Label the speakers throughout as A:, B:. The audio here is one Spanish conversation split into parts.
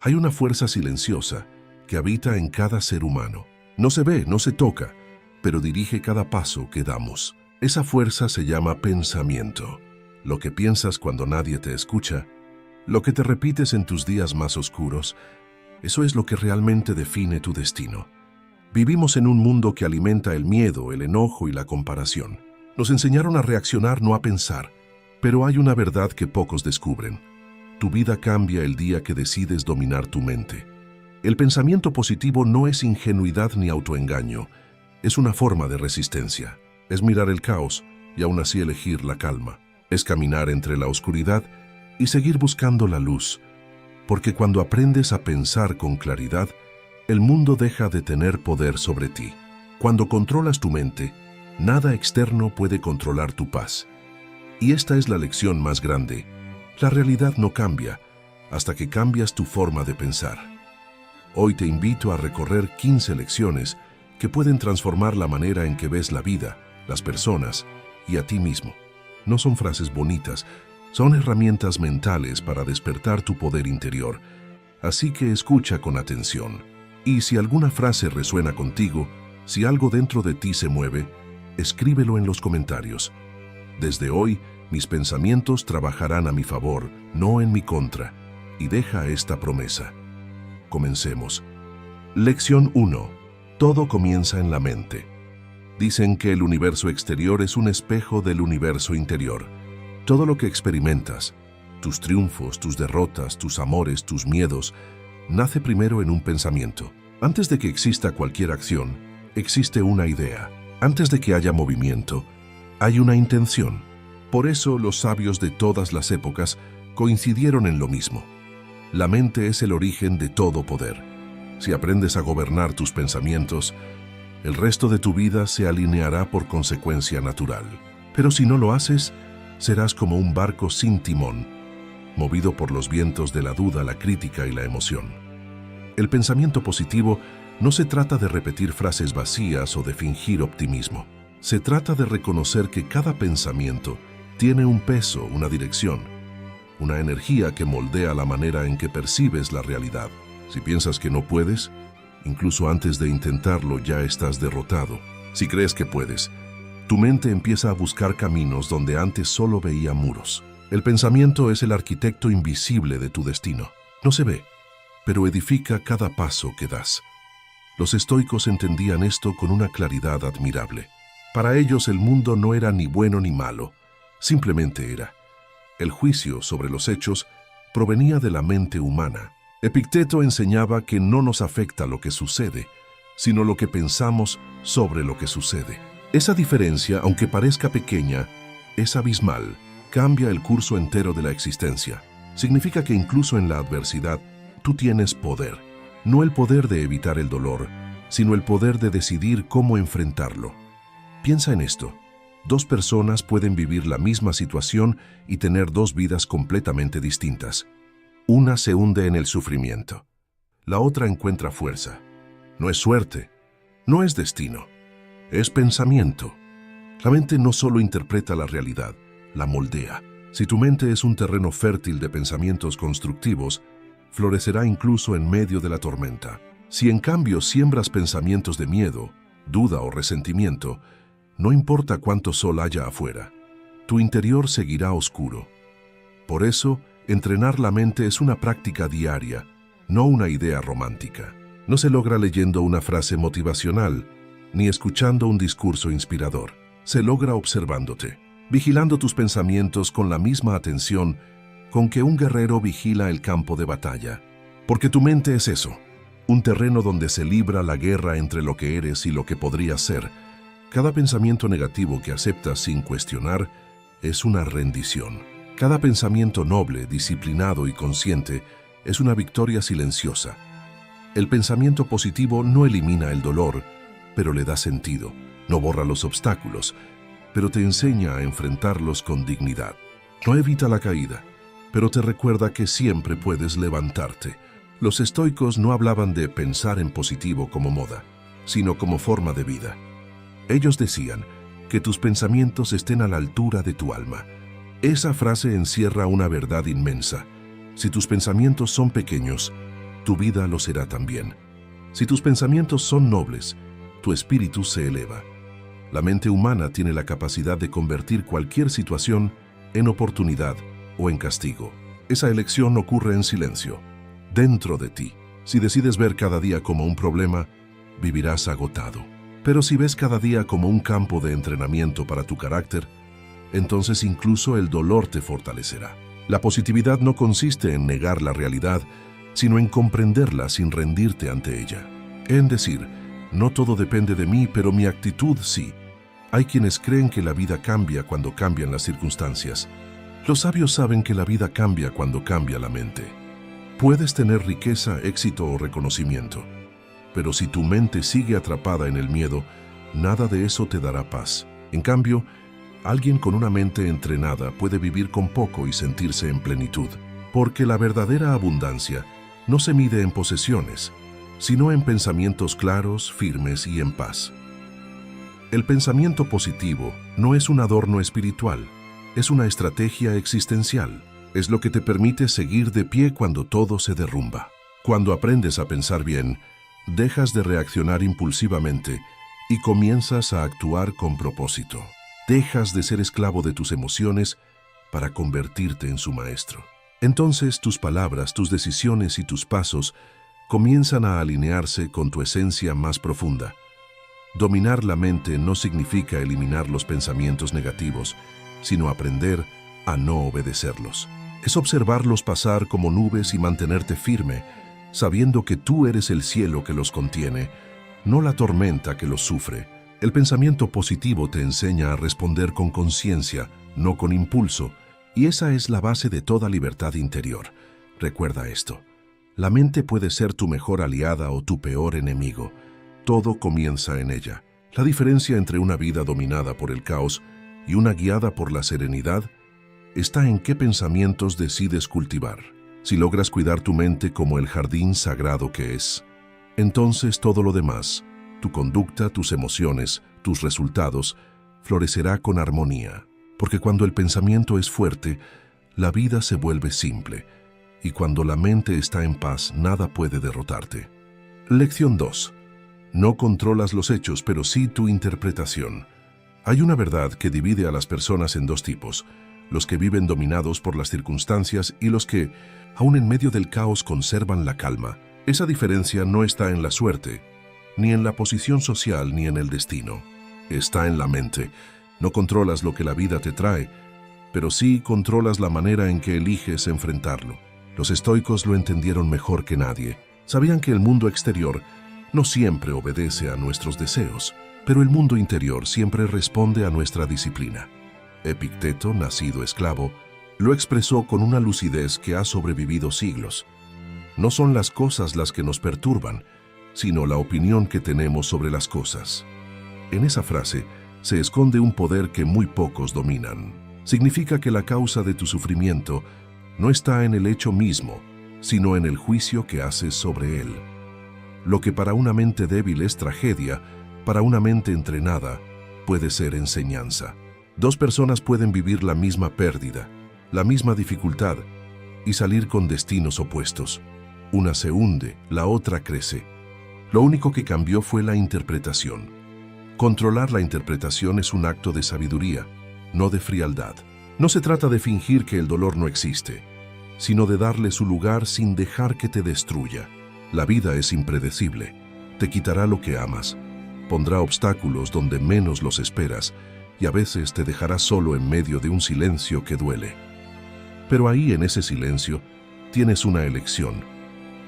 A: Hay una fuerza silenciosa que habita en cada ser humano. No se ve, no se toca, pero dirige cada paso que damos. Esa fuerza se llama pensamiento. Lo que piensas cuando nadie te escucha, lo que te repites en tus días más oscuros, eso es lo que realmente define tu destino. Vivimos en un mundo que alimenta el miedo, el enojo y la comparación. Nos enseñaron a reaccionar, no a pensar. Pero hay una verdad que pocos descubren. Tu vida cambia el día que decides dominar tu mente. El pensamiento positivo no es ingenuidad ni autoengaño. Es una forma de resistencia. Es mirar el caos y aún así elegir la calma. Es caminar entre la oscuridad y seguir buscando la luz. Porque cuando aprendes a pensar con claridad, el mundo deja de tener poder sobre ti. Cuando controlas tu mente, nada externo puede controlar tu paz. Y esta es la lección más grande. La realidad no cambia hasta que cambias tu forma de pensar. Hoy te invito a recorrer 15 lecciones que pueden transformar la manera en que ves la vida, las personas y a ti mismo. No son frases bonitas, son herramientas mentales para despertar tu poder interior. Así que escucha con atención. Y si alguna frase resuena contigo, si algo dentro de ti se mueve, escríbelo en los comentarios. Desde hoy, mis pensamientos trabajarán a mi favor, no en mi contra. Y deja esta promesa. Comencemos. Lección 1. Todo comienza en la mente. Dicen que el universo exterior es un espejo del universo interior. Todo lo que experimentas, tus triunfos, tus derrotas, tus amores, tus miedos, nace primero en un pensamiento. Antes de que exista cualquier acción, existe una idea. Antes de que haya movimiento, hay una intención. Por eso los sabios de todas las épocas coincidieron en lo mismo. La mente es el origen de todo poder. Si aprendes a gobernar tus pensamientos, el resto de tu vida se alineará por consecuencia natural. Pero si no lo haces, serás como un barco sin timón, movido por los vientos de la duda, la crítica y la emoción. El pensamiento positivo no se trata de repetir frases vacías o de fingir optimismo. Se trata de reconocer que cada pensamiento tiene un peso, una dirección, una energía que moldea la manera en que percibes la realidad. Si piensas que no puedes, incluso antes de intentarlo ya estás derrotado. Si crees que puedes, tu mente empieza a buscar caminos donde antes solo veía muros. El pensamiento es el arquitecto invisible de tu destino. No se ve, pero edifica cada paso que das. Los estoicos entendían esto con una claridad admirable. Para ellos el mundo no era ni bueno ni malo, simplemente era. El juicio sobre los hechos provenía de la mente humana. Epicteto enseñaba que no nos afecta lo que sucede, sino lo que pensamos sobre lo que sucede. Esa diferencia, aunque parezca pequeña, es abismal. Cambia el curso entero de la existencia. Significa que incluso en la adversidad, tú tienes poder. No el poder de evitar el dolor, sino el poder de decidir cómo enfrentarlo. Piensa en esto. Dos personas pueden vivir la misma situación y tener dos vidas completamente distintas. Una se hunde en el sufrimiento. La otra encuentra fuerza. No es suerte, no es destino, es pensamiento. La mente no solo interpreta la realidad, la moldea. Si tu mente es un terreno fértil de pensamientos constructivos, florecerá incluso en medio de la tormenta. Si en cambio siembras pensamientos de miedo, duda o resentimiento, no importa cuánto sol haya afuera, tu interior seguirá oscuro. Por eso, entrenar la mente es una práctica diaria, no una idea romántica. No se logra leyendo una frase motivacional, ni escuchando un discurso inspirador. Se logra observándote, vigilando tus pensamientos con la misma atención con que un guerrero vigila el campo de batalla. Porque tu mente es eso, un terreno donde se libra la guerra entre lo que eres y lo que podrías ser. Cada pensamiento negativo que aceptas sin cuestionar es una rendición. Cada pensamiento noble, disciplinado y consciente es una victoria silenciosa. El pensamiento positivo no elimina el dolor, pero le da sentido. No borra los obstáculos, pero te enseña a enfrentarlos con dignidad. No evita la caída, pero te recuerda que siempre puedes levantarte. Los estoicos no hablaban de pensar en positivo como moda, sino como forma de vida. Ellos decían que tus pensamientos estén a la altura de tu alma. Esa frase encierra una verdad inmensa. Si tus pensamientos son pequeños, tu vida lo será también. Si tus pensamientos son nobles, tu espíritu se eleva. La mente humana tiene la capacidad de convertir cualquier situación en oportunidad o en castigo. Esa elección ocurre en silencio, dentro de ti. Si decides ver cada día como un problema, vivirás agotado. Pero si ves cada día como un campo de entrenamiento para tu carácter, entonces incluso el dolor te fortalecerá. La positividad no consiste en negar la realidad, sino en comprenderla sin rendirte ante ella. En decir, no todo depende de mí, pero mi actitud sí. Hay quienes creen que la vida cambia cuando cambian las circunstancias. Los sabios saben que la vida cambia cuando cambia la mente. Puedes tener riqueza, éxito o reconocimiento, pero si tu mente sigue atrapada en el miedo, nada de eso te dará paz. En cambio, alguien con una mente entrenada puede vivir con poco y sentirse en plenitud, porque la verdadera abundancia no se mide en posesiones, sino en pensamientos claros, firmes y en paz. El pensamiento positivo no es un adorno espiritual, es una estrategia existencial. Es lo que te permite seguir de pie cuando todo se derrumba. Cuando aprendes a pensar bien, dejas de reaccionar impulsivamente y comienzas a actuar con propósito. Dejas de ser esclavo de tus emociones para convertirte en su maestro. Entonces tus palabras, tus decisiones y tus pasos comienzan a alinearse con tu esencia más profunda. Dominar la mente no significa eliminar los pensamientos negativos, sino aprender a no obedecerlos. Es observarlos pasar como nubes y mantenerte firme, sabiendo que tú eres el cielo que los contiene, no la tormenta que los sufre. El pensamiento positivo te enseña a responder con conciencia, no con impulso, y esa es la base de toda libertad interior. Recuerda esto. La mente puede ser tu mejor aliada o tu peor enemigo. Todo comienza en ella. La diferencia entre una vida dominada por el caos y una guiada por la serenidad está en qué pensamientos decides cultivar. Si logras cuidar tu mente como el jardín sagrado que es, entonces todo lo demás, tu conducta, tus emociones, tus resultados, florecerá con armonía. Porque cuando el pensamiento es fuerte, la vida se vuelve simple, y cuando la mente está en paz, nada puede derrotarte. Lección 2. No controlas los hechos, pero sí tu interpretación. Hay una verdad que divide a las personas en dos tipos: los que viven dominados por las circunstancias y los que, aun en medio del caos, conservan la calma. Esa diferencia no está en la suerte, ni en la posición social, ni en el destino. Está en la mente. No controlas lo que la vida te trae, pero sí controlas la manera en que eliges enfrentarlo. Los estoicos lo entendieron mejor que nadie. Sabían que el mundo exterior no siempre obedece a nuestros deseos, pero el mundo interior siempre responde a nuestra disciplina. Epicteto, nacido esclavo, lo expresó con una lucidez que ha sobrevivido siglos. No son las cosas las que nos perturban, sino la opinión que tenemos sobre las cosas. En esa frase se esconde un poder que muy pocos dominan. Significa que la causa de tu sufrimiento no está en el hecho mismo, sino en el juicio que haces sobre él. Lo que para una mente débil es tragedia, para una mente entrenada puede ser enseñanza. Dos personas pueden vivir la misma pérdida, la misma dificultad, y salir con destinos opuestos. Una se hunde, la otra crece. Lo único que cambió fue la interpretación. Controlar la interpretación es un acto de sabiduría, no de frialdad. No se trata de fingir que el dolor no existe, sino de darle su lugar sin dejar que te destruya. La vida es impredecible. Te quitará lo que amas, pondrá obstáculos donde menos los esperas, y a veces te dejará solo en medio de un silencio que duele. Pero ahí, en ese silencio, tienes una elección.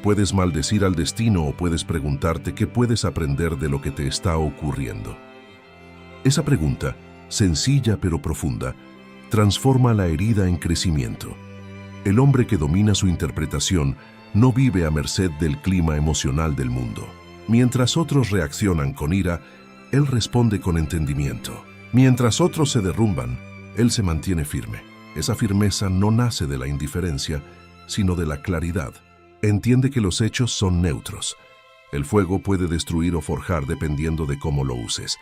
A: Puedes maldecir al destino o puedes preguntarte qué puedes aprender de lo que te está ocurriendo. Esa pregunta, sencilla pero profunda, transforma la herida en crecimiento. El hombre que domina su interpretación no vive a merced del clima emocional del mundo. Mientras otros reaccionan con ira, él responde con entendimiento. Mientras otros se derrumban, él se mantiene firme. Esa firmeza no nace de la indiferencia, sino de la claridad. Entiende que los hechos son neutros. El fuego puede destruir o forjar dependiendo de cómo lo uses.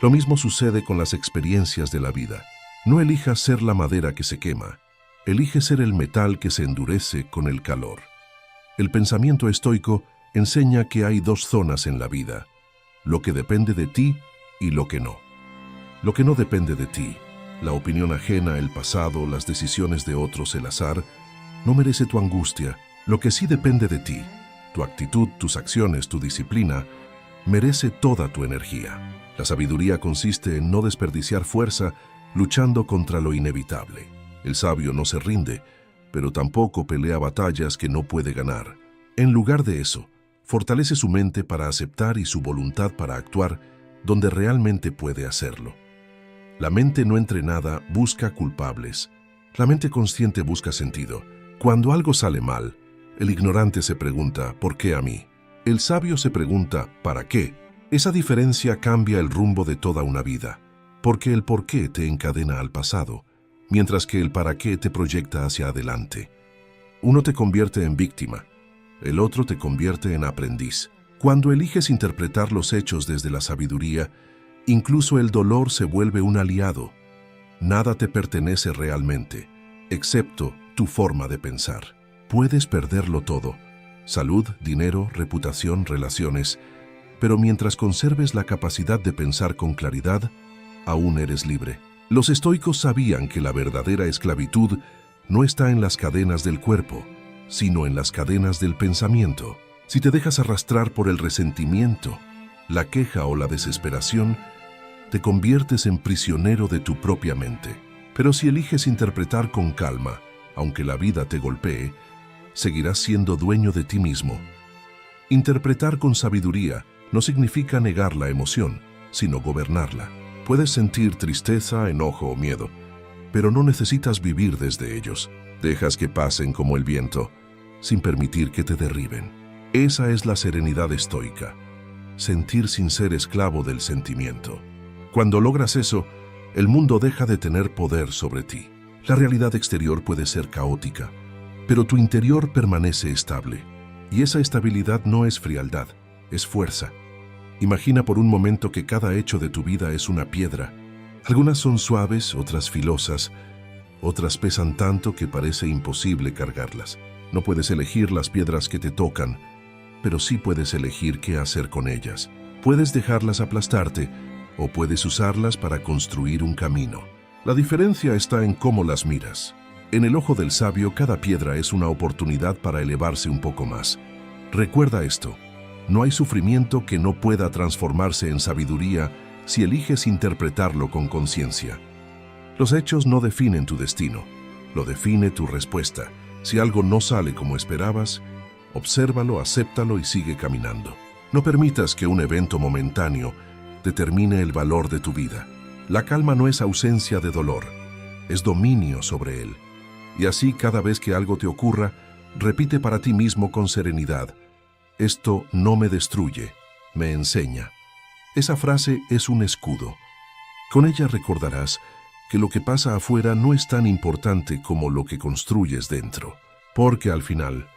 A: Lo mismo sucede con las experiencias de la vida. No elijas ser la madera que se quema. Elige ser el metal que se endurece con el calor. El pensamiento estoico enseña que hay dos zonas en la vida: lo que depende de ti y lo que no. Lo que no depende de ti, la opinión ajena, el pasado, las decisiones de otros, el azar, no merece tu angustia. Lo que sí depende de ti, tu actitud, tus acciones, tu disciplina, merece toda tu energía. La sabiduría consiste en no desperdiciar fuerza luchando contra lo inevitable. El sabio no se rinde, pero tampoco pelea batallas que no puede ganar. En lugar de eso, fortalece su mente para aceptar y su voluntad para actuar donde realmente puede hacerlo. La mente no entrenada busca culpables. La mente consciente busca sentido. Cuando algo sale mal, el ignorante se pregunta, ¿por qué a mí? El sabio se pregunta, ¿para qué? Esa diferencia cambia el rumbo de toda una vida, porque el por qué te encadena al pasado, mientras que el para qué te proyecta hacia adelante. Uno te convierte en víctima, el otro te convierte en aprendiz. Cuando eliges interpretar los hechos desde la sabiduría, incluso el dolor se vuelve un aliado. Nada te pertenece realmente, excepto tu forma de pensar. Puedes perderlo todo: salud, dinero, reputación, relaciones, pero mientras conserves la capacidad de pensar con claridad, aún eres libre. Los estoicos sabían que la verdadera esclavitud no está en las cadenas del cuerpo, sino en las cadenas del pensamiento. Si te dejas arrastrar por el resentimiento, la queja o la desesperación, te conviertes en prisionero de tu propia mente. Pero si eliges interpretar con calma, aunque la vida te golpee, seguirás siendo dueño de ti mismo. Interpretar con sabiduría no significa negar la emoción, sino gobernarla. Puedes sentir tristeza, enojo o miedo, pero no necesitas vivir desde ellos. Dejas que pasen como el viento, sin permitir que te derriben. Esa es la serenidad estoica, sentir sin ser esclavo del sentimiento. Cuando logras eso, el mundo deja de tener poder sobre ti. La realidad exterior puede ser caótica, pero tu interior permanece estable. Y esa estabilidad no es frialdad, es fuerza. Imagina por un momento que cada hecho de tu vida es una piedra. Algunas son suaves, otras filosas, otras pesan tanto que parece imposible cargarlas. No puedes elegir las piedras que te tocan, pero sí puedes elegir qué hacer con ellas. Puedes dejarlas aplastarte o puedes usarlas para construir un camino. La diferencia está en cómo las miras. En el ojo del sabio, cada piedra es una oportunidad para elevarse un poco más. Recuerda esto: no hay sufrimiento que no pueda transformarse en sabiduría si eliges interpretarlo con conciencia. Los hechos no definen tu destino, lo define tu respuesta. Si algo no sale como esperabas, obsérvalo, acéptalo y sigue caminando. No permitas que un evento momentáneo determine el valor de tu vida. La calma no es ausencia de dolor, es dominio sobre él. Y así, cada vez que algo te ocurra, repite para ti mismo con serenidad: esto no me destruye, me enseña. Esa frase es un escudo. Con ella recordarás que lo que pasa afuera no es tan importante como lo que construyes dentro. Porque al final,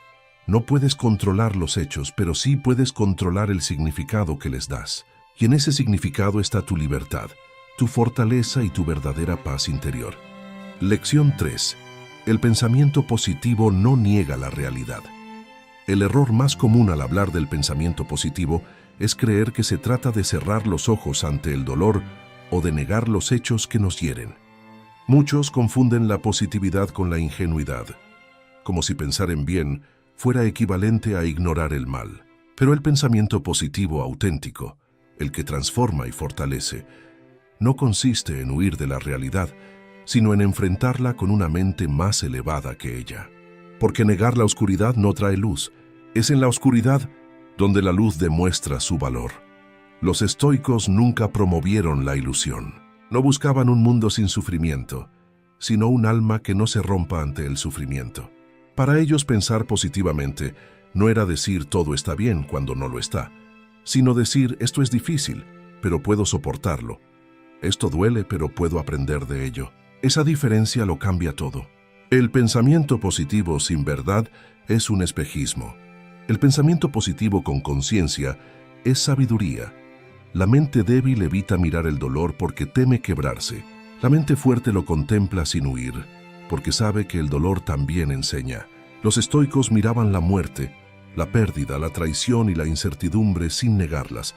A: no puedes controlar los hechos, pero sí puedes controlar el significado que les das. Y en ese significado está tu libertad, tu fortaleza y tu verdadera paz interior. Lección 3. El pensamiento positivo no niega la realidad. El error más común al hablar del pensamiento positivo es creer que se trata de cerrar los ojos ante el dolor o de negar los hechos que nos hieren. Muchos confunden la positividad con la ingenuidad, como si pensar en bien fuera equivalente a ignorar el mal. Pero el pensamiento positivo auténtico, el que transforma y fortalece, no consiste en huir de la realidad, sino en enfrentarla con una mente más elevada que ella. Porque negar la oscuridad no trae luz. Es en la oscuridad donde la luz demuestra su valor. Los estoicos nunca promovieron la ilusión. No buscaban un mundo sin sufrimiento, sino un alma que no se rompa ante el sufrimiento. Para ellos, pensar positivamente no era decir todo está bien cuando no lo está, sino decir esto es difícil, pero puedo soportarlo. Esto duele, pero puedo aprender de ello. Esa diferencia lo cambia todo. El pensamiento positivo sin verdad es un espejismo. El pensamiento positivo con conciencia es sabiduría. La mente débil evita mirar el dolor porque teme quebrarse. La mente fuerte lo contempla sin huir, porque sabe que el dolor también enseña. Los estoicos miraban la muerte, la pérdida, la traición y la incertidumbre sin negarlas,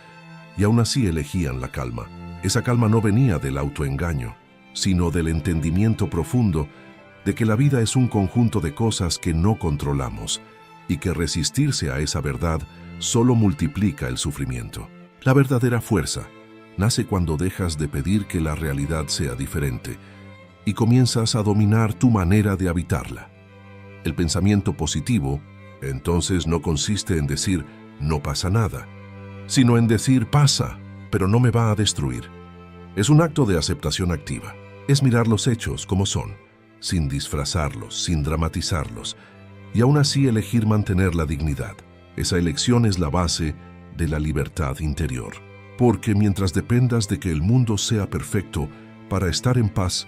A: y aún así elegían la calma. Esa calma no venía del autoengaño, sino del entendimiento profundo de que la vida es un conjunto de cosas que no controlamos y que resistirse a esa verdad solo multiplica el sufrimiento. La verdadera fuerza nace cuando dejas de pedir que la realidad sea diferente y comienzas a dominar tu manera de habitarla. El pensamiento positivo, entonces, no consiste en decir «no pasa nada», sino en decir «pasa, pero no me va a destruir». Es un acto de aceptación activa. Es mirar los hechos como son, sin disfrazarlos, sin dramatizarlos, y aún así elegir mantener la dignidad. Esa elección es la base de la libertad interior. Porque mientras dependas de que el mundo sea perfecto para estar en paz,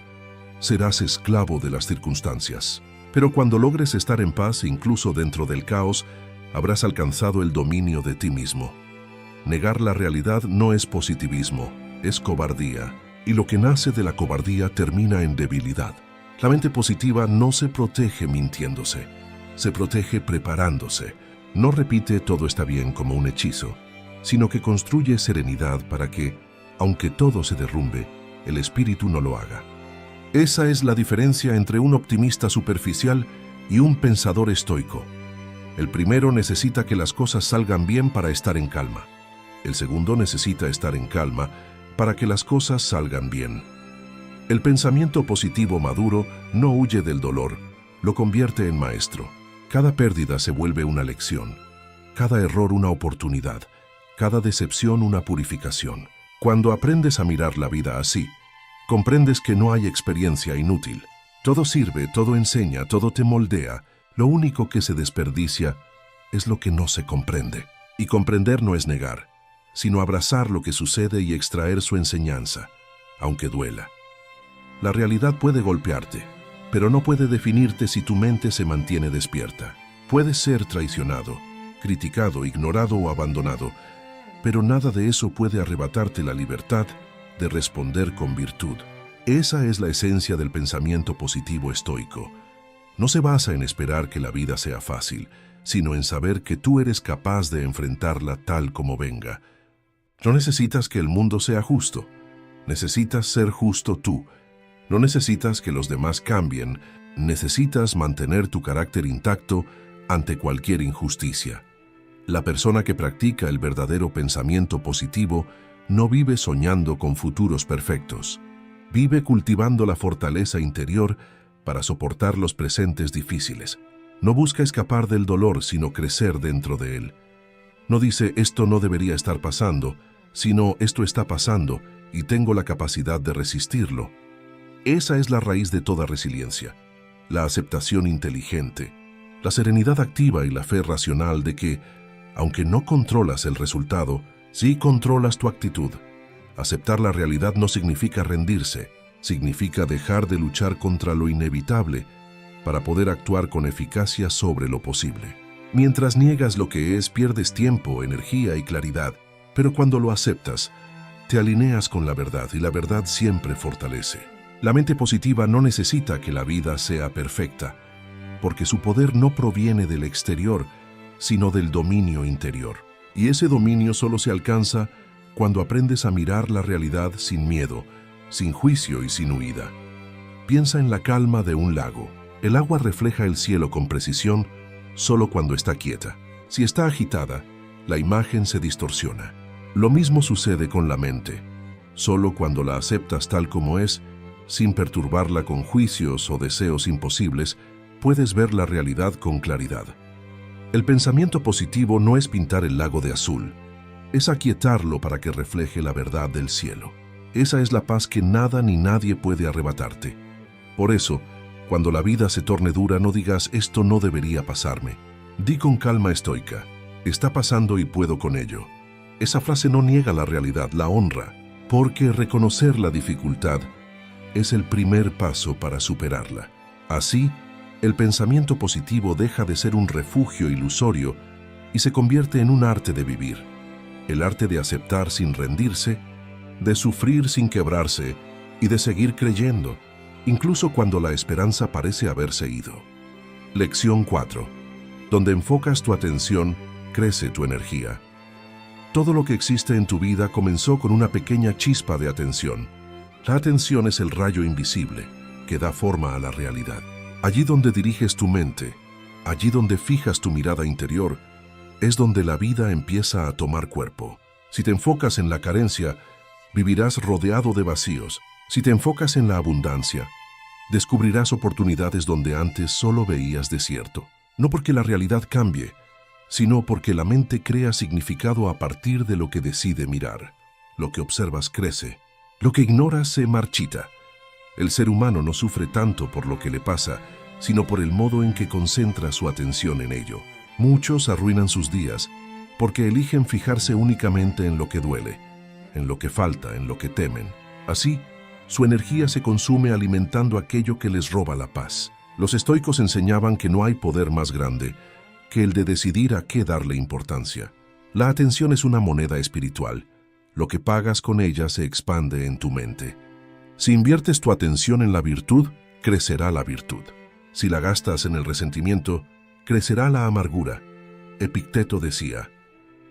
A: serás esclavo de las circunstancias. Pero cuando logres estar en paz, incluso dentro del caos, habrás alcanzado el dominio de ti mismo. Negar la realidad no es positivismo, es cobardía. Y lo que nace de la cobardía termina en debilidad. La mente positiva no se protege mintiéndose, se protege preparándose. No repite «todo está bien» como un hechizo, sino que construye serenidad para que, aunque todo se derrumbe, el espíritu no lo haga. Esa es la diferencia entre un optimista superficial y un pensador estoico. El primero necesita que las cosas salgan bien para estar en calma. El segundo necesita estar en calma para que las cosas salgan bien. El pensamiento positivo maduro no huye del dolor, lo convierte en maestro. Cada pérdida se vuelve una lección, cada error una oportunidad, cada decepción una purificación. Cuando aprendes a mirar la vida así, comprendes que no hay experiencia inútil. Todo sirve, todo enseña, todo te moldea. Lo único que se desperdicia es lo que no se comprende. Y comprender no es negar, sino abrazar lo que sucede y extraer su enseñanza, aunque duela. La realidad puede golpearte, pero no puede definirte si tu mente se mantiene despierta. Puedes ser traicionado, criticado, ignorado o abandonado, pero nada de eso puede arrebatarte la libertad de responder con virtud. Esa es la esencia del pensamiento positivo estoico. No se basa en esperar que la vida sea fácil, sino en saber que tú eres capaz de enfrentarla tal como venga. No necesitas que el mundo sea justo, necesitas ser justo tú. No necesitas que los demás cambien, necesitas mantener tu carácter intacto ante cualquier injusticia. La persona que practica el verdadero pensamiento positivo no vive soñando con futuros perfectos. Vive cultivando la fortaleza interior para soportar los presentes difíciles. No busca escapar del dolor, sino crecer dentro de él. No dice «esto no debería estar pasando», sino «esto está pasando y tengo la capacidad de resistirlo». Esa es la raíz de toda resiliencia, la aceptación inteligente, la serenidad activa y la fe racional de que, aunque no controlas el resultado, sí controlas tu actitud. Aceptar la realidad no significa rendirse, significa dejar de luchar contra lo inevitable para poder actuar con eficacia sobre lo posible. Mientras niegas lo que es, pierdes tiempo, energía y claridad, pero cuando lo aceptas, te alineas con la verdad y la verdad siempre fortalece. La mente positiva no necesita que la vida sea perfecta, porque su poder no proviene del exterior, sino del dominio interior. Y ese dominio solo se alcanza cuando aprendes a mirar la realidad sin miedo, sin juicio y sin huida. Piensa en la calma de un lago. El agua refleja el cielo con precisión solo cuando está quieta. Si está agitada, la imagen se distorsiona. Lo mismo sucede con la mente. Solo cuando la aceptas tal como es, sin perturbarla con juicios o deseos imposibles, puedes ver la realidad con claridad. El pensamiento positivo no es pintar el lago de azul, es aquietarlo para que refleje la verdad del cielo. Esa es la paz que nada ni nadie puede arrebatarte. Por eso, cuando la vida se torne dura, no digas «esto no debería pasarme». Di con calma estoica «está pasando y puedo con ello». Esa frase no niega la realidad, la honra, porque reconocer la dificultad es el primer paso para superarla. Así, el pensamiento positivo deja de ser un refugio ilusorio y se convierte en un arte de vivir. El arte de aceptar sin rendirse, de sufrir sin quebrarse y de seguir creyendo, incluso cuando la esperanza parece haberse ido. Lección 4. Donde enfocas tu atención, crece tu energía. Todo lo que existe en tu vida comenzó con una pequeña chispa de atención. La atención es el rayo invisible que da forma a la realidad. Allí donde diriges tu mente, allí donde fijas tu mirada interior, es donde la vida empieza a tomar cuerpo. Si te enfocas en la carencia, vivirás rodeado de vacíos. Si te enfocas en la abundancia, descubrirás oportunidades donde antes solo veías desierto. No porque la realidad cambie, sino porque la mente crea significado a partir de lo que decide mirar. Lo que observas crece, lo que ignoras se marchita. El ser humano no sufre tanto por lo que le pasa, sino por el modo en que concentra su atención en ello. Muchos arruinan sus días porque eligen fijarse únicamente en lo que duele, en lo que falta, en lo que temen. Así, su energía se consume alimentando aquello que les roba la paz. Los estoicos enseñaban que no hay poder más grande que el de decidir a qué darle importancia. La atención es una moneda espiritual. Lo que pagas con ella se expande en tu mente. Si inviertes tu atención en la virtud, crecerá la virtud. Si la gastas en el resentimiento, crecerá la amargura. Epicteto decía,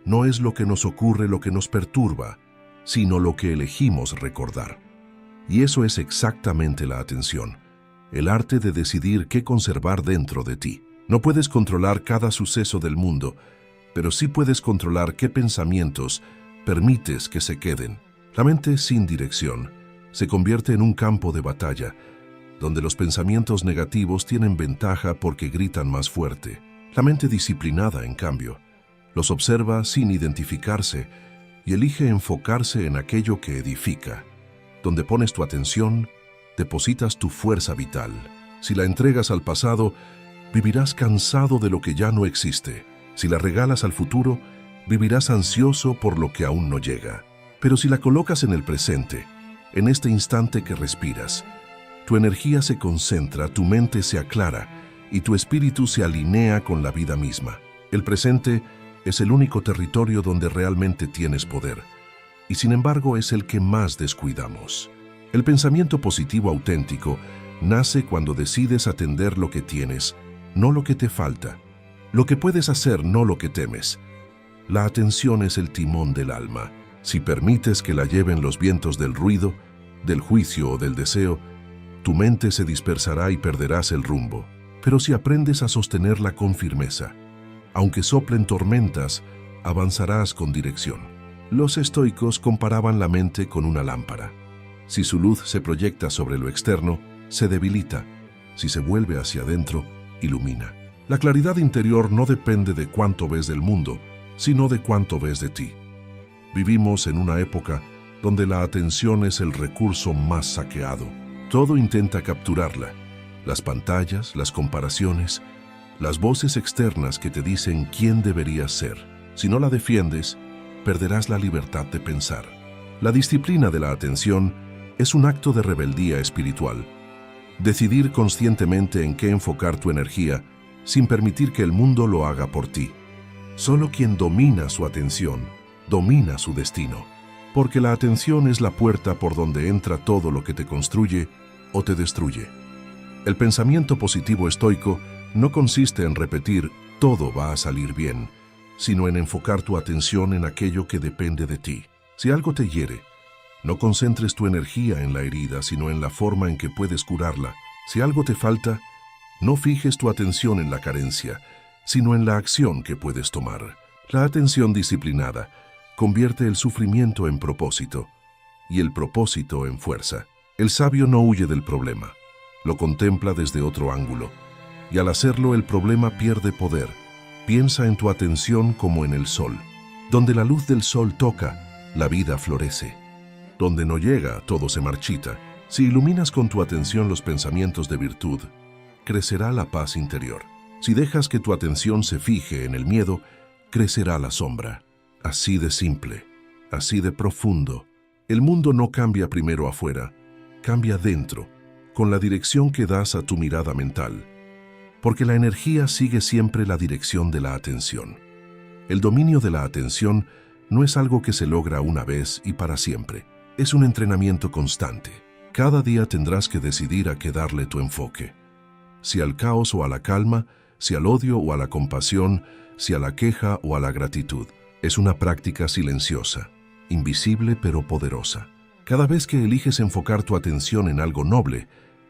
A: no es lo que nos ocurre lo que nos perturba, sino lo que elegimos recordar. Y eso es exactamente la atención, el arte de decidir qué conservar dentro de ti. No puedes controlar cada suceso del mundo, pero sí puedes controlar qué pensamientos permites que se queden. La mente sin dirección se convierte en un campo de batalla, donde los pensamientos negativos tienen ventaja porque gritan más fuerte. La mente disciplinada, en cambio, los observa sin identificarse y elige enfocarse en aquello que edifica. Donde pones tu atención, depositas tu fuerza vital. Si la entregas al pasado, vivirás cansado de lo que ya no existe. Si la regalas al futuro, vivirás ansioso por lo que aún no llega. Pero si la colocas en el presente, en este instante que respiras, tu energía se concentra, tu mente se aclara y tu espíritu se alinea con la vida misma. El presente es el único territorio donde realmente tienes poder, y sin embargo es el que más descuidamos. El pensamiento positivo auténtico nace cuando decides atender lo que tienes, no lo que te falta, lo que puedes hacer, no lo que temes. La atención es el timón del alma. Si permites que la lleven los vientos del ruido, del juicio o del deseo, tu mente se dispersará y perderás el rumbo. Pero si aprendes a sostenerla con firmeza, aunque soplen tormentas, avanzarás con dirección. Los estoicos comparaban la mente con una lámpara. Si su luz se proyecta sobre lo externo, se debilita. Si se vuelve hacia adentro, ilumina. La claridad interior no depende de cuánto ves del mundo, sino de cuánto ves de ti. Vivimos en una época donde la atención es el recurso más saqueado. Todo intenta capturarla. Las pantallas, las comparaciones, las voces externas que te dicen quién deberías ser. Si no la defiendes, perderás la libertad de pensar. La disciplina de la atención es un acto de rebeldía espiritual. Decidir conscientemente en qué enfocar tu energía sin permitir que el mundo lo haga por ti. Solo quien domina su atención, domina su destino. Porque la atención es la puerta por donde entra todo lo que te construye o te destruye. El pensamiento positivo estoico no consiste en repetir «todo va a salir bien», sino en enfocar tu atención en aquello que depende de ti. Si algo te hiere, no concentres tu energía en la herida, sino en la forma en que puedes curarla. Si algo te falta, no fijes tu atención en la carencia, sino en la acción que puedes tomar. La atención disciplinada convierte el sufrimiento en propósito y el propósito en fuerza. El sabio no huye del problema, lo contempla desde otro ángulo, y al hacerlo el problema pierde poder. Piensa en tu atención como en el sol. Donde la luz del sol toca, la vida florece. Donde no llega, todo se marchita. Si iluminas con tu atención los pensamientos de virtud, crecerá la paz interior. Si dejas que tu atención se fije en el miedo, crecerá la sombra. Así de simple, así de profundo. El mundo no cambia primero afuera, cambia dentro, con la dirección que das a tu mirada mental. Porque la energía sigue siempre la dirección de la atención. El dominio de la atención no es algo que se logra una vez y para siempre. Es un entrenamiento constante. Cada día tendrás que decidir a qué darle tu enfoque. Si al caos o a la calma, si al odio o a la compasión, si a la queja o a la gratitud. Es una práctica silenciosa, invisible pero poderosa. Cada vez que eliges enfocar tu atención en algo noble,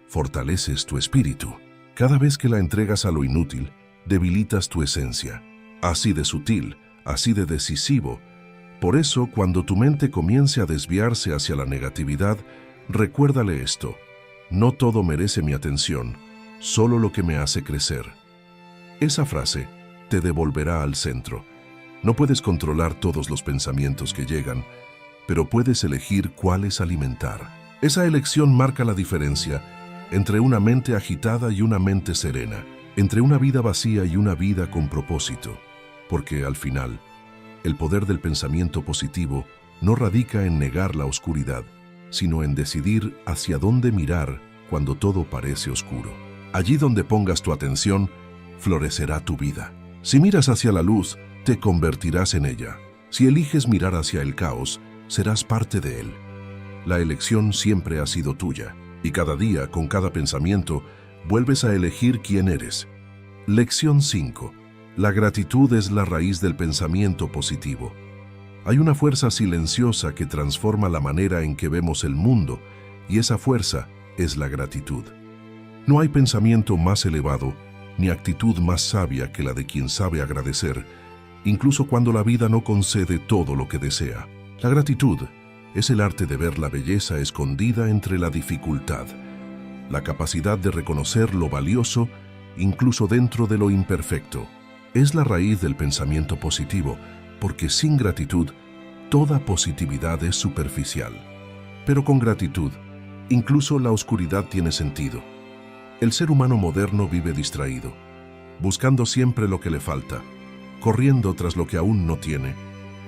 A: fortaleces tu espíritu. Cada vez que la entregas a lo inútil, debilitas tu esencia. Así de sutil, así de decisivo. Por eso, cuando tu mente comience a desviarse hacia la negatividad, recuérdale esto: no todo merece mi atención, solo lo que me hace crecer. Esa frase te devolverá al centro. No puedes controlar todos los pensamientos que llegan, pero puedes elegir cuáles alimentar. Esa elección marca la diferencia entre una mente agitada y una mente serena, entre una vida vacía y una vida con propósito, porque al final, el poder del pensamiento positivo no radica en negar la oscuridad, sino en decidir hacia dónde mirar cuando todo parece oscuro. Allí donde pongas tu atención, florecerá tu vida. Si miras hacia la luz, te convertirás en ella. Si eliges mirar hacia el caos, serás parte de él. La elección siempre ha sido tuya, y cada día, con cada pensamiento, vuelves a elegir quién eres. Lección 5. La gratitud es la raíz del pensamiento positivo. Hay una fuerza silenciosa que transforma la manera en que vemos el mundo, y esa fuerza es la gratitud. No hay pensamiento más elevado, ni actitud más sabia que la de quien sabe agradecer, incluso cuando la vida no concede todo lo que desea. La gratitud es el arte de ver la belleza escondida entre la dificultad, la capacidad de reconocer lo valioso incluso dentro de lo imperfecto. Es la raíz del pensamiento positivo, porque sin gratitud, toda positividad es superficial. Pero con gratitud, incluso la oscuridad tiene sentido. El ser humano moderno vive distraído, buscando siempre lo que le falta, corriendo tras lo que aún no tiene,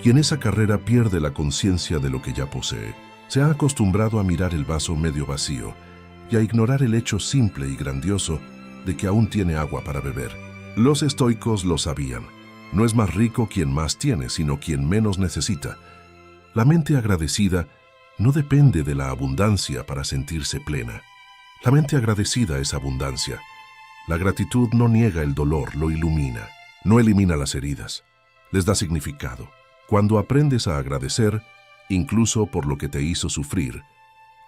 A: y en esa carrera pierde la conciencia de lo que ya posee. Se ha acostumbrado a mirar el vaso medio vacío y a ignorar el hecho simple y grandioso de que aún tiene agua para beber. Los estoicos lo sabían. No es más rico quien más tiene, sino quien menos necesita. La mente agradecida no depende de la abundancia para sentirse plena. La mente agradecida es abundancia. La gratitud no niega el dolor, lo ilumina. No elimina las heridas, les da significado. Cuando aprendes a agradecer, incluso por lo que te hizo sufrir,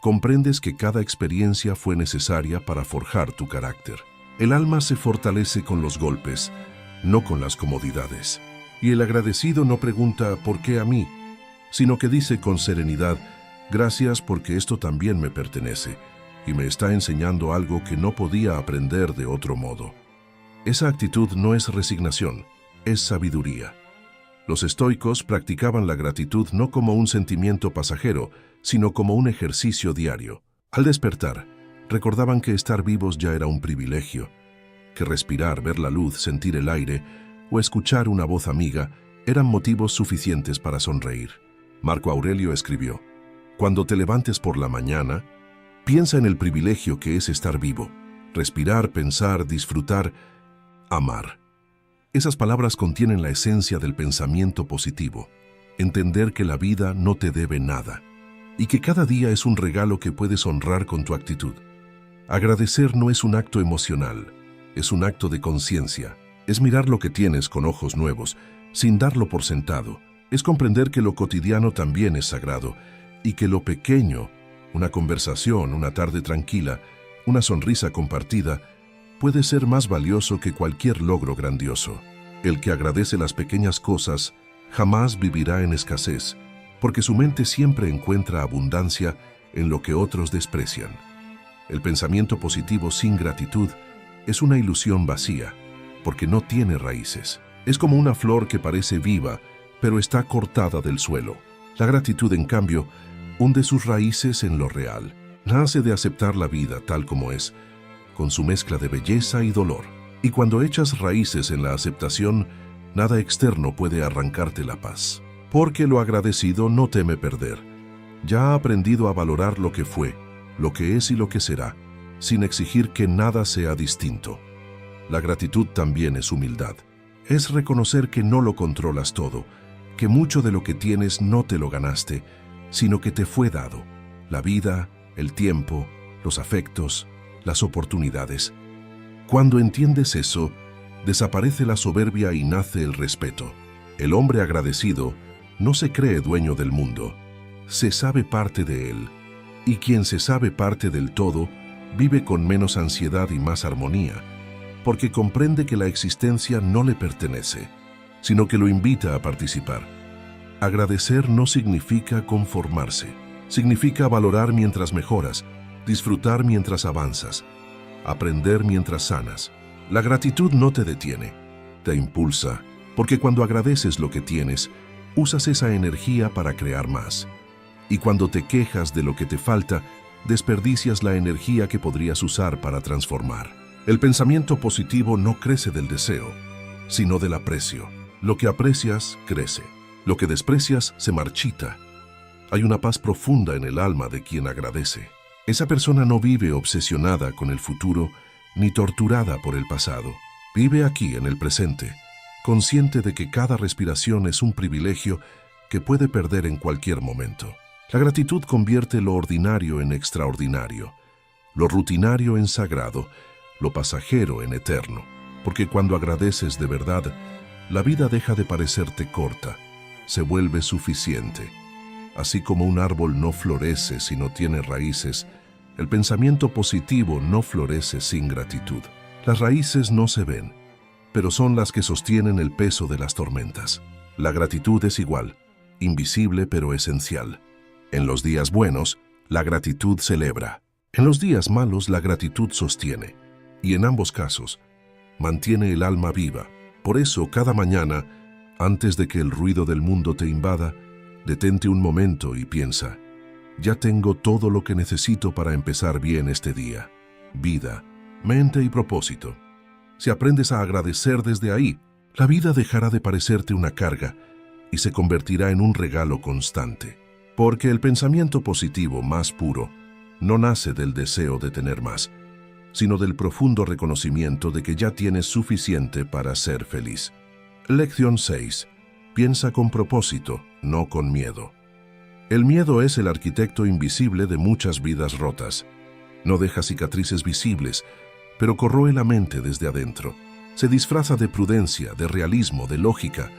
A: comprendes que cada experiencia fue necesaria para forjar tu carácter. El alma se fortalece con los golpes, no con las comodidades. Y el agradecido no pregunta ¿por qué a mí?, sino que dice con serenidad: gracias porque esto también me pertenece y me está enseñando algo que no podía aprender de otro modo. Esa actitud no es resignación, es sabiduría. Los estoicos practicaban la gratitud no como un sentimiento pasajero, sino como un ejercicio diario. Al despertar, recordaban que estar vivos ya era un privilegio, que respirar, ver la luz, sentir el aire o escuchar una voz amiga eran motivos suficientes para sonreír. Marco Aurelio escribió: cuando te levantes por la mañana, piensa en el privilegio que es estar vivo, respirar, pensar, disfrutar, amar. Esas palabras contienen la esencia del pensamiento positivo. Entender que la vida no te debe nada y que cada día es un regalo que puedes honrar con tu actitud. Agradecer no es un acto emocional, es un acto de conciencia. Es mirar lo que tienes con ojos nuevos, sin darlo por sentado. Es comprender que lo cotidiano también es sagrado y que lo pequeño, una conversación, una tarde tranquila, una sonrisa compartida, puede ser más valioso que cualquier logro grandioso. El que agradece las pequeñas cosas jamás vivirá en escasez, porque su mente siempre encuentra abundancia en lo que otros desprecian. El pensamiento positivo sin gratitud es una ilusión vacía, porque no tiene raíces. Es como una flor que parece viva, pero está cortada del suelo. La gratitud, en cambio, hunde sus raíces en lo real. Nace de aceptar la vida tal como es, con su mezcla de belleza y dolor. Y cuando echas raíces en la aceptación, nada externo puede arrancarte la paz. Porque lo agradecido no teme perder. Ya ha aprendido a valorar lo que fue, lo que es y lo que será, sin exigir que nada sea distinto. La gratitud también es humildad. Es reconocer que no lo controlas todo, que mucho de lo que tienes no te lo ganaste, sino que te fue dado. La vida, el tiempo, los afectos, las oportunidades. Cuando entiendes eso, desaparece la soberbia y nace el respeto. El hombre agradecido no se cree dueño del mundo, se sabe parte de él. Y quien se sabe parte del todo, vive con menos ansiedad y más armonía, porque comprende que la existencia no le pertenece, sino que lo invita a participar. Agradecer no significa conformarse, significa valorar mientras mejoras, disfrutar mientras avanzas, aprender mientras sanas. La gratitud no te detiene, te impulsa, porque cuando agradeces lo que tienes, usas esa energía para crear más. Y cuando te quejas de lo que te falta, desperdicias la energía que podrías usar para transformar. El pensamiento positivo no crece del deseo, sino del aprecio. Lo que aprecias, crece. Lo que desprecias, se marchita. Hay una paz profunda en el alma de quien agradece. Esa persona no vive obsesionada con el futuro ni torturada por el pasado. Vive aquí en el presente, consciente de que cada respiración es un privilegio que puede perder en cualquier momento. La gratitud convierte lo ordinario en extraordinario, lo rutinario en sagrado, lo pasajero en eterno, porque cuando agradeces de verdad, la vida deja de parecerte corta, se vuelve suficiente. Así como un árbol no florece si no tiene raíces, el pensamiento positivo no florece sin gratitud. Las raíces no se ven, pero son las que sostienen el peso de las tormentas. La gratitud es igual, invisible pero esencial. En los días buenos, la gratitud celebra. En los días malos, la gratitud sostiene. Y en ambos casos, mantiene el alma viva. Por eso, cada mañana, antes de que el ruido del mundo te invada, detente un momento y piensa: ya tengo todo lo que necesito para empezar bien este día. Vida, mente y propósito. Si aprendes a agradecer desde ahí, la vida dejará de parecerte una carga y se convertirá en un regalo constante. Porque el pensamiento positivo más puro no nace del deseo de tener más, sino del profundo reconocimiento de que ya tienes suficiente para ser feliz. Lección 6. Piensa con propósito, no con miedo. El miedo es el arquitecto invisible de muchas vidas rotas. No deja cicatrices visibles, pero corroe la mente desde adentro. Se disfraza de prudencia, de realismo, de lógica,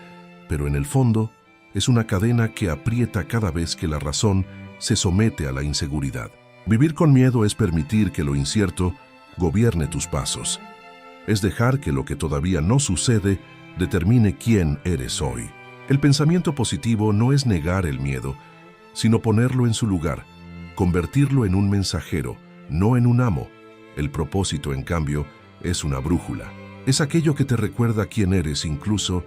A: pero en el fondo es una cadena que aprieta cada vez que la razón se somete a la inseguridad. Vivir con miedo es permitir que lo incierto gobierne tus pasos. Es dejar que lo que todavía no sucede determine quién eres hoy. El pensamiento positivo no es negar el miedo, sino ponerlo en su lugar, convertirlo en un mensajero, no en un amo. El propósito, en cambio, es una brújula. Es aquello que te recuerda quién eres incluso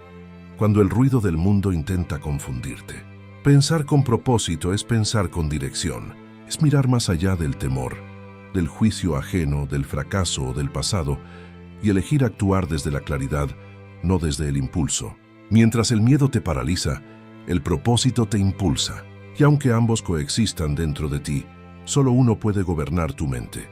A: cuando el ruido del mundo intenta confundirte. Pensar con propósito es pensar con dirección, es mirar más allá del temor, del juicio ajeno, del fracaso o del pasado, y elegir actuar desde la claridad, no desde el impulso. Mientras el miedo te paraliza, el propósito te impulsa, y aunque ambos coexistan dentro de ti, solo uno puede gobernar tu mente.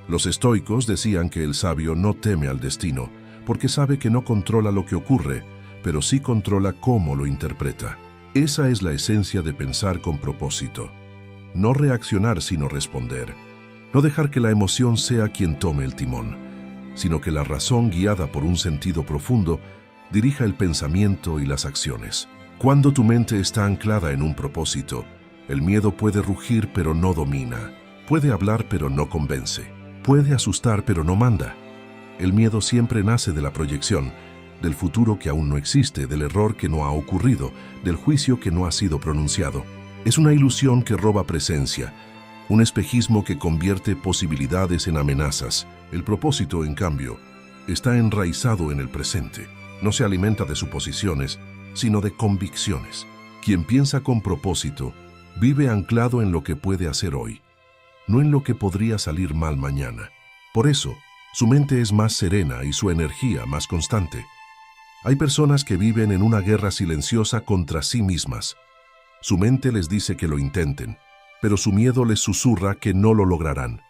A: Los estoicos decían que el sabio no teme al destino, porque sabe que no controla lo que ocurre, pero sí controla cómo lo interpreta. Esa es la esencia de pensar con propósito. No reaccionar sino responder. No dejar que la emoción sea quien tome el timón, sino que la razón, guiada por un sentido profundo, dirija el pensamiento y las acciones. Cuando tu mente está anclada en un propósito, el miedo puede rugir pero no domina, puede hablar pero no convence, puede asustar pero no manda. El miedo siempre nace de la proyección, del futuro que aún no existe, del error que no ha ocurrido, del juicio que no ha sido pronunciado. Es una ilusión que roba presencia, un espejismo que convierte posibilidades en amenazas. El propósito, en cambio, está enraizado en el presente. No se alimenta de suposiciones, sino de convicciones. Quien piensa con propósito, vive anclado en lo que puede hacer hoy, no en lo que podría salir mal mañana. Por eso, su mente es más serena y su energía más constante. Hay personas que viven en una guerra silenciosa contra sí mismas. Su mente les dice que lo intenten, pero su miedo les susurra que no lo lograrán.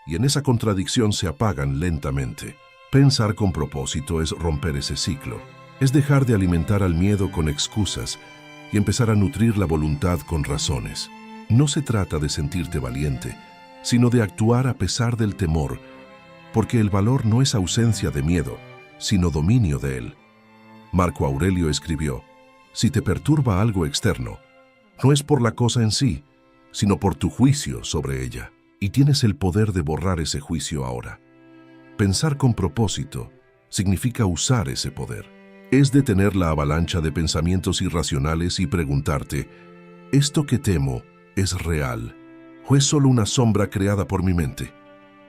A: Y en esa contradicción se apagan lentamente. Pensar con propósito es romper ese ciclo. Es dejar de alimentar al miedo con excusas y empezar a nutrir la voluntad con razones. No se trata de sentirte valiente, sino de actuar a pesar del temor, porque el valor no es ausencia de miedo, sino dominio de él. Marco Aurelio escribió: si te perturba algo externo, no es por la cosa en sí, sino por tu juicio sobre ella, y tienes el poder de borrar ese juicio ahora. Pensar con propósito significa usar ese poder. Es detener la avalancha de pensamientos irracionales y preguntarte: ¿esto que temo es real o es solo una sombra creada por mi mente?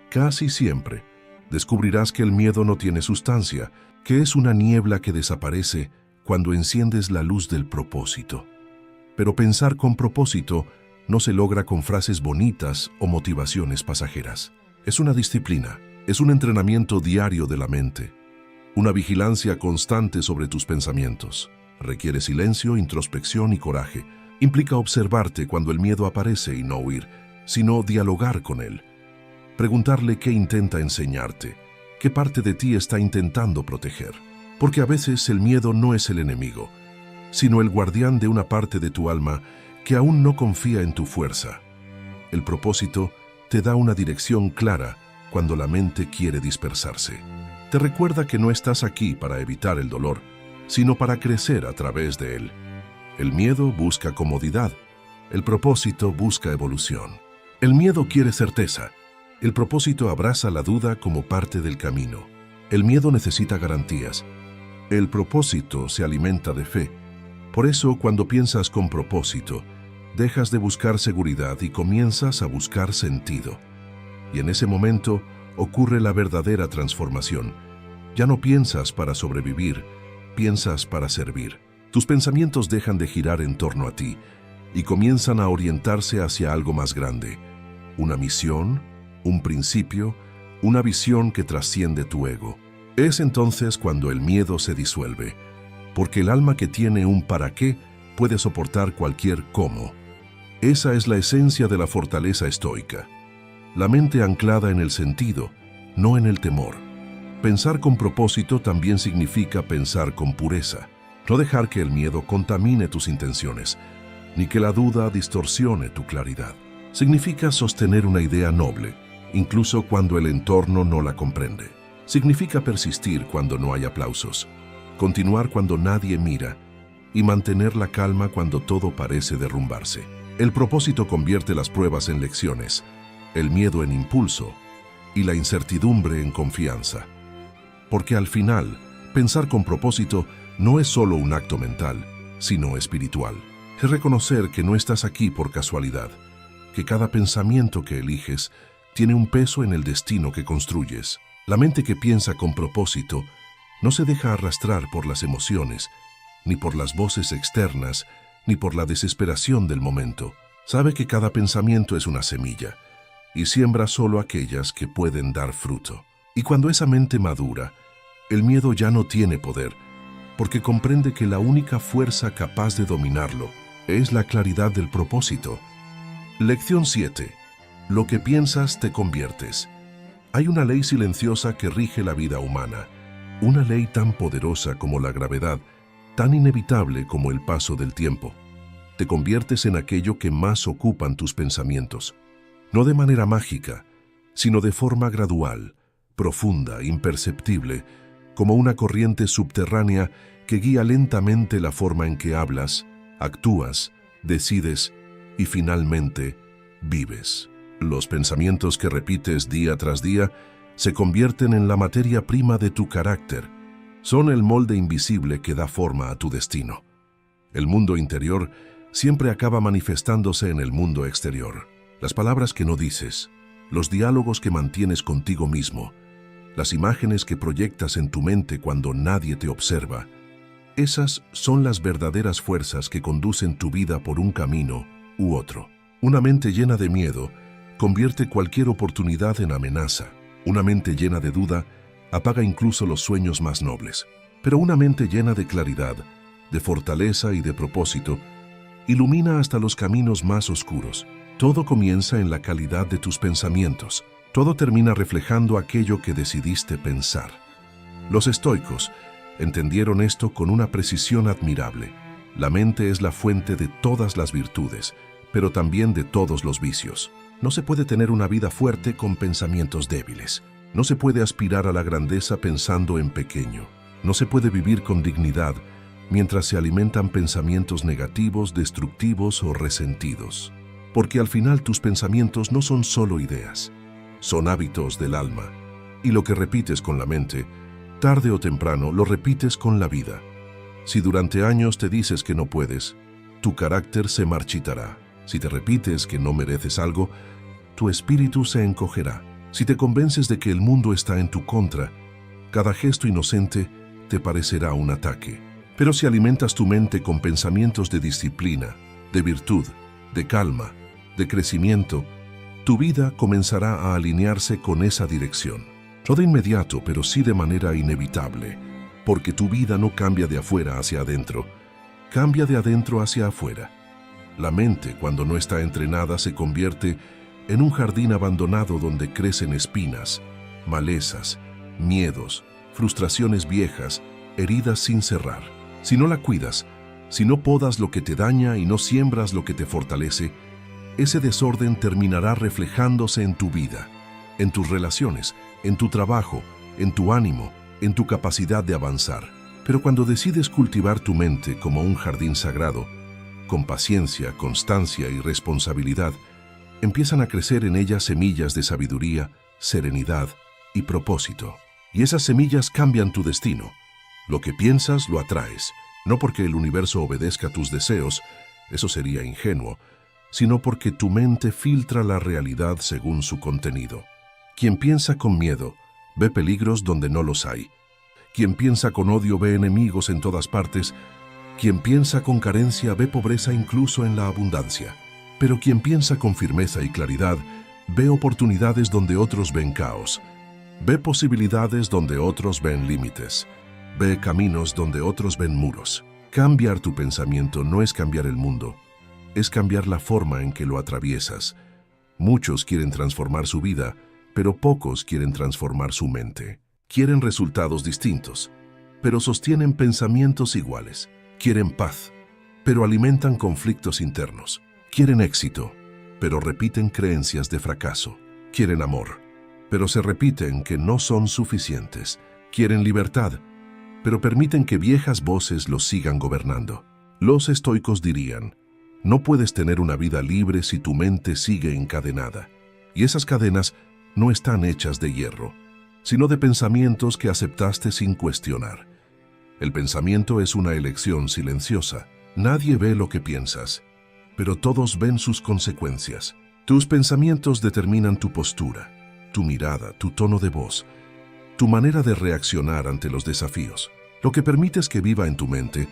A: Casi siempre descubrirás que el miedo no tiene sustancia, que es una niebla que desaparece cuando enciendes la luz del propósito. Pero pensar con propósito no se logra con frases bonitas o motivaciones pasajeras. Es una disciplina, es un entrenamiento diario de la mente, una vigilancia constante sobre tus pensamientos. Requiere silencio, introspección y coraje. Implica observarte cuando el miedo aparece y no huir, sino dialogar con él. Preguntarle qué intenta enseñarte, qué parte de ti está intentando proteger. Porque a veces el miedo no es el enemigo, sino el guardián de una parte de tu alma que aún no confía en tu fuerza. El propósito te da una dirección clara cuando la mente quiere dispersarse. Te recuerda que no estás aquí para evitar el dolor, sino para crecer a través de él. El miedo busca comodidad, el propósito busca evolución. El miedo quiere certeza, el propósito abraza la duda como parte del camino. El miedo necesita garantías, el propósito se alimenta de fe. Por eso, cuando piensas con propósito, dejas de buscar seguridad y comienzas a buscar sentido. Y en ese momento ocurre la verdadera transformación. Ya no piensas para sobrevivir, piensas para servir. Tus pensamientos dejan de girar en torno a ti y comienzan a orientarse hacia algo más grande. Una misión, un principio, una visión que trasciende tu ego. Es entonces cuando el miedo se disuelve, porque el alma que tiene un para qué puede soportar cualquier cómo. Esa es la esencia de la fortaleza estoica. La mente anclada en el sentido, no en el temor. Pensar con propósito también significa pensar con pureza. No dejar que el miedo contamine tus intenciones, ni que la duda distorsione tu claridad. Significa sostener una idea noble, incluso cuando el entorno no la comprende. Significa persistir cuando no hay aplausos, continuar cuando nadie mira y mantener la calma cuando todo parece derrumbarse. El propósito convierte las pruebas en lecciones, el miedo en impulso y la incertidumbre en confianza. Porque al final, pensar con propósito no es solo un acto mental, sino espiritual. Es reconocer que no estás aquí por casualidad, que cada pensamiento que eliges tiene un peso en el destino que construyes. La mente que piensa con propósito no se deja arrastrar por las emociones, ni por las voces externas, ni por la desesperación del momento. Sabe que cada pensamiento es una semilla, y siembra solo aquellas que pueden dar fruto. Y cuando esa mente madura, el miedo ya no tiene poder, porque comprende que la única fuerza capaz de dominarlo es la claridad del propósito. Lección 7. Lo que piensas te conviertes. Hay una ley silenciosa que rige la vida humana, una ley tan poderosa como la gravedad, tan inevitable como el paso del tiempo. Te conviertes en aquello que más ocupan tus pensamientos, no de manera mágica, sino de forma gradual, profunda, imperceptible, como una corriente subterránea que guía lentamente la forma en que hablas, actúas, decides y finalmente vives. Los pensamientos que repites día tras día se convierten en la materia prima de tu carácter. Son el molde invisible que da forma a tu destino. El mundo interior siempre acaba manifestándose en el mundo exterior. Las palabras que no dices, los diálogos que mantienes contigo mismo, las imágenes que proyectas en tu mente cuando nadie te observa, esas son las verdaderas fuerzas que conducen tu vida por un camino u otro. Una mente llena de miedo convierte cualquier oportunidad en amenaza. Una mente llena de duda apaga incluso los sueños más nobles. Pero una mente llena de claridad, de fortaleza y de propósito, ilumina hasta los caminos más oscuros. Todo comienza en la calidad de tus pensamientos. Todo termina reflejando aquello que decidiste pensar. Los estoicos entendieron esto con una precisión admirable. La mente es la fuente de todas las virtudes, pero también de todos los vicios. No se puede tener una vida fuerte con pensamientos débiles. No se puede aspirar a la grandeza pensando en pequeño. No se puede vivir con dignidad mientras se alimentan pensamientos negativos, destructivos o resentidos. Porque al final tus pensamientos no son solo ideas, son hábitos del alma. Y lo que repites con la mente, tarde o temprano lo repites con la vida. Si durante años te dices que no puedes, tu carácter se marchitará. Si te repites que no mereces algo, tu espíritu se encogerá. Si te convences de que el mundo está en tu contra, cada gesto inocente te parecerá un ataque. Pero si alimentas tu mente con pensamientos de disciplina, de virtud, de calma, de crecimiento, tu vida comenzará a alinearse con esa dirección. No de inmediato, pero sí de manera inevitable, porque tu vida no cambia de afuera hacia adentro, cambia de adentro hacia afuera. La mente, cuando no está entrenada, se convierte en un jardín abandonado donde crecen espinas, malezas, miedos, frustraciones viejas, heridas sin cerrar. Si no la cuidas, si no podas lo que te daña y no siembras lo que te fortalece, ese desorden terminará reflejándose en tu vida, en tus relaciones, en tu trabajo, en tu ánimo, en tu capacidad de avanzar. Pero cuando decides cultivar tu mente como un jardín sagrado, con paciencia, constancia y responsabilidad, empiezan a crecer en ella semillas de sabiduría, serenidad y propósito. Y esas semillas cambian tu destino. Lo que piensas lo atraes, no porque el universo obedezca a tus deseos, eso sería ingenuo, sino porque tu mente filtra la realidad según su contenido. Quien piensa con miedo, ve peligros donde no los hay. Quien piensa con odio ve enemigos en todas partes. Quien piensa con carencia ve pobreza incluso en la abundancia. Pero quien piensa con firmeza y claridad ve oportunidades donde otros ven caos. Ve posibilidades donde otros ven límites. Ve caminos donde otros ven muros. Cambiar tu pensamiento no es cambiar el mundo, es cambiar la forma en que lo atraviesas. Muchos quieren transformar su vida, pero pocos quieren transformar su mente. Quieren resultados distintos, pero sostienen pensamientos iguales. Quieren paz, pero alimentan conflictos internos. Quieren éxito, pero repiten creencias de fracaso. Quieren amor, pero se repiten que no son suficientes. Quieren libertad, pero permiten que viejas voces los sigan gobernando. Los estoicos dirían, no puedes tener una vida libre si tu mente sigue encadenada. Y esas cadenas no están hechas de hierro, sino de pensamientos que aceptaste sin cuestionar. El pensamiento es una elección silenciosa. Nadie ve lo que piensas, pero todos ven sus consecuencias. Tus pensamientos determinan tu postura, tu mirada, tu tono de voz, tu manera de reaccionar ante los desafíos. Lo que permites que viva en tu mente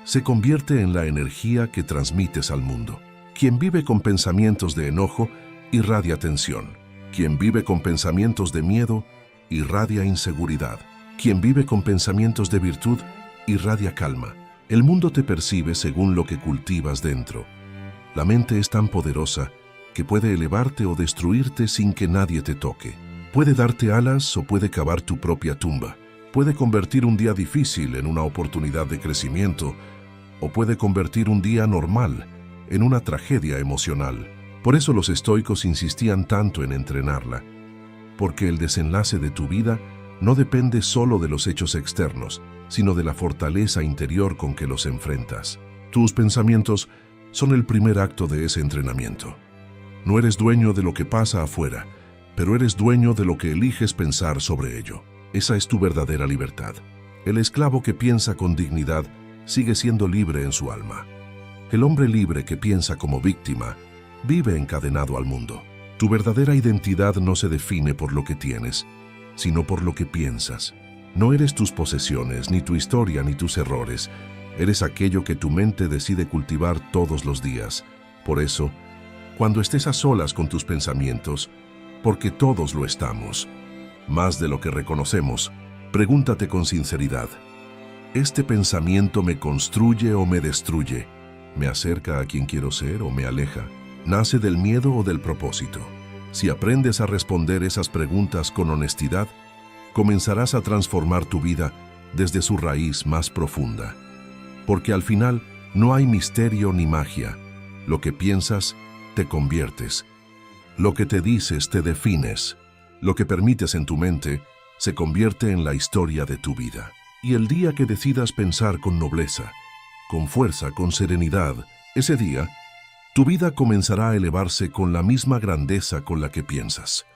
A: se convierte en la energía que transmites al mundo. Quien vive con pensamientos de enojo irradia tensión. Quien vive con pensamientos de miedo irradia inseguridad. Quien vive con pensamientos de virtud irradia calma. El mundo te percibe según lo que cultivas dentro. La mente es tan poderosa que puede elevarte o destruirte sin que nadie te toque. Puede darte alas o puede cavar tu propia tumba. Puede convertir un día difícil en una oportunidad de crecimiento o puede convertir un día normal en una tragedia emocional. Por eso los estoicos insistían tanto en entrenarla, porque el desenlace de tu vida no depende solo de los hechos externos, sino de la fortaleza interior con que los enfrentas. Tus pensamientos son el primer acto de ese entrenamiento. No eres dueño de lo que pasa afuera, pero eres dueño de lo que eliges pensar sobre ello. Esa es tu verdadera libertad. El esclavo que piensa con dignidad sigue siendo libre en su alma. El hombre libre que piensa como víctima vive encadenado al mundo. Tu verdadera identidad no se define por lo que tienes, sino por lo que piensas. No eres tus posesiones, ni tu historia, ni tus errores. Eres aquello que tu mente decide cultivar todos los días. Por eso, cuando estés a solas con tus pensamientos, porque todos lo estamos, más de lo que reconocemos, pregúntate con sinceridad, ¿este pensamiento me construye o me destruye? ¿Me acerca a quien quiero ser o me aleja? ¿Nace del miedo o del propósito? Si aprendes a responder esas preguntas con honestidad, comenzarás a transformar tu vida desde su raíz más profunda. Porque al final no hay misterio ni magia. Lo que piensas, te conviertes. Lo que te dices, te defines. Lo que permites en tu mente se convierte en la historia de tu vida. Y el día que decidas pensar con nobleza, con fuerza, con serenidad, ese día, tu vida comenzará a elevarse con la misma grandeza con la que piensas.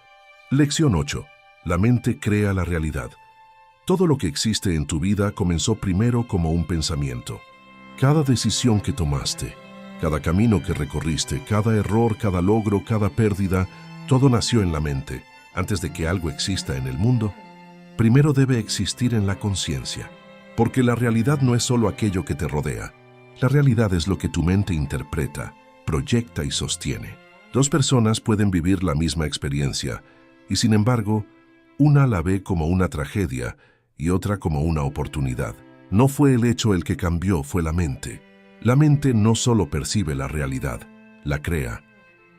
A: Lección 8. La mente crea la realidad. Todo lo que existe en tu vida comenzó primero como un pensamiento. Cada decisión que tomaste, cada camino que recorriste, cada error, cada logro, cada pérdida, todo nació en la mente. Antes de que algo exista en el mundo, primero debe existir en la conciencia. Porque la realidad no es solo aquello que te rodea. La realidad es lo que tu mente interpreta, proyecta y sostiene. Dos personas pueden vivir la misma experiencia y, sin embargo, una la ve como una tragedia y otra como una oportunidad. No fue el hecho el que cambió, fue la mente. La mente no solo percibe la realidad, la crea.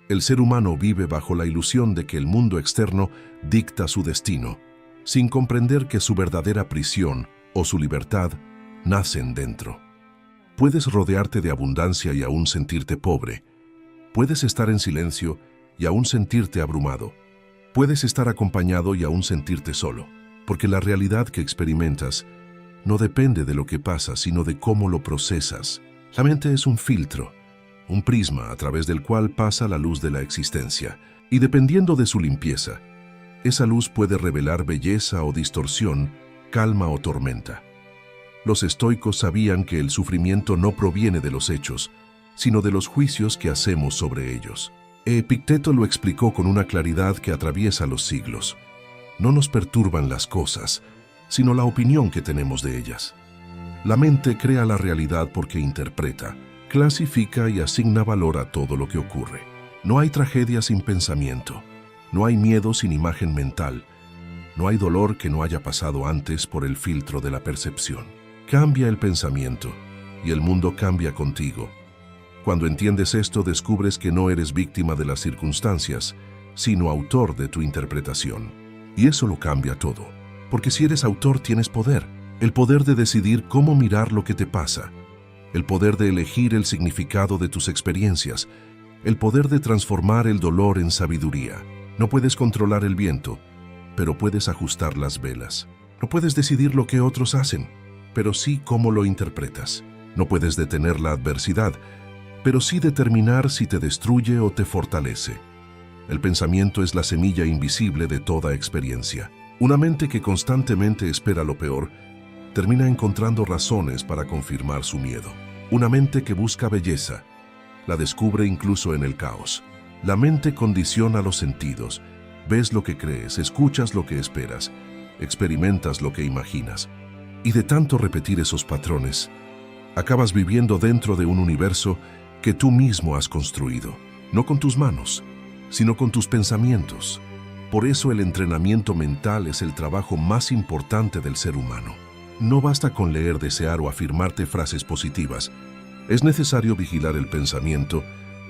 A: El ser humano vive bajo la ilusión de que el mundo externo dicta su destino, sin comprender que su verdadera prisión o su libertad nacen dentro. Puedes rodearte de abundancia y aún sentirte pobre. Puedes estar en silencio y aún sentirte abrumado. Puedes estar acompañado y aún sentirte solo, porque la realidad que experimentas no depende de lo que pasa, sino de cómo lo procesas. La mente es un filtro, un prisma a través del cual pasa la luz de la existencia, y dependiendo de su limpieza, esa luz puede revelar belleza o distorsión, calma o tormenta. Los estoicos sabían que el sufrimiento no proviene de los hechos, sino de los juicios que hacemos sobre ellos. Epicteto lo explicó con una claridad que atraviesa los siglos. No nos perturban las cosas, sino la opinión que tenemos de ellas. La mente crea la realidad porque interpreta, clasifica y asigna valor a todo lo que ocurre. No hay tragedia sin pensamiento, no hay miedo sin imagen mental, no hay dolor que no haya pasado antes por el filtro de la percepción. Cambia el pensamiento y el mundo cambia contigo. Cuando entiendes esto, descubres que no eres víctima de las circunstancias, sino autor de tu interpretación. Y eso lo cambia todo, porque si eres autor tienes poder, el poder de decidir cómo mirar lo que te pasa, el poder de elegir el significado de tus experiencias, el poder de transformar el dolor en sabiduría. No puedes controlar el viento, pero puedes ajustar las velas. No puedes decidir lo que otros hacen, pero sí cómo lo interpretas. No puedes detener la adversidad, pero sí determinar si te destruye o te fortalece. El pensamiento es la semilla invisible de toda experiencia. Una mente que constantemente espera lo peor, termina encontrando razones para confirmar su miedo. Una mente que busca belleza, la descubre incluso en el caos. La mente condiciona los sentidos. Ves lo que crees, escuchas lo que esperas, experimentas lo que imaginas. Y de tanto repetir esos patrones, acabas viviendo dentro de un universo que tú mismo has construido, no con tus manos, sino con tus pensamientos. Por eso el entrenamiento mental es el trabajo más importante del ser humano. No basta con leer, desear o afirmarte frases positivas. Es necesario vigilar el pensamiento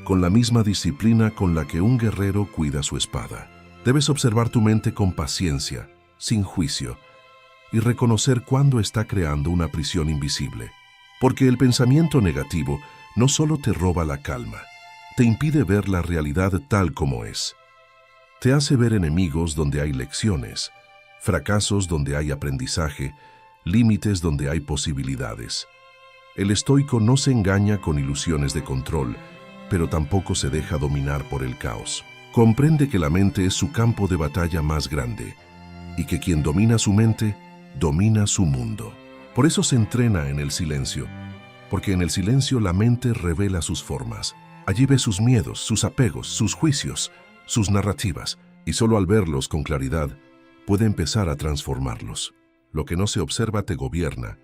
A: con la misma disciplina con la que un guerrero cuida su espada. Debes observar tu mente con paciencia, sin juicio, y reconocer cuándo está creando una prisión invisible. Porque el pensamiento negativo no solo te roba la calma, te impide ver la realidad tal como es. Te hace ver enemigos donde hay lecciones, fracasos donde hay aprendizaje, límites donde hay posibilidades. El estoico no se engaña con ilusiones de control, pero tampoco se deja dominar por el caos. Comprende que la mente es su campo de batalla más grande y que quien domina su mente, domina su mundo. Por eso se entrena en el silencio, porque en el silencio la mente revela sus formas. Allí ve sus miedos, sus apegos, sus juicios, sus narrativas, y solo al verlos con claridad puede empezar a transformarlos. Lo que no se observa te gobierna,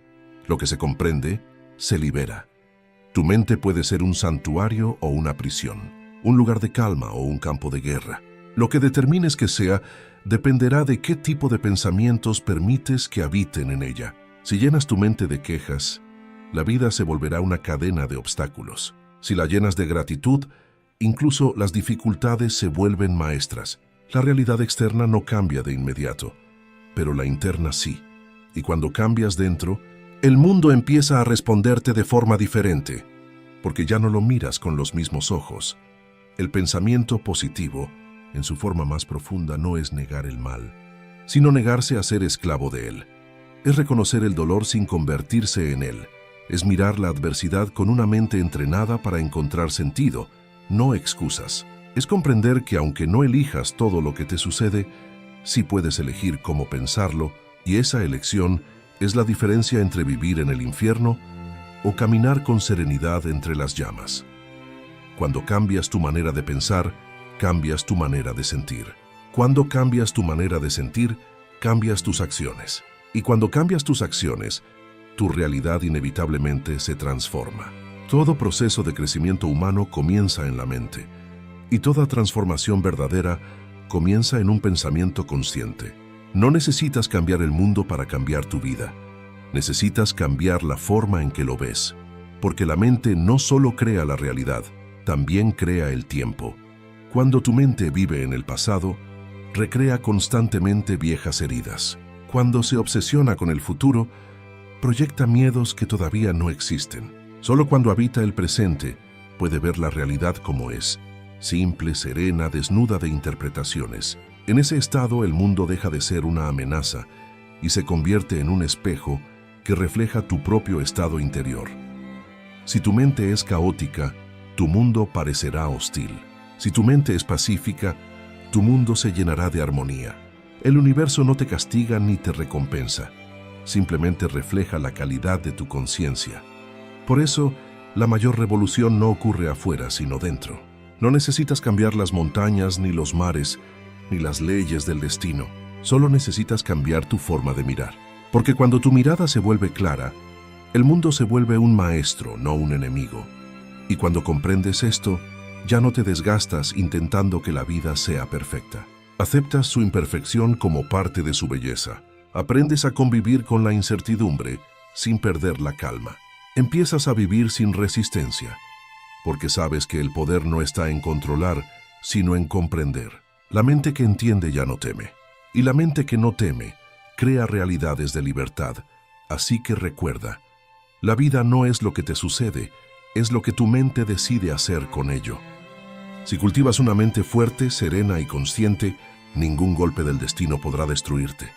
A: lo que se comprende se libera. Tu mente puede ser un santuario o una prisión, un lugar de calma o un campo de guerra. Lo que determines que sea dependerá de qué tipo de pensamientos permites que habiten en ella. Si llenas tu mente de quejas, la vida se volverá una cadena de obstáculos. Si la llenas de gratitud, incluso las dificultades se vuelven maestras. La realidad externa no cambia de inmediato, pero la interna sí. Y cuando cambias dentro, el mundo empieza a responderte de forma diferente, porque ya no lo miras con los mismos ojos. El pensamiento positivo en su forma más profunda, no es negar el mal, sino negarse a ser esclavo de él. Es reconocer el dolor sin convertirse en él. Es mirar la adversidad con una mente entrenada para encontrar sentido, no excusas. Es comprender que aunque no elijas todo lo que te sucede, sí puedes elegir cómo pensarlo, y esa elección es la diferencia entre vivir en el infierno o caminar con serenidad entre las llamas. Cuando cambias tu manera de pensar, cambias tu manera de sentir. Cuando cambias tu manera de sentir, cambias tus acciones. Y cuando cambias tus acciones, tu realidad inevitablemente se transforma. Todo proceso de crecimiento humano comienza en la mente, y toda transformación verdadera comienza en un pensamiento consciente. No necesitas cambiar el mundo para cambiar tu vida. Necesitas cambiar la forma en que lo ves, porque la mente no solo crea la realidad, también crea el tiempo. Cuando tu mente vive en el pasado, recrea constantemente viejas heridas. Cuando se obsesiona con el futuro, proyecta miedos que todavía no existen. Solo cuando habita el presente, puede ver la realidad como es, simple, serena, desnuda de interpretaciones. En ese estado, el mundo deja de ser una amenaza y se convierte en un espejo que refleja tu propio estado interior. Si tu mente es caótica, tu mundo parecerá hostil. Si tu mente es pacífica, tu mundo se llenará de armonía. El universo no te castiga ni te recompensa, simplemente refleja la calidad de tu conciencia. Por eso, la mayor revolución no ocurre afuera, sino dentro. No necesitas cambiar las montañas, ni los mares, ni las leyes del destino. Solo necesitas cambiar tu forma de mirar. Porque cuando tu mirada se vuelve clara, el mundo se vuelve un maestro, no un enemigo. Y cuando comprendes esto, ya no te desgastas intentando que la vida sea perfecta. Aceptas su imperfección como parte de su belleza. Aprendes a convivir con la incertidumbre sin perder la calma. Empiezas a vivir sin resistencia, porque sabes que el poder no está en controlar, sino en comprender. La mente que entiende ya no teme, y la mente que no teme crea realidades de libertad. Así que recuerda, la vida no es lo que te sucede, es lo que tu mente decide hacer con ello. Si cultivas una mente fuerte, serena y consciente, ningún golpe del destino podrá destruirte,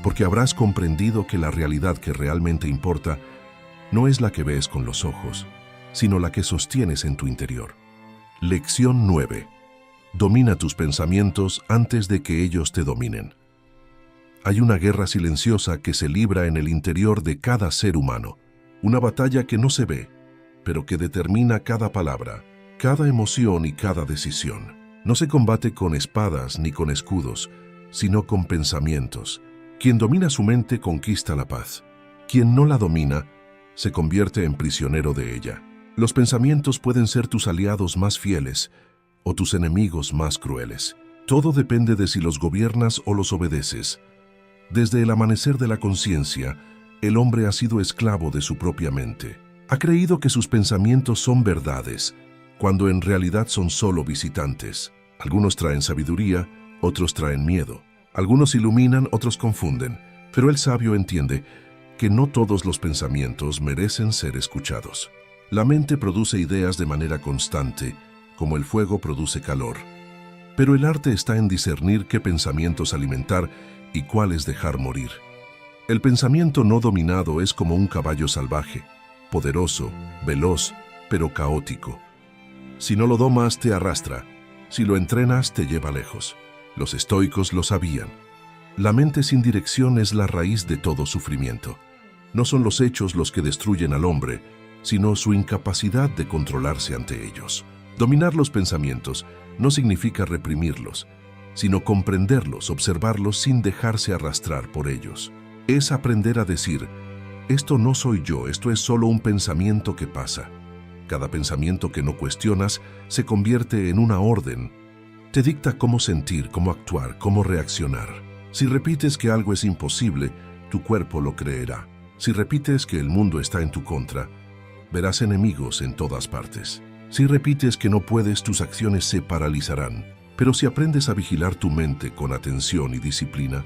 A: porque habrás comprendido que la realidad que realmente importa no es la que ves con los ojos, sino la que sostienes en tu interior. Lección 9. Domina tus pensamientos antes de que ellos te dominen. Hay una guerra silenciosa que se libra en el interior de cada ser humano, una batalla que no se ve, pero que determina cada palabra, cada emoción y cada decisión. No se combate con espadas ni con escudos, sino con pensamientos. Quien domina su mente conquista la paz. Quien no la domina, se convierte en prisionero de ella. Los pensamientos pueden ser tus aliados más fieles o tus enemigos más crueles. Todo depende de si los gobiernas o los obedeces. Desde el amanecer de la conciencia, el hombre ha sido esclavo de su propia mente. Ha creído que sus pensamientos son verdades, cuando en realidad son solo visitantes. Algunos traen sabiduría, otros traen miedo. Algunos iluminan, otros confunden. Pero el sabio entiende que no todos los pensamientos merecen ser escuchados. La mente produce ideas de manera constante, como el fuego produce calor. Pero el arte está en discernir qué pensamientos alimentar y cuáles dejar morir. El pensamiento no dominado es como un caballo salvaje, poderoso, veloz, pero caótico. Si no lo domas, te arrastra. Si lo entrenas, te lleva lejos. Los estoicos lo sabían. La mente sin dirección es la raíz de todo sufrimiento. No son los hechos los que destruyen al hombre, sino su incapacidad de controlarse ante ellos. Dominar los pensamientos no significa reprimirlos, sino comprenderlos, observarlos sin dejarse arrastrar por ellos. Es aprender a decir, esto no soy yo, esto es solo un pensamiento que pasa. Cada pensamiento que no cuestionas se convierte en una orden. Te dicta cómo sentir, cómo actuar, cómo reaccionar. Si repites que algo es imposible, tu cuerpo lo creerá. Si repites que el mundo está en tu contra, verás enemigos en todas partes. Si repites que no puedes, tus acciones se paralizarán. Pero si aprendes a vigilar tu mente con atención y disciplina,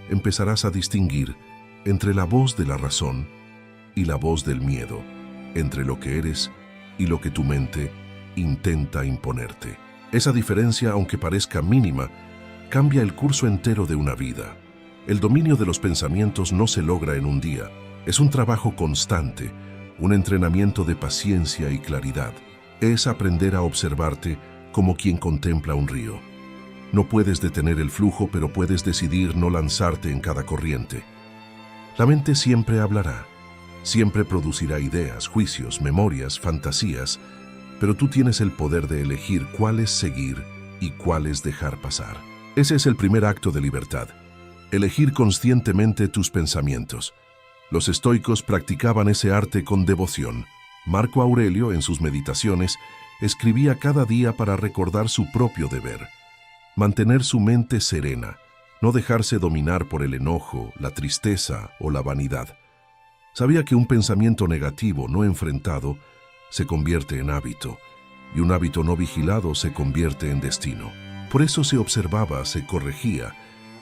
A: empezarás a distinguir entre la voz de la razón y la voz del miedo, entre lo que eres y lo que tu mente intenta imponerte. Esa diferencia, aunque parezca mínima, cambia el curso entero de una vida. El dominio de los pensamientos no se logra en un día. Es un trabajo constante, un entrenamiento de paciencia y claridad. Es aprender a observarte como quien contempla un río. No puedes detener el flujo, pero puedes decidir no lanzarte en cada corriente. La mente siempre hablará, siempre producirá ideas, juicios, memorias, fantasías, pero tú tienes el poder de elegir cuáles seguir y cuáles dejar pasar. Ese es el primer acto de libertad, elegir conscientemente tus pensamientos. Los estoicos practicaban ese arte con devoción. Marco Aurelio, en sus meditaciones, escribía cada día para recordar su propio deber. Mantener su mente serena, no dejarse dominar por el enojo, la tristeza o la vanidad. Sabía que un pensamiento negativo no enfrentado se convierte en hábito, y un hábito no vigilado se convierte en destino. Por eso se observaba, se corregía,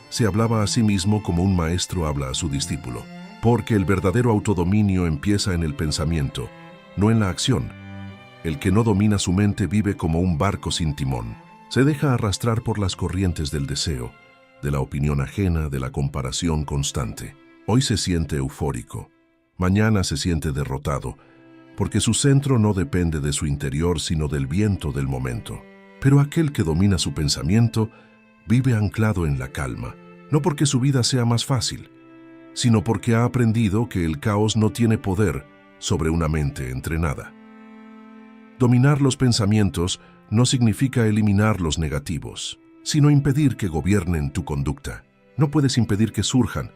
A: se hablaba a sí mismo como un maestro habla a su discípulo. Porque el verdadero autodominio empieza en el pensamiento, no en la acción. El que no domina su mente vive como un barco sin timón. Se deja arrastrar por las corrientes del deseo, de la opinión ajena, de la comparación constante. Hoy se siente eufórico, mañana se siente derrotado, porque su centro no depende de su interior, sino del viento del momento. Pero aquel que domina su pensamiento vive anclado en la calma, no porque su vida sea más fácil, sino porque ha aprendido que el caos no tiene poder sobre una mente entrenada. Dominar los pensamientos no significa eliminar los negativos, sino impedir que gobiernen tu conducta. No puedes impedir que surjan,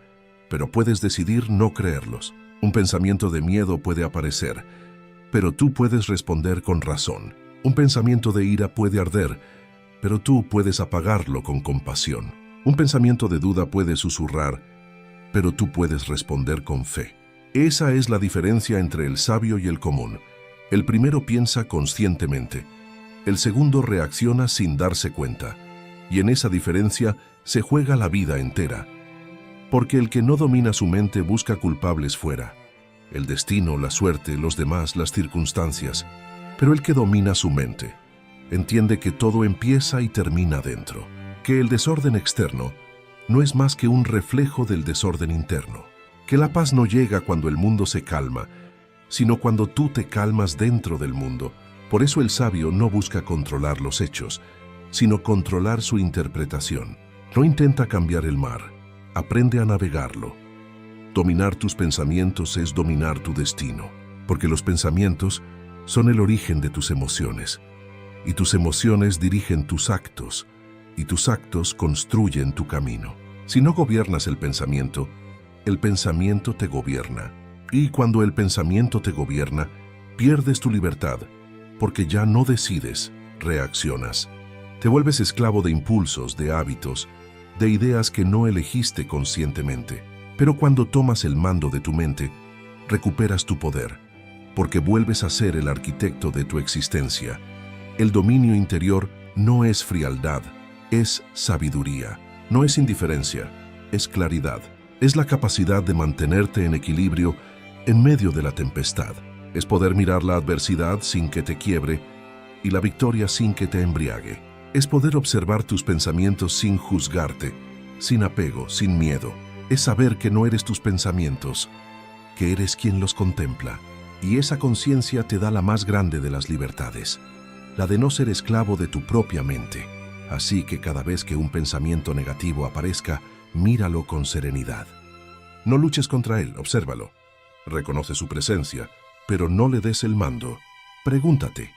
A: pero puedes decidir no creerlos. Un pensamiento de miedo puede aparecer, pero tú puedes responder con razón. Un pensamiento de ira puede arder, pero tú puedes apagarlo con compasión. Un pensamiento de duda puede susurrar, pero tú puedes responder con fe. Esa es la diferencia entre el sabio y el común. El primero piensa conscientemente, el segundo reacciona sin darse cuenta, y en esa diferencia se juega la vida entera. Porque el que no domina su mente busca culpables fuera, el destino, la suerte, los demás, las circunstancias. Pero el que domina su mente entiende que todo empieza y termina dentro, que el desorden externo no es más que un reflejo del desorden interno, que la paz no llega cuando el mundo se calma, sino cuando tú te calmas dentro del mundo. Por eso el sabio no busca controlar los hechos, sino controlar su interpretación. No intenta cambiar el mar, aprende a navegarlo. Dominar tus pensamientos es dominar tu destino, porque los pensamientos son el origen de tus emociones, y tus emociones dirigen tus actos, y tus actos construyen tu camino. Si no gobiernas el pensamiento te gobierna. Y cuando el pensamiento te gobierna, pierdes tu libertad, porque ya no decides, reaccionas. Te vuelves esclavo de impulsos, de hábitos, de ideas que no elegiste conscientemente. Pero cuando tomas el mando de tu mente, recuperas tu poder, porque vuelves a ser el arquitecto de tu existencia. El dominio interior no es frialdad, es sabiduría. No es indiferencia, es claridad. Es la capacidad de mantenerte en equilibrio en medio de la tempestad. Es poder mirar la adversidad sin que te quiebre y la victoria sin que te embriague. Es poder observar tus pensamientos sin juzgarte, sin apego, sin miedo. Es saber que no eres tus pensamientos, que eres quien los contempla. Y esa conciencia te da la más grande de las libertades, la de no ser esclavo de tu propia mente. Así que cada vez que un pensamiento negativo aparezca, míralo con serenidad. No luches contra él, obsérvalo. Reconoce su presencia, pero no le des el mando. Pregúntate,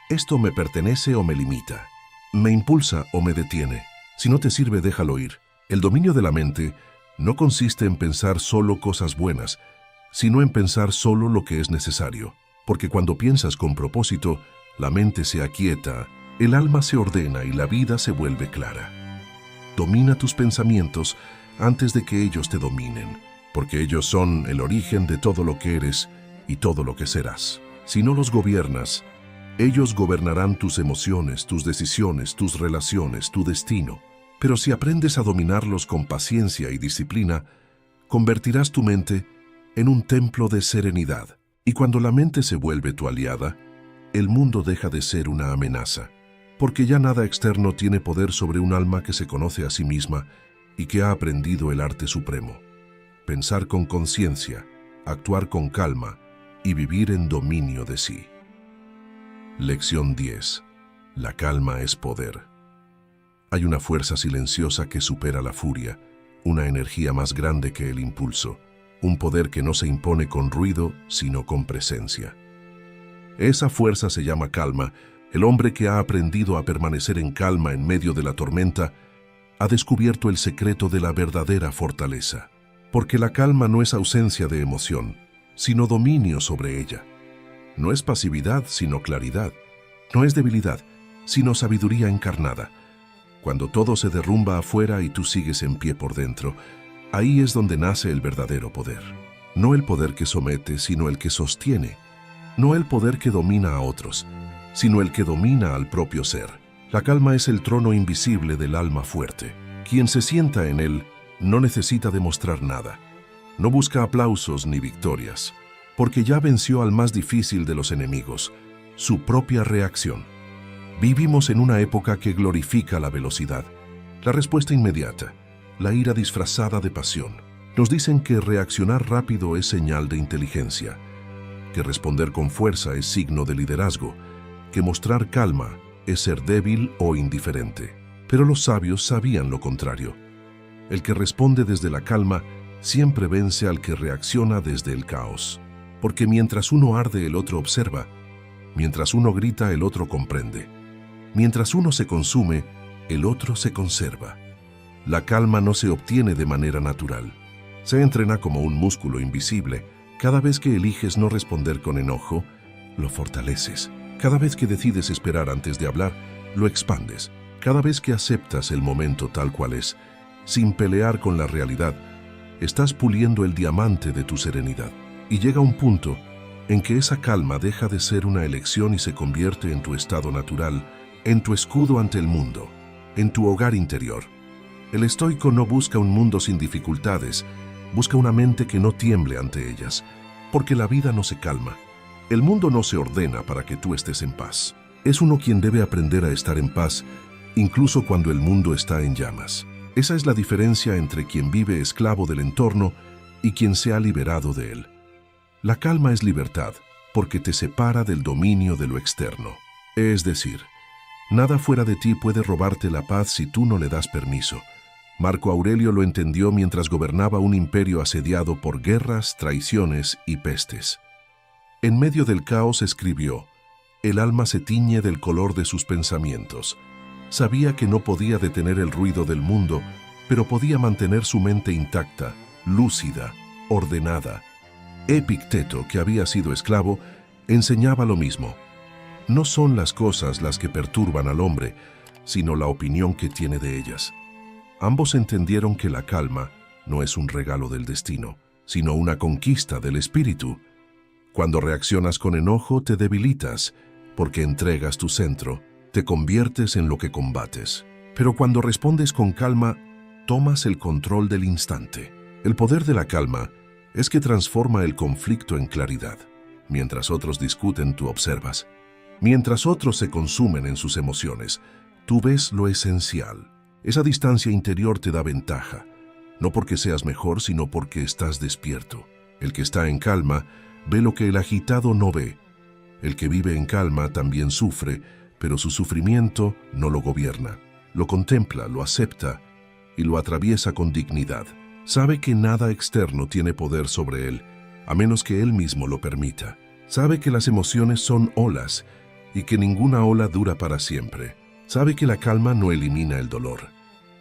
A: ¿esto me pertenece o me limita? ¿Me impulsa o me detiene? Si no te sirve, déjalo ir. El dominio de la mente no consiste en pensar solo cosas buenas, sino en pensar solo lo que es necesario. Porque cuando piensas con propósito, la mente se aquieta, el alma se ordena y la vida se vuelve clara. Domina tus pensamientos antes de que ellos te dominen, porque ellos son el origen de todo lo que eres y todo lo que serás. Si no los gobiernas, ellos gobernarán tus emociones, tus decisiones, tus relaciones, tu destino. Pero si aprendes a dominarlos con paciencia y disciplina, convertirás tu mente en un templo de serenidad. Y cuando la mente se vuelve tu aliada, el mundo deja de ser una amenaza. porque ya nada externo tiene poder sobre un alma que se conoce a sí misma y que ha aprendido el arte supremo: pensar con conciencia, actuar con calma y vivir en dominio de sí. Lección 10. La calma es poder. Hay una fuerza silenciosa que supera la furia, una energía más grande que el impulso, un poder que no se impone con ruido, sino con presencia. Esa fuerza se llama calma. El hombre que ha aprendido a permanecer en calma en medio de la tormenta ha descubierto el secreto de la verdadera fortaleza, porque la calma no es ausencia de emoción, sino dominio sobre ella. No es pasividad, sino claridad. No es debilidad, sino sabiduría encarnada. Cuando todo se derrumba afuera y tú sigues en pie por dentro, ahí es donde nace el verdadero poder. No el poder que somete, sino el que sostiene. No el poder que domina a otros, sino el que domina al propio ser. La calma es el trono invisible del alma fuerte. Quien se sienta en él no necesita demostrar nada. No busca aplausos ni victorias, porque ya venció al más difícil de los enemigos, su propia reacción. Vivimos en una época que glorifica la velocidad, la respuesta inmediata, la ira disfrazada de pasión. Nos dicen que reaccionar rápido es señal de inteligencia, que responder con fuerza es signo de liderazgo, que mostrar calma es ser débil o indiferente. Pero los sabios sabían lo contrario. El que responde desde la calma siempre vence al que reacciona desde el caos. Porque mientras uno arde, el otro observa. Mientras uno grita, el otro comprende. Mientras uno se consume, el otro se conserva. La calma no se obtiene de manera natural. Se entrena como un músculo invisible. Cada vez que eliges no responder con enojo, lo fortaleces. Cada vez que decides esperar antes de hablar, lo expandes. Cada vez que aceptas el momento tal cual es, sin pelear con la realidad, estás puliendo el diamante de tu serenidad. Y llega un punto en que esa calma deja de ser una elección y se convierte en tu estado natural, en tu escudo ante el mundo, en tu hogar interior. El estoico no busca un mundo sin dificultades, busca una mente que no tiemble ante ellas, porque la vida no se calma. El mundo no se ordena para que tú estés en paz. Es uno quien debe aprender a estar en paz, incluso cuando el mundo está en llamas. Esa es la diferencia entre quien vive esclavo del entorno y quien se ha liberado de él. La calma es libertad, porque te separa del dominio de lo externo. Es decir, nada fuera de ti puede robarte la paz si tú no le das permiso. Marco Aurelio lo entendió mientras gobernaba un imperio asediado por guerras, traiciones y pestes. En medio del caos escribió: el alma se tiñe del color de sus pensamientos. Sabía que no podía detener el ruido del mundo, pero podía mantener su mente intacta, lúcida, ordenada. Epicteto, que había sido esclavo, enseñaba lo mismo. No son las cosas las que perturban al hombre, sino la opinión que tiene de ellas. Ambos entendieron que la calma no es un regalo del destino, sino una conquista del espíritu. Cuando reaccionas con enojo, te debilitas, porque entregas tu centro, te conviertes en lo que combates. Pero cuando respondes con calma, tomas el control del instante. El poder de la calma es que transforma el conflicto en claridad. Mientras otros discuten, tú observas. Mientras otros se consumen en sus emociones, tú ves lo esencial. Esa distancia interior te da ventaja, no porque seas mejor, sino porque estás despierto. El que está en calma ve lo que el agitado no ve. El que vive en calma también sufre, pero su sufrimiento no lo gobierna. Lo contempla, lo acepta y lo atraviesa con dignidad. Sabe que nada externo tiene poder sobre él, a menos que él mismo lo permita. Sabe que las emociones son olas y que ninguna ola dura para siempre. Sabe que la calma no elimina el dolor,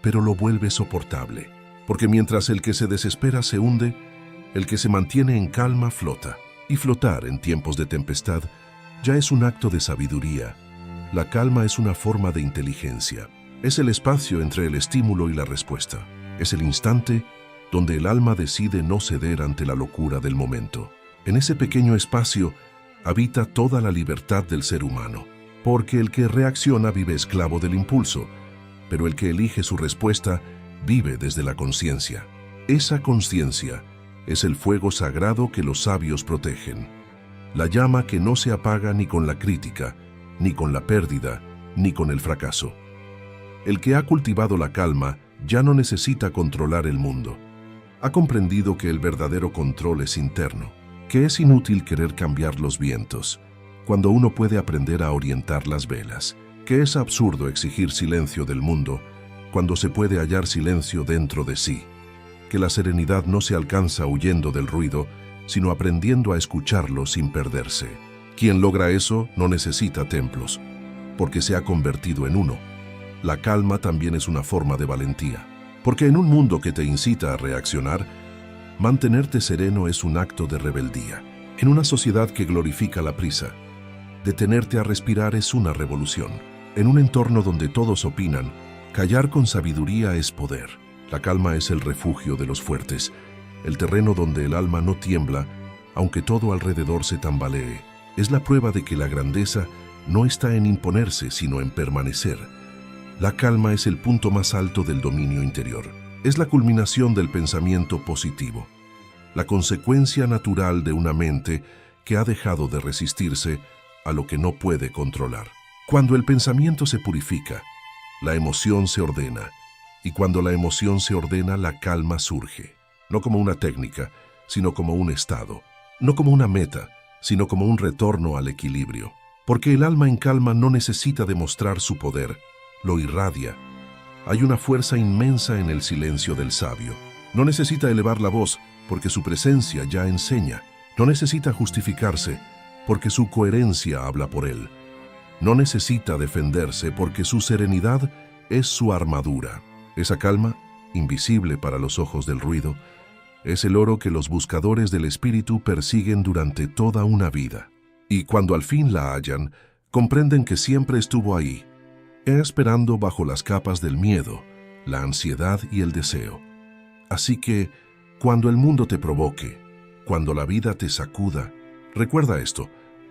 A: pero lo vuelve soportable. Porque mientras el que se desespera se hunde, el que se mantiene en calma flota. Y flotar en tiempos de tempestad ya es un acto de sabiduría. La calma es una forma de inteligencia. Es el espacio entre el estímulo y la respuesta. Es el instante donde el alma decide no ceder ante la locura del momento. En ese pequeño espacio habita toda la libertad del ser humano, porque el que reacciona vive esclavo del impulso, pero el que elige su respuesta vive desde la conciencia. Esa conciencia es el fuego sagrado que los sabios protegen, la llama que no se apaga ni con la crítica, ni con la pérdida, ni con el fracaso. El que ha cultivado la calma ya no necesita controlar el mundo. Ha comprendido que el verdadero control es interno, que es inútil querer cambiar los vientos, cuando uno puede aprender a orientar las velas, que es absurdo exigir silencio del mundo, cuando se puede hallar silencio dentro de sí, que la serenidad no se alcanza huyendo del ruido, sino aprendiendo a escucharlo sin perderse. Quien logra eso no necesita templos, porque se ha convertido en uno. La calma también es una forma de valentía, porque en un mundo que te incita a reaccionar, mantenerte sereno es un acto de rebeldía. En una sociedad que glorifica la prisa, detenerte a respirar es una revolución. En un entorno donde todos opinan, callar con sabiduría es poder. La calma es el refugio de los fuertes, el terreno donde el alma no tiembla, aunque todo alrededor se tambalee. Es la prueba de que la grandeza no está en imponerse, sino en permanecer. La calma es el punto más alto del dominio interior. Es la culminación del pensamiento positivo, la consecuencia natural de una mente que ha dejado de resistirse a lo que no puede controlar. Cuando el pensamiento se purifica, la emoción se ordena, y cuando la emoción se ordena, la calma surge, no como una técnica, sino como un estado, no como una meta, sino como un retorno al equilibrio. Porque el alma en calma no necesita demostrar su poder, lo irradia. Hay una fuerza inmensa en el silencio del sabio. No necesita elevar la voz, porque su presencia ya enseña. No necesita justificarse, porque su coherencia habla por él. No necesita defenderse, porque su serenidad es su armadura. Esa calma, invisible para los ojos del ruido, es el oro que los buscadores del espíritu persiguen durante toda una vida. Y cuando al fin la hallan, comprenden que siempre estuvo ahí, esperando bajo las capas del miedo, la ansiedad y el deseo. Así que, cuando el mundo te provoque, cuando la vida te sacuda, recuerda esto: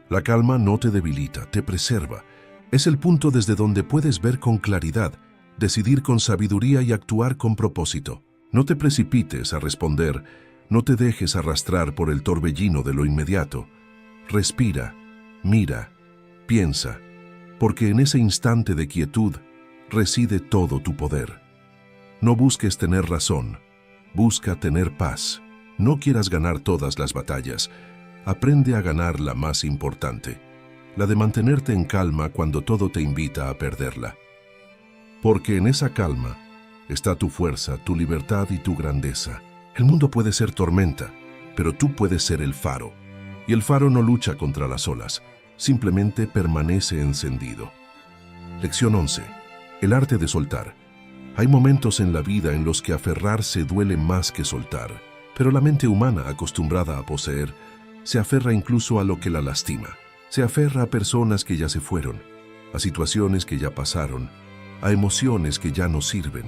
A: la calma no te debilita, te preserva. Es el punto desde donde puedes ver con claridad, decidir con sabiduría y actuar con propósito. No te precipites a responder, no te dejes arrastrar por el torbellino de lo inmediato. Respira, mira, piensa, porque en ese instante de quietud reside todo tu poder. No busques tener razón, busca tener paz. No quieras ganar todas las batallas, aprende a ganar la más importante, la de mantenerte en calma cuando todo te invita a perderla. Porque en esa calma está tu fuerza, tu libertad y tu grandeza. El mundo puede ser tormenta, pero tú puedes ser el faro. Y el faro no lucha contra las olas, simplemente permanece encendido. Lección 11. El arte de soltar. Hay momentos en la vida en los que aferrarse duele más que soltar, pero la mente humana, acostumbrada a poseer, se aferra incluso a lo que la lastima. Se aferra a personas que ya se fueron, a situaciones que ya pasaron, a emociones que ya no sirven,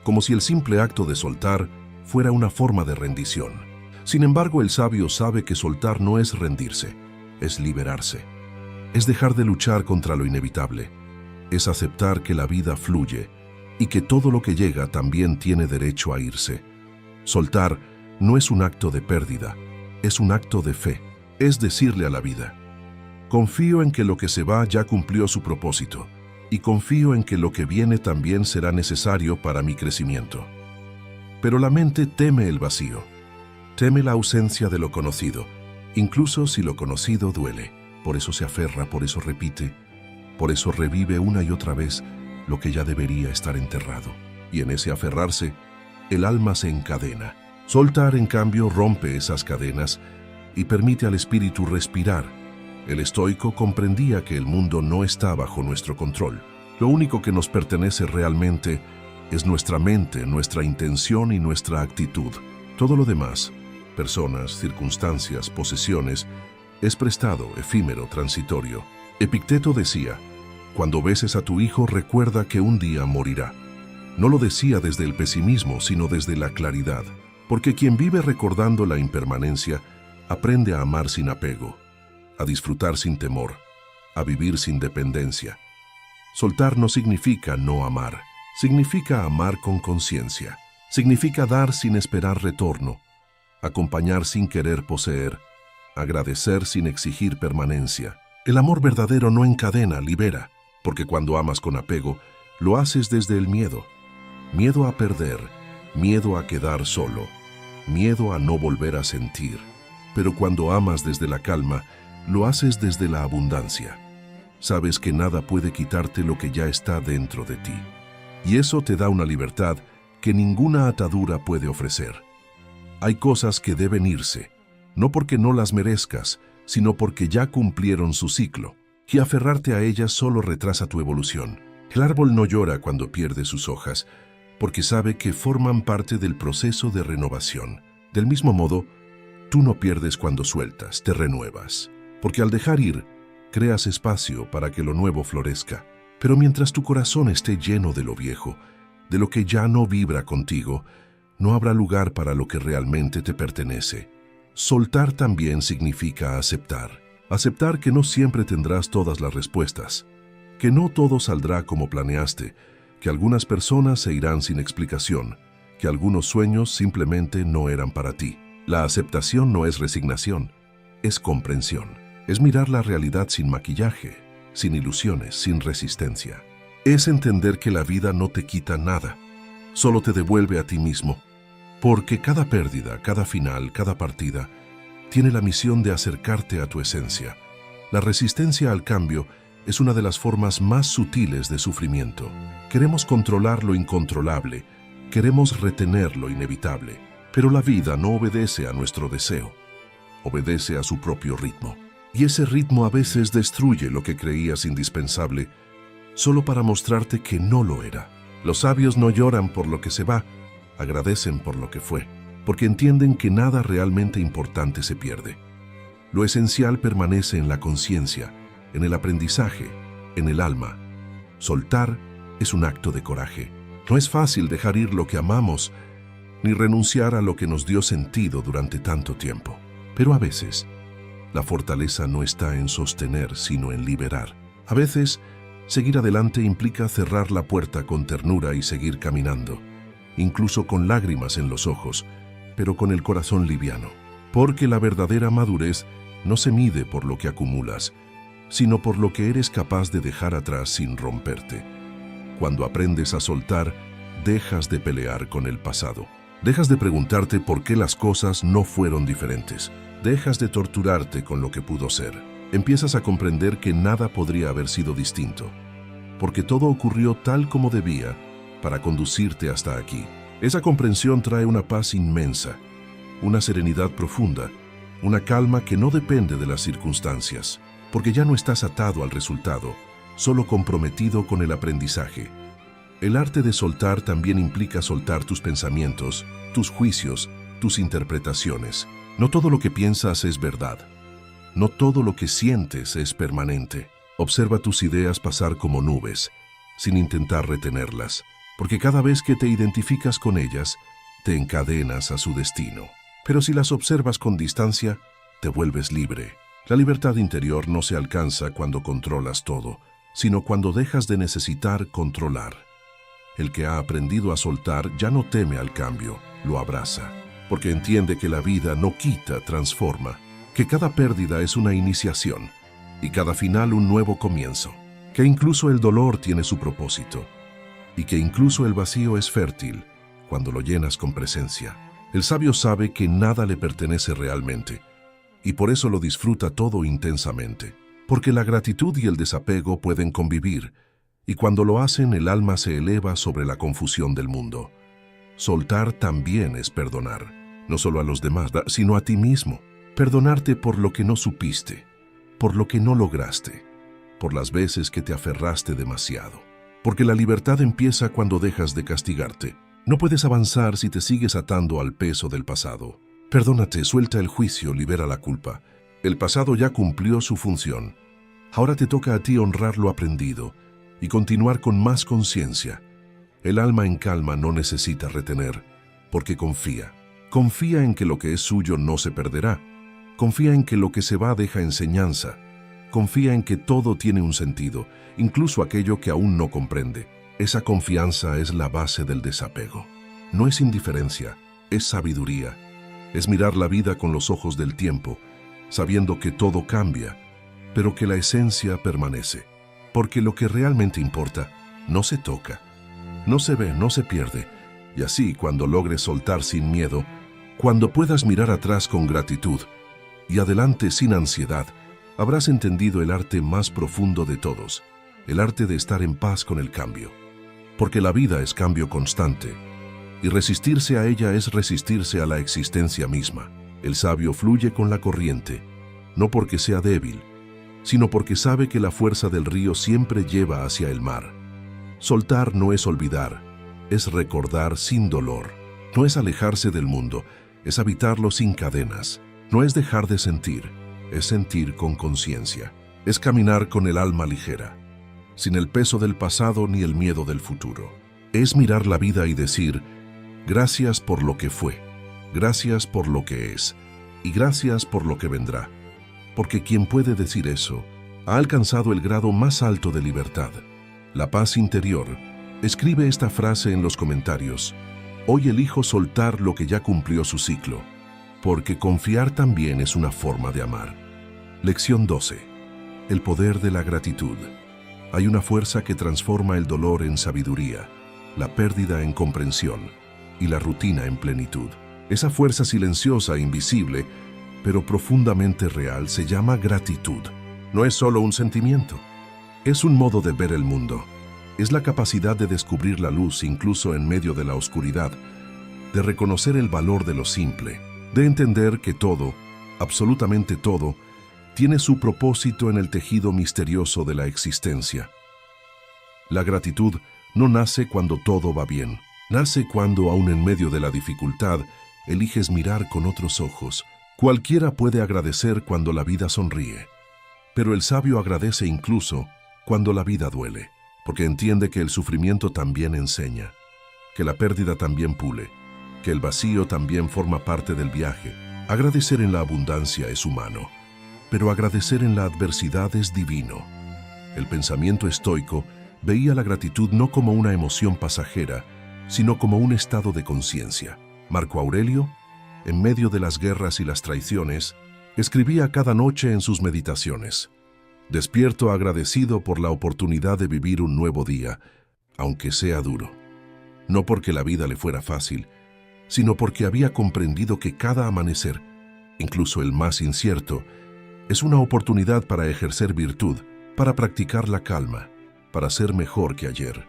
A: como si el simple acto de soltar fuera una forma de rendición. Sin embargo, el sabio sabe que soltar no es rendirse, es liberarse. Es dejar de luchar contra lo inevitable, es aceptar que la vida fluye y que todo lo que llega también tiene derecho a irse. Soltar no es un acto de pérdida, es un acto de fe, es decirle a la vida: confío en que lo que se va ya cumplió su propósito, y confío en que lo que viene también será necesario para mi crecimiento. Pero la mente teme el vacío, teme la ausencia de lo conocido, incluso si lo conocido duele. Por eso se aferra, por eso repite, por eso revive una y otra vez lo que ya debería estar enterrado. Y en ese aferrarse, el alma se encadena. Soltar, en cambio, rompe esas cadenas y permite al espíritu respirar. El estoico comprendía que el mundo no está bajo nuestro control. Lo único que nos pertenece realmente es nuestra mente, nuestra intención y nuestra actitud. Todo lo demás, personas, circunstancias, posesiones, es prestado, efímero, transitorio. Epicteto decía: cuando beses a tu hijo, recuerda que un día morirá. No lo decía desde el pesimismo, sino desde la claridad, porque quien vive recordando la impermanencia aprende a amar sin apego, a disfrutar sin temor, a vivir sin dependencia. Soltar no significa no amar, significa amar con conciencia, significa dar sin esperar retorno, acompañar sin querer poseer, agradecer sin exigir permanencia. El amor verdadero no encadena, libera. porque cuando amas con apego, lo haces desde el miedo. Miedo a perder, miedo a quedar solo, miedo a no volver a sentir. Pero cuando amas desde la calma, lo haces desde la abundancia. Sabes que nada puede quitarte lo que ya está dentro de ti. Y eso te da una libertad que ninguna atadura puede ofrecer. Hay cosas que deben irse, no porque no las merezcas, sino porque ya cumplieron su ciclo, y aferrarte a ellas solo retrasa tu evolución. El árbol no llora cuando pierde sus hojas, porque sabe que forman parte del proceso de renovación. Del mismo modo, tú no pierdes cuando sueltas, te renuevas, porque al dejar ir, creas espacio para que lo nuevo florezca. Pero mientras tu corazón esté lleno de lo viejo, de lo que ya no vibra contigo, no habrá lugar para lo que realmente te pertenece. Soltar también significa aceptar. Aceptar que no siempre tendrás todas las respuestas, que no todo saldrá como planeaste, que algunas personas se irán sin explicación, que algunos sueños simplemente no eran para ti. La aceptación no es resignación, es comprensión. Es mirar la realidad sin maquillaje, sin ilusiones, sin resistencia. Es entender que la vida no te quita nada, solo te devuelve a ti mismo. Porque cada pérdida, cada final, cada partida, tiene la misión de acercarte a tu esencia. La resistencia al cambio es una de las formas más sutiles de sufrimiento. Queremos controlar lo incontrolable, queremos retener lo inevitable, pero la vida no obedece a nuestro deseo, obedece a su propio ritmo. Y ese ritmo a veces destruye lo que creías indispensable, solo para mostrarte que no lo era. Los sabios no lloran por lo que se va, agradecen por lo que fue, porque entienden que nada realmente importante se pierde. Lo esencial permanece en la conciencia, en el aprendizaje, en el alma. Soltar es un acto de coraje. No es fácil dejar ir lo que amamos, ni renunciar a lo que nos dio sentido durante tanto tiempo. Pero a veces, la fortaleza no está en sostener, sino en liberar. A veces, seguir adelante implica cerrar la puerta con ternura y seguir caminando, incluso con lágrimas en los ojos, pero con el corazón liviano. Porque la verdadera madurez no se mide por lo que acumulas, sino por lo que eres capaz de dejar atrás sin romperte. Cuando aprendes a soltar, dejas de pelear con el pasado. Dejas de preguntarte por qué las cosas no fueron diferentes. Dejas de torturarte con lo que pudo ser. Empiezas a comprender que nada podría haber sido distinto, porque todo ocurrió tal como debía para conducirte hasta aquí. Esa comprensión trae una paz inmensa, una serenidad profunda, una calma que no depende de las circunstancias, porque ya no estás atado al resultado, solo comprometido con el aprendizaje. El arte de soltar también implica soltar tus pensamientos, tus juicios, tus interpretaciones. No todo lo que piensas es verdad. No todo lo que sientes es permanente. Observa tus ideas pasar como nubes, sin intentar retenerlas, porque cada vez que te identificas con ellas, te encadenas a su destino. Pero si las observas con distancia, te vuelves libre. La libertad interior no se alcanza cuando controlas todo, sino cuando dejas de necesitar controlar. El que ha aprendido a soltar ya no teme al cambio, lo abraza, porque entiende que la vida no quita, transforma, que cada pérdida es una iniciación y cada final un nuevo comienzo, que incluso el dolor tiene su propósito y que incluso el vacío es fértil cuando lo llenas con presencia. El sabio sabe que nada le pertenece realmente y por eso lo disfruta todo intensamente, porque la gratitud y el desapego pueden convivir y cuando lo hacen el alma se eleva sobre la confusión del mundo. Soltar también es perdonar, no solo a los demás, sino a ti mismo. Perdonarte por lo que no supiste, por lo que no lograste, por las veces que te aferraste demasiado. Porque la libertad empieza cuando dejas de castigarte. No puedes avanzar si te sigues atando al peso del pasado. Perdónate, suelta el juicio, libera la culpa. El pasado ya cumplió su función. Ahora te toca a ti honrar lo aprendido y continuar con más conciencia. El alma en calma no necesita retener, porque confía. Confía en que lo que es suyo no se perderá. Confía en que lo que se va deja enseñanza. Confía en que todo tiene un sentido, incluso aquello que aún no comprende. Esa confianza es la base del desapego. No es indiferencia, es sabiduría. Es mirar la vida con los ojos del tiempo, sabiendo que todo cambia, pero que la esencia permanece. porque lo que realmente importa no se toca, no se ve, no se pierde. Y así, cuando logres soltar sin miedo, cuando puedas mirar atrás con gratitud y adelante sin ansiedad, habrás entendido el arte más profundo de todos, el arte de estar en paz con el cambio. Porque la vida es cambio constante, y resistirse a ella es resistirse a la existencia misma. El sabio fluye con la corriente, no porque sea débil, sino porque sabe que la fuerza del río siempre lleva hacia el mar. Soltar no es olvidar, es recordar sin dolor. No es alejarse del mundo, es habitarlo sin cadenas. No es dejar de sentir, es sentir con conciencia. Es caminar con el alma ligera, sin el peso del pasado ni el miedo del futuro. Es mirar la vida y decir, gracias por lo que fue, gracias por lo que es, y gracias por lo que vendrá. Porque quien puede decir eso, ha alcanzado el grado más alto de libertad, la paz interior. Escribe esta frase en los comentarios. Hoy elijo soltar lo que ya cumplió su ciclo, porque confiar también es una forma de amar. Lección 12. El poder de la gratitud. Hay una fuerza que transforma el dolor en sabiduría, la pérdida en comprensión y la rutina en plenitud. Esa fuerza silenciosa e invisible, pero profundamente real, se llama gratitud. No es solo un sentimiento, es un modo de ver el mundo. Es la capacidad de descubrir la luz incluso en medio de la oscuridad, de reconocer el valor de lo simple, de entender que todo, absolutamente todo, tiene su propósito en el tejido misterioso de la existencia. La gratitud no nace cuando todo va bien, nace cuando, aun en medio de la dificultad, eliges mirar con otros ojos. Cualquiera puede agradecer cuando la vida sonríe, pero el sabio agradece incluso cuando la vida duele, porque entiende que el sufrimiento también enseña, que la pérdida también pule, que el vacío también forma parte del viaje. Agradecer en la abundancia es humano, pero agradecer en la adversidad es divino. El pensamiento estoico veía la gratitud no como una emoción pasajera, sino como un estado de conciencia. Marco Aurelio, en medio de las guerras y las traiciones, escribía cada noche en sus meditaciones: despierto agradecido por la oportunidad de vivir un nuevo día, aunque sea duro. No porque la vida le fuera fácil, sino porque había comprendido que cada amanecer, incluso el más incierto, es una oportunidad para ejercer virtud, para practicar la calma, para ser mejor que ayer.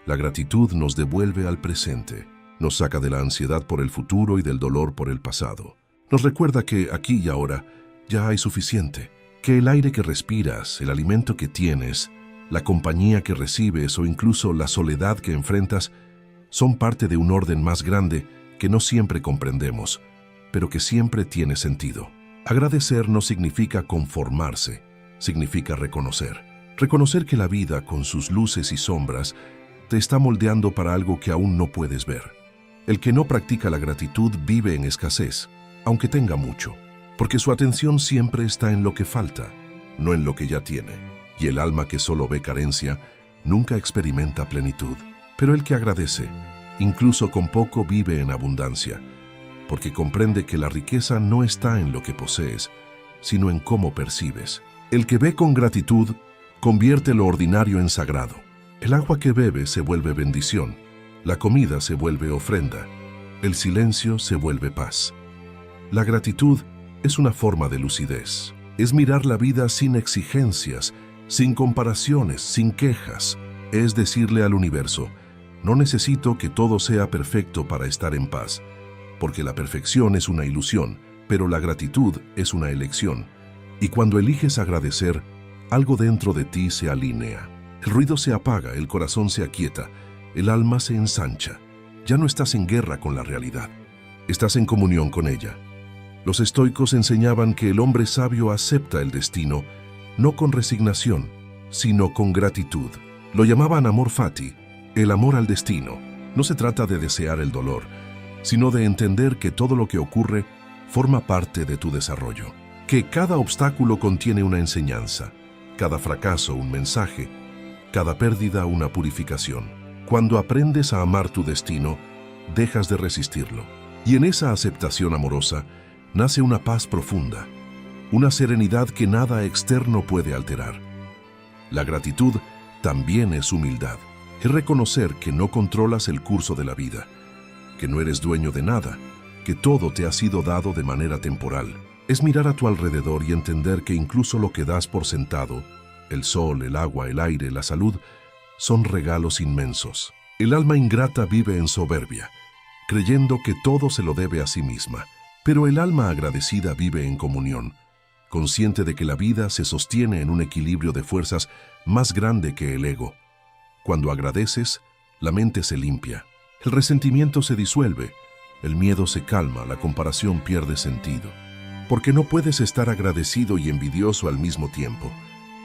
A: La gratitud nos devuelve al presente, nos saca de la ansiedad por el futuro y del dolor por el pasado. Nos recuerda que aquí y ahora ya hay suficiente, que el aire que respiras, el alimento que tienes, la compañía que recibes o incluso la soledad que enfrentas son parte de un orden más grande que no siempre comprendemos, pero que siempre tiene sentido. Agradecer no significa conformarse, significa reconocer. Reconocer que la vida, con sus luces y sombras, te está moldeando para algo que aún no puedes ver. El que no practica la gratitud vive en escasez, aunque tenga mucho, porque su atención siempre está en lo que falta, no en lo que ya tiene. Y el alma que solo ve carencia nunca experimenta plenitud. Pero el que agradece, incluso con poco, vive en abundancia, porque comprende que la riqueza no está en lo que posees, sino en cómo percibes. El que ve con gratitud convierte lo ordinario en sagrado. El agua que bebe se vuelve bendición, la comida se vuelve ofrenda, el silencio se vuelve paz. La gratitud es una forma de lucidez. Es mirar la vida sin exigencias, sin comparaciones, sin quejas. Es decirle al universo: no necesito que todo sea perfecto para estar en paz, porque la perfección es una ilusión, pero la gratitud es una elección. Y cuando eliges agradecer, algo dentro de ti se alinea. El ruido se apaga, el corazón se aquieta, el alma se ensancha. Ya no estás en guerra con la realidad, estás en comunión con ella. Los estoicos enseñaban que el hombre sabio acepta el destino, no con resignación, sino con gratitud. Lo llamaban amor fati, el amor al destino. No se trata de desear el dolor, sino de entender que todo lo que ocurre forma parte de tu desarrollo, que cada obstáculo contiene una enseñanza, cada fracaso un mensaje, cada pérdida una purificación. Cuando aprendes a amar tu destino, dejas de resistirlo. Y en esa aceptación amorosa nace una paz profunda, una serenidad que nada externo puede alterar. La gratitud también es humildad. Es reconocer que no controlas el curso de la vida, que no eres dueño de nada, que todo te ha sido dado de manera temporal. Es mirar a tu alrededor y entender que incluso lo que das por sentado, el sol, el agua, el aire, la salud, son regalos inmensos. El alma ingrata vive en soberbia, creyendo que todo se lo debe a sí misma. Pero el alma agradecida vive en comunión, consciente de que la vida se sostiene en un equilibrio de fuerzas más grande que el ego. Cuando agradeces, la mente se limpia, el resentimiento se disuelve, el miedo se calma, la comparación pierde sentido. Porque no puedes estar agradecido y envidioso al mismo tiempo.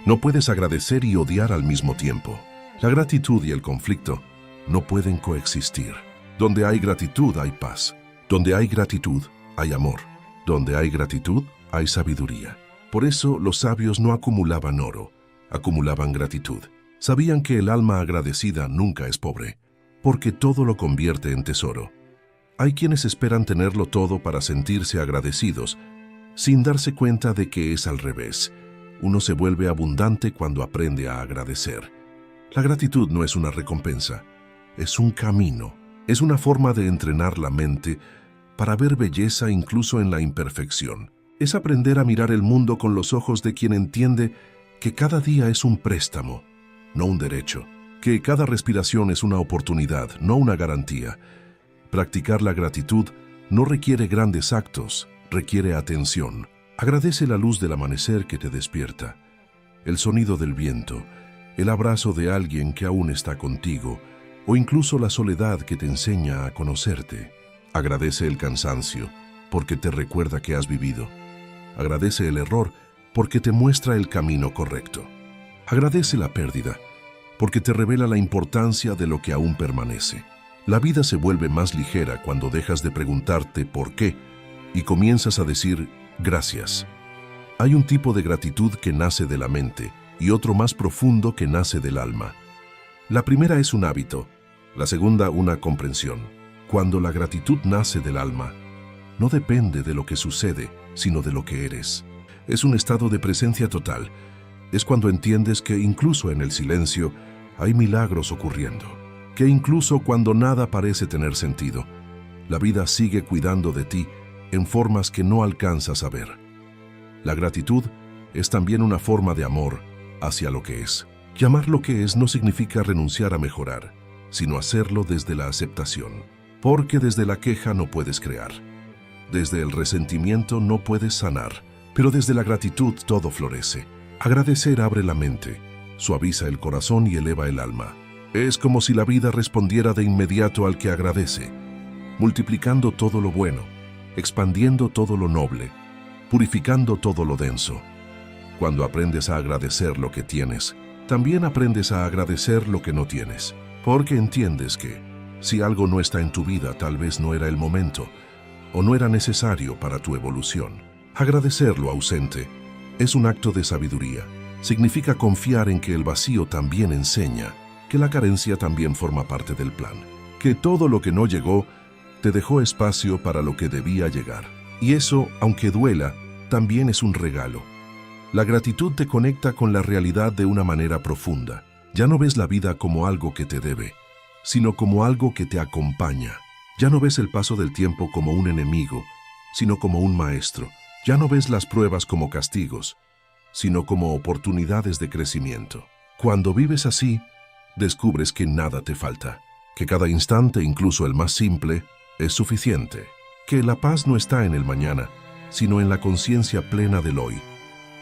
A: No puedes agradecer y odiar al mismo tiempo. La gratitud y el conflicto no pueden coexistir. Donde hay gratitud hay paz. Donde hay gratitud hay amor. Donde hay gratitud hay sabiduría. Por eso los sabios no acumulaban oro, acumulaban gratitud. Sabían que el alma agradecida nunca es pobre, porque todo lo convierte en tesoro. Hay quienes esperan tenerlo todo para sentirse agradecidos, sin darse cuenta de que es al revés. Uno se vuelve abundante cuando aprende a agradecer. La gratitud no es una recompensa, es un camino, es una forma de entrenar la mente para ver belleza incluso en la imperfección. Es aprender a mirar el mundo con los ojos de quien entiende que cada día es un préstamo, no un derecho, que cada respiración es una oportunidad, no una garantía. Practicar la gratitud no requiere grandes actos, requiere atención. Agradece la luz del amanecer que te despierta, el sonido del viento, el abrazo de alguien que aún está contigo, o incluso la soledad que te enseña a conocerte. Agradece el cansancio, porque te recuerda que has vivido. Agradece el error, porque te muestra el camino correcto. Agradece la pérdida, porque te revela la importancia de lo que aún permanece. La vida se vuelve más ligera cuando dejas de preguntarte por qué y comienzas a decir gracias. Hay un tipo de gratitud que nace de la mente y otro más profundo que nace del alma. La primera es un hábito, la segunda una comprensión. Cuando la gratitud nace del alma, no depende de lo que sucede, sino de lo que eres. Es un estado de presencia total. Es cuando entiendes que incluso en el silencio hay milagros ocurriendo, que incluso cuando nada parece tener sentido, la vida sigue cuidando de ti en formas que no alcanzas a ver. La gratitud es también una forma de amor hacia lo que es. Llamar lo que es no significa renunciar a mejorar, sino hacerlo desde la aceptación, porque desde la queja no puedes crear. Desde el resentimiento no puedes sanar, pero desde la gratitud todo florece. Agradecer abre la mente, suaviza el corazón y eleva el alma. Es como si la vida respondiera de inmediato al que agradece, multiplicando todo lo bueno, expandiendo todo lo noble, purificando todo lo denso. Cuando aprendes a agradecer lo que tienes, también aprendes a agradecer lo que no tienes, porque entiendes que, si algo no está en tu vida, tal vez no era el momento, o no era necesario para tu evolución. Agradecer lo ausente es un acto de sabiduría. Significa confiar en que el vacío también enseña, que la carencia también forma parte del plan, que todo lo que no llegó te dejó espacio para lo que debía llegar. Y eso, aunque duela, también es un regalo. La gratitud te conecta con la realidad de una manera profunda. Ya no ves la vida como algo que te debe, sino como algo que te acompaña. Ya no ves el paso del tiempo como un enemigo, sino como un maestro. Ya no ves las pruebas como castigos, sino como oportunidades de crecimiento. Cuando vives así, descubres que nada te falta, que cada instante, incluso el más simple, es suficiente, que la paz no está en el mañana, sino en la conciencia plena del hoy.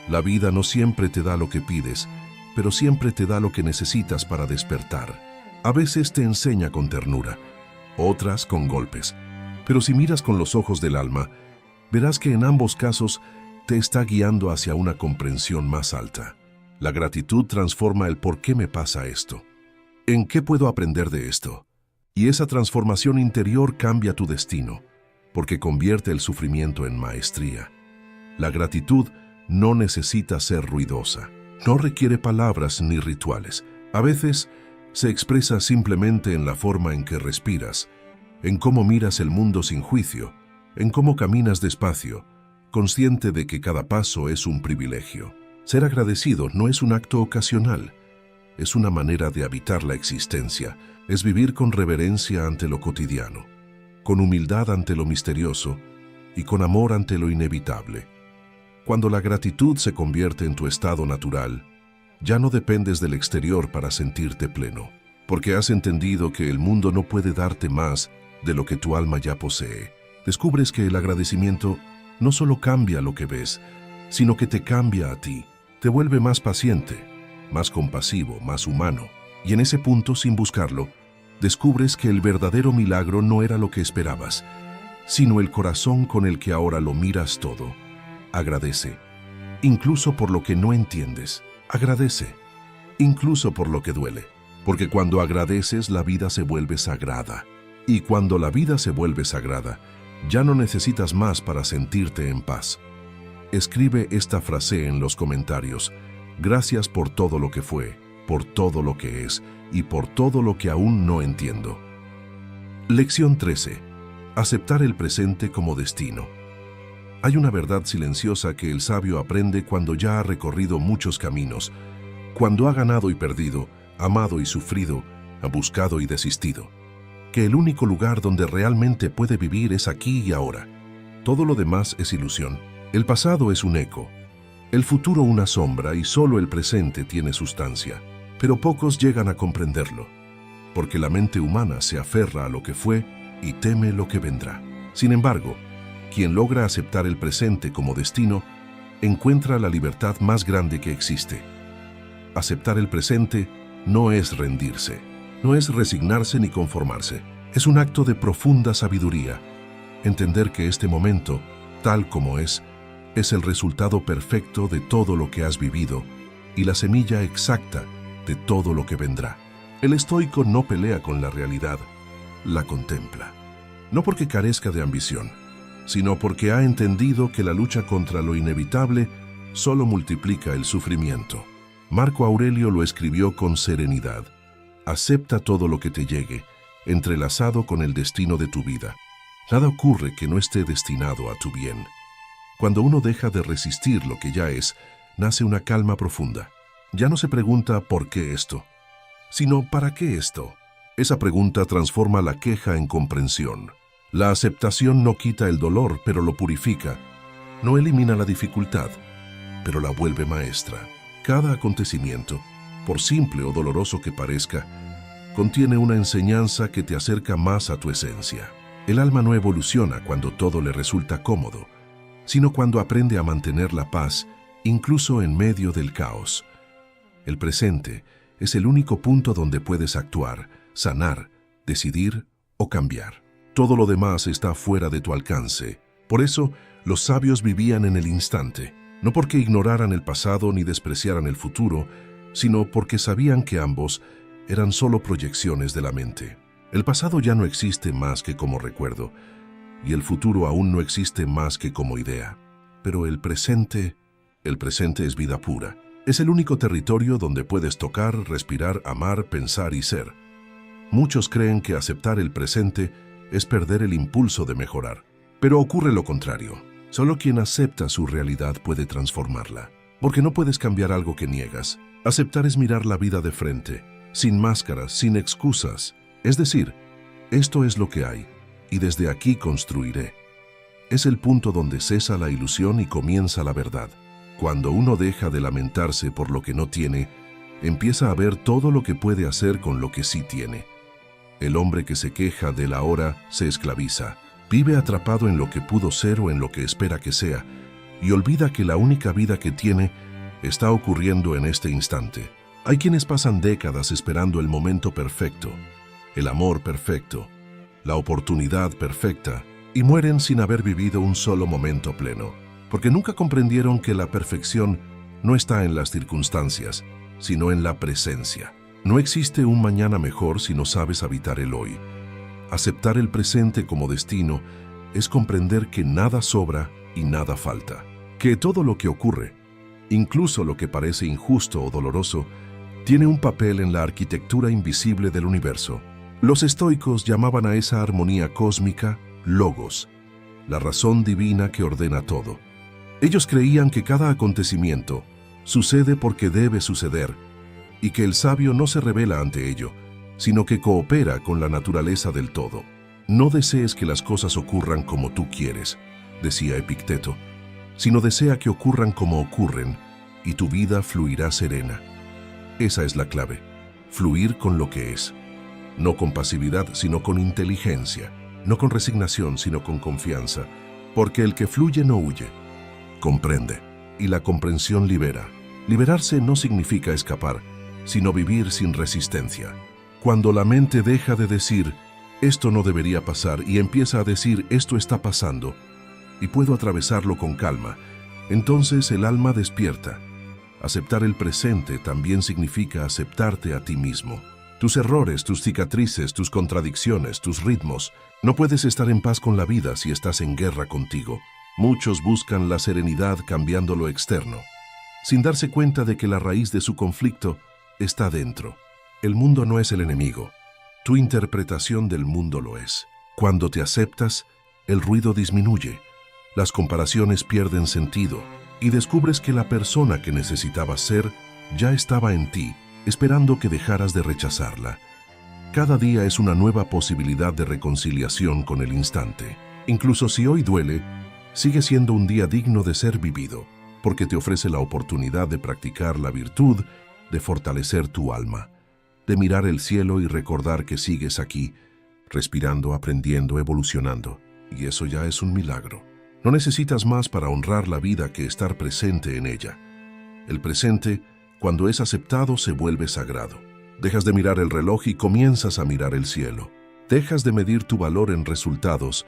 A: La vida no siempre te da lo que pides, pero siempre te da lo que necesitas para despertar. A veces te enseña con ternura, otras con golpes, pero si miras con los ojos del alma, verás que en ambos casos te está guiando hacia una comprensión más alta. La gratitud transforma el ¿por qué me pasa esto? ¿En qué puedo aprender de esto? Y esa transformación interior cambia tu destino, porque convierte el sufrimiento en maestría. La gratitud no necesita ser ruidosa, no requiere palabras ni rituales. A veces se expresa simplemente en la forma en que respiras, en cómo miras el mundo sin juicio, en cómo caminas despacio, consciente de que cada paso es un privilegio. Ser agradecido no es un acto ocasional, es una manera de habitar la existencia, es vivir con reverencia ante lo cotidiano, con humildad ante lo misterioso y con amor ante lo inevitable. Cuando la gratitud se convierte en tu estado natural, ya no dependes del exterior para sentirte pleno, porque has entendido que el mundo no puede darte más de lo que tu alma ya posee. Descubres que el agradecimiento no solo cambia lo que ves, sino que te cambia a ti, te vuelve más paciente, más compasivo, más humano. Y en ese punto, sin buscarlo, descubres que el verdadero milagro no era lo que esperabas, sino el corazón con el que ahora lo miras todo. Agradece, incluso por lo que no entiendes. Agradece, incluso por lo que duele. Porque cuando agradeces, la vida se vuelve sagrada. Y cuando la vida se vuelve sagrada, ya no necesitas más para sentirte en paz. Escribe esta frase en los comentarios. Gracias por todo lo que fue, por todo lo que es y por todo lo que aún no entiendo. Lección 13. Aceptar el presente como destino. Hay una verdad silenciosa que el sabio aprende cuando ya ha recorrido muchos caminos, cuando ha ganado y perdido, amado y sufrido, ha buscado y desistido. Que el único lugar donde realmente puede vivir es aquí y ahora. Todo lo demás es ilusión. El pasado es un eco, el futuro una sombra y solo el presente tiene sustancia. Pero pocos llegan a comprenderlo, porque la mente humana se aferra a lo que fue y teme lo que vendrá. Sin embargo, quien logra aceptar el presente como destino, encuentra la libertad más grande que existe. Aceptar el presente no es rendirse, no es resignarse ni conformarse. Es un acto de profunda sabiduría. Entender que este momento, tal como es el resultado perfecto de todo lo que has vivido y la semilla exacta de todo lo que vendrá. El estoico no pelea con la realidad, la contempla. No porque carezca de ambición, sino porque ha entendido que la lucha contra lo inevitable solo multiplica el sufrimiento. Marco Aurelio lo escribió con serenidad. Acepta todo lo que te llegue, entrelazado con el destino de tu vida. Nada ocurre que no esté destinado a tu bien. Cuando uno deja de resistir lo que ya es, nace una calma profunda. Ya no se pregunta ¿por qué esto?, sino ¿para qué esto? Esa pregunta transforma la queja en comprensión. La aceptación no quita el dolor, pero lo purifica. No elimina la dificultad, pero la vuelve maestra. Cada acontecimiento, por simple o doloroso que parezca, contiene una enseñanza que te acerca más a tu esencia. El alma no evoluciona cuando todo le resulta cómodo, sino cuando aprende a mantener la paz, incluso en medio del caos. El presente es el único punto donde puedes actuar, sanar, decidir o cambiar. Todo lo demás está fuera de tu alcance. Por eso, los sabios vivían en el instante, no porque ignoraran el pasado ni despreciaran el futuro, sino porque sabían que ambos eran solo proyecciones de la mente. El pasado ya no existe más que como recuerdo, y el futuro aún no existe más que como idea. Pero el presente es vida pura. Es el único territorio donde puedes tocar, respirar, amar, pensar y ser. Muchos creen que aceptar el presente es perder el impulso de mejorar. Pero ocurre lo contrario. Solo quien acepta su realidad puede transformarla. Porque no puedes cambiar algo que niegas. Aceptar es mirar la vida de frente, sin máscaras, sin excusas. Es decir, esto es lo que hay, y desde aquí construiré. Es el punto donde cesa la ilusión y comienza la verdad. Cuando uno deja de lamentarse por lo que no tiene, empieza a ver todo lo que puede hacer con lo que sí tiene. El hombre que se queja del ahora se esclaviza, vive atrapado en lo que pudo ser o en lo que espera que sea, y olvida que la única vida que tiene está ocurriendo en este instante. Hay quienes pasan décadas esperando el momento perfecto, el amor perfecto, la oportunidad perfecta, y mueren sin haber vivido un solo momento pleno, porque nunca comprendieron que la perfección no está en las circunstancias, sino en la presencia. No existe un mañana mejor si no sabes habitar el hoy. Aceptar el presente como destino es comprender que nada sobra y nada falta, que todo lo que ocurre, incluso lo que parece injusto o doloroso, tiene un papel en la arquitectura invisible del universo. Los estoicos llamaban a esa armonía cósmica logos, la razón divina que ordena todo. Ellos creían que cada acontecimiento, Sucede porque debe suceder, y que el sabio no se revela ante ello, sino que coopera con la naturaleza del todo. No desees que las cosas ocurran como tú quieres, decía Epicteto, sino desea que ocurran como ocurren, y tu vida fluirá serena. Esa es la clave, fluir con lo que es. No con pasividad, sino con inteligencia. No con resignación, sino con confianza. Porque el que fluye no huye, comprende. Y la comprensión libera. Liberarse no significa escapar, sino vivir sin resistencia. Cuando la mente deja de decir, esto no debería pasar, y empieza a decir, esto está pasando, y puedo atravesarlo con calma, entonces el alma despierta. Aceptar el presente también significa aceptarte a ti mismo. Tus errores, tus cicatrices, tus contradicciones, tus ritmos. No puedes estar en paz con la vida si estás en guerra contigo. Muchos buscan la serenidad cambiando lo externo, sin darse cuenta de que la raíz de su conflicto está dentro. El mundo no es el enemigo. Tu interpretación del mundo lo es. Cuando te aceptas, el ruido disminuye, las comparaciones pierden sentido y descubres que la persona que necesitabas ser ya estaba en ti, esperando que dejaras de rechazarla. Cada día es una nueva posibilidad de reconciliación con el instante. Incluso si hoy duele, sigue siendo un día digno de ser vivido, porque te ofrece la oportunidad de practicar la virtud, de fortalecer tu alma, de mirar el cielo y recordar que sigues aquí, respirando, aprendiendo, evolucionando. Y eso ya es un milagro. No necesitas más para honrar la vida que estar presente en ella. El presente, cuando es aceptado, se vuelve sagrado. Dejas de mirar el reloj y comienzas a mirar el cielo. Dejas de medir tu valor en resultados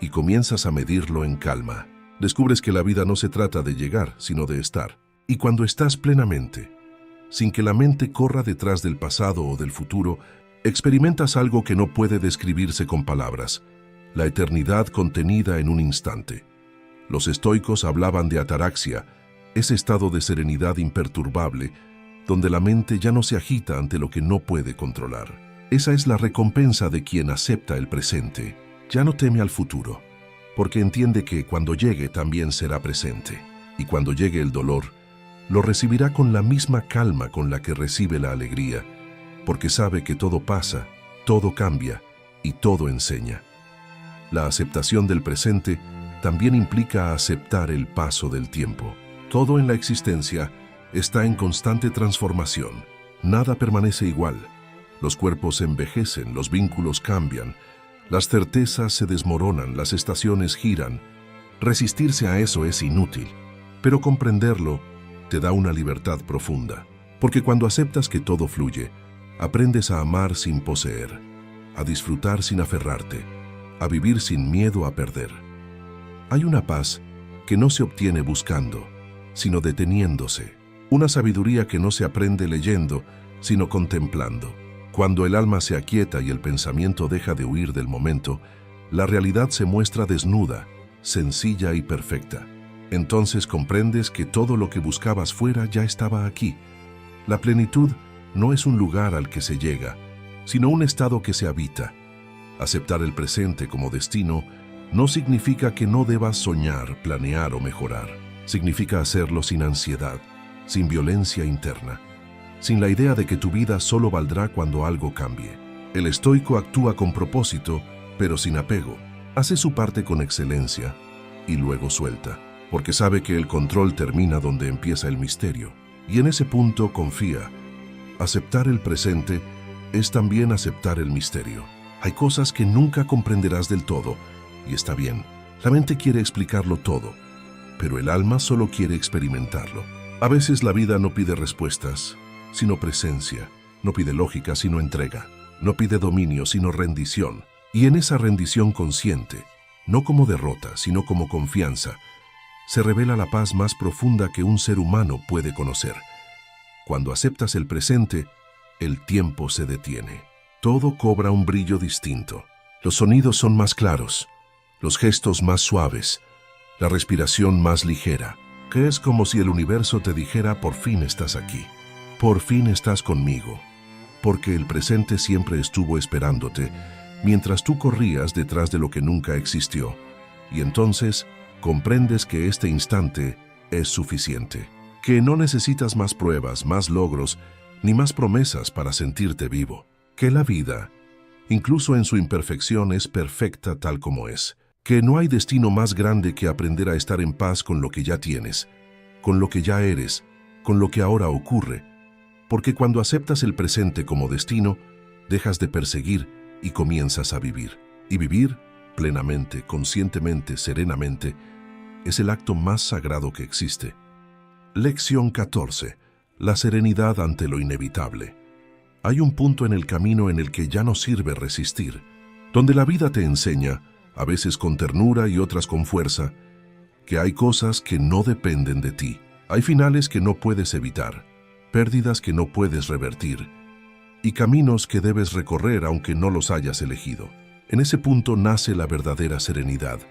A: y comienzas a medirlo en calma. Descubres que la vida no se trata de llegar, sino de estar. Y cuando estás plenamente, sin que la mente corra detrás del pasado o del futuro, experimentas algo que no puede describirse con palabras: la eternidad contenida en un instante. Los estoicos hablaban de ataraxia, ese estado de serenidad imperturbable, donde la mente ya no se agita ante lo que no puede controlar. Esa es la recompensa de quien acepta el presente. Ya no teme al futuro, porque entiende que cuando llegue también será presente. Y cuando llegue el dolor, lo recibirá con la misma calma con la que recibe la alegría, porque sabe que todo pasa, todo cambia y todo enseña. La aceptación del presente también implica aceptar el paso del tiempo. Todo en la existencia está en constante transformación. Nada permanece igual. Los cuerpos envejecen, los vínculos cambian, las certezas se desmoronan, las estaciones giran. Resistirse a eso es inútil, pero comprenderlo te da una libertad profunda, porque cuando aceptas que todo fluye, aprendes a amar sin poseer, a disfrutar sin aferrarte, a vivir sin miedo a perder. Hay una paz que no se obtiene buscando, sino deteniéndose, una sabiduría que no se aprende leyendo, sino contemplando. Cuando el alma se aquieta y el pensamiento deja de huir del momento, la realidad se muestra desnuda, sencilla y perfecta. Entonces comprendes que todo lo que buscabas fuera ya estaba aquí. La plenitud no es un lugar al que se llega, sino un estado que se habita. Aceptar el presente como destino no significa que no debas soñar, planear o mejorar. Significa hacerlo sin ansiedad, sin violencia interna, sin la idea de que tu vida solo valdrá cuando algo cambie. El estoico actúa con propósito, pero sin apego. Hace su parte con excelencia y luego suelta, porque sabe que el control termina donde empieza el misterio. Y en ese punto confía. Aceptar el presente es también aceptar el misterio. Hay cosas que nunca comprenderás del todo, y está bien. La mente quiere explicarlo todo, pero el alma solo quiere experimentarlo. A veces la vida no pide respuestas, sino presencia. No pide lógica, sino entrega. No pide dominio, sino rendición. Y en esa rendición consciente, no como derrota, sino como confianza, se revela la paz más profunda que un ser humano puede conocer. Cuando aceptas el presente, el tiempo se detiene. Todo cobra un brillo distinto. Los sonidos son más claros, los gestos más suaves, la respiración más ligera, que es como si el universo te dijera: por fin estás aquí, por fin estás conmigo, porque el presente siempre estuvo esperándote, mientras tú corrías detrás de lo que nunca existió. Y entonces comprendes que este instante es suficiente, que no necesitas más pruebas, más logros, ni más promesas para sentirte vivo, que la vida, incluso en su imperfección, es perfecta tal como es, que no hay destino más grande que aprender a estar en paz con lo que ya tienes, con lo que ya eres, con lo que ahora ocurre, porque cuando aceptas el presente como destino, dejas de perseguir y comienzas a vivir. Y vivir plenamente, conscientemente, serenamente, es el acto más sagrado que existe. Lección 14. La serenidad ante lo inevitable. Hay un punto en el camino en el que ya no sirve resistir, donde la vida te enseña, a veces con ternura y otras con fuerza, que hay cosas que no dependen de ti. Hay finales que no puedes evitar, pérdidas que no puedes revertir, y caminos que debes recorrer aunque no los hayas elegido. En ese punto nace la verdadera serenidad,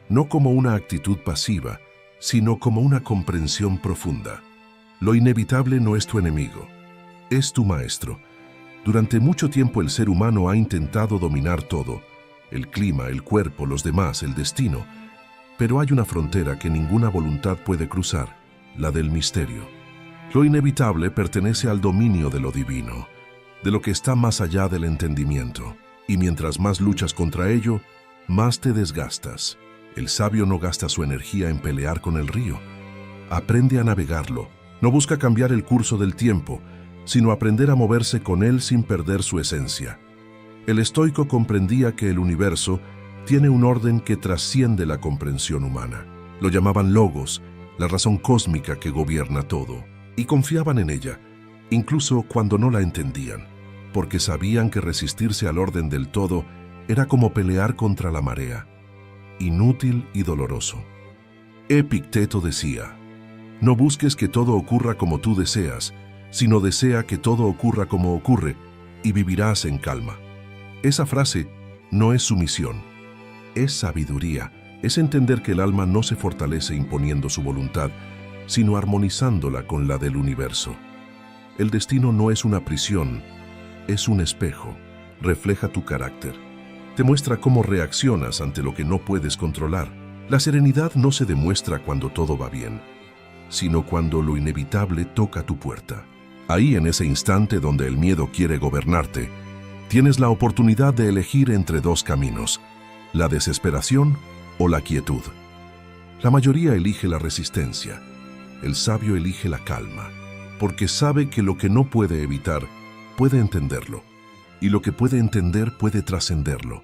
A: no como una actitud pasiva, sino como una comprensión profunda. Lo inevitable no es tu enemigo, es tu maestro. Durante mucho tiempo el ser humano ha intentado dominar todo, el clima, el cuerpo, los demás, el destino, pero hay una frontera que ninguna voluntad puede cruzar, la del misterio. Lo inevitable pertenece al dominio de lo divino, de lo que está más allá del entendimiento. Y mientras más luchas contra ello, más te desgastas. El sabio no gasta su energía en pelear con el río. Aprende a navegarlo. No busca cambiar el curso del tiempo, sino aprender a moverse con él sin perder su esencia. El estoico comprendía que el universo tiene un orden que trasciende la comprensión humana. Lo llamaban logos, la razón cósmica que gobierna todo, y confiaban en ella, incluso cuando no la entendían, porque sabían que resistirse al orden del todo era como pelear contra la marea, inútil y doloroso. Epicteto decía, no busques que todo ocurra como tú deseas, sino desea que todo ocurra como ocurre, y vivirás en calma. Esa frase no es sumisión, es sabiduría, es entender que el alma no se fortalece imponiendo su voluntad, sino armonizándola con la del universo. El destino no es una prisión, es un espejo, refleja tu carácter. Te muestra cómo reaccionas ante lo que no puedes controlar. La serenidad no se demuestra cuando todo va bien, sino cuando lo inevitable toca tu puerta. Ahí, en ese instante donde el miedo quiere gobernarte, tienes la oportunidad de elegir entre dos caminos, la desesperación o la quietud. La mayoría elige la resistencia, el sabio elige la calma, porque sabe que lo que no puede evitar, puede entenderlo, y lo que puede entender puede trascenderlo.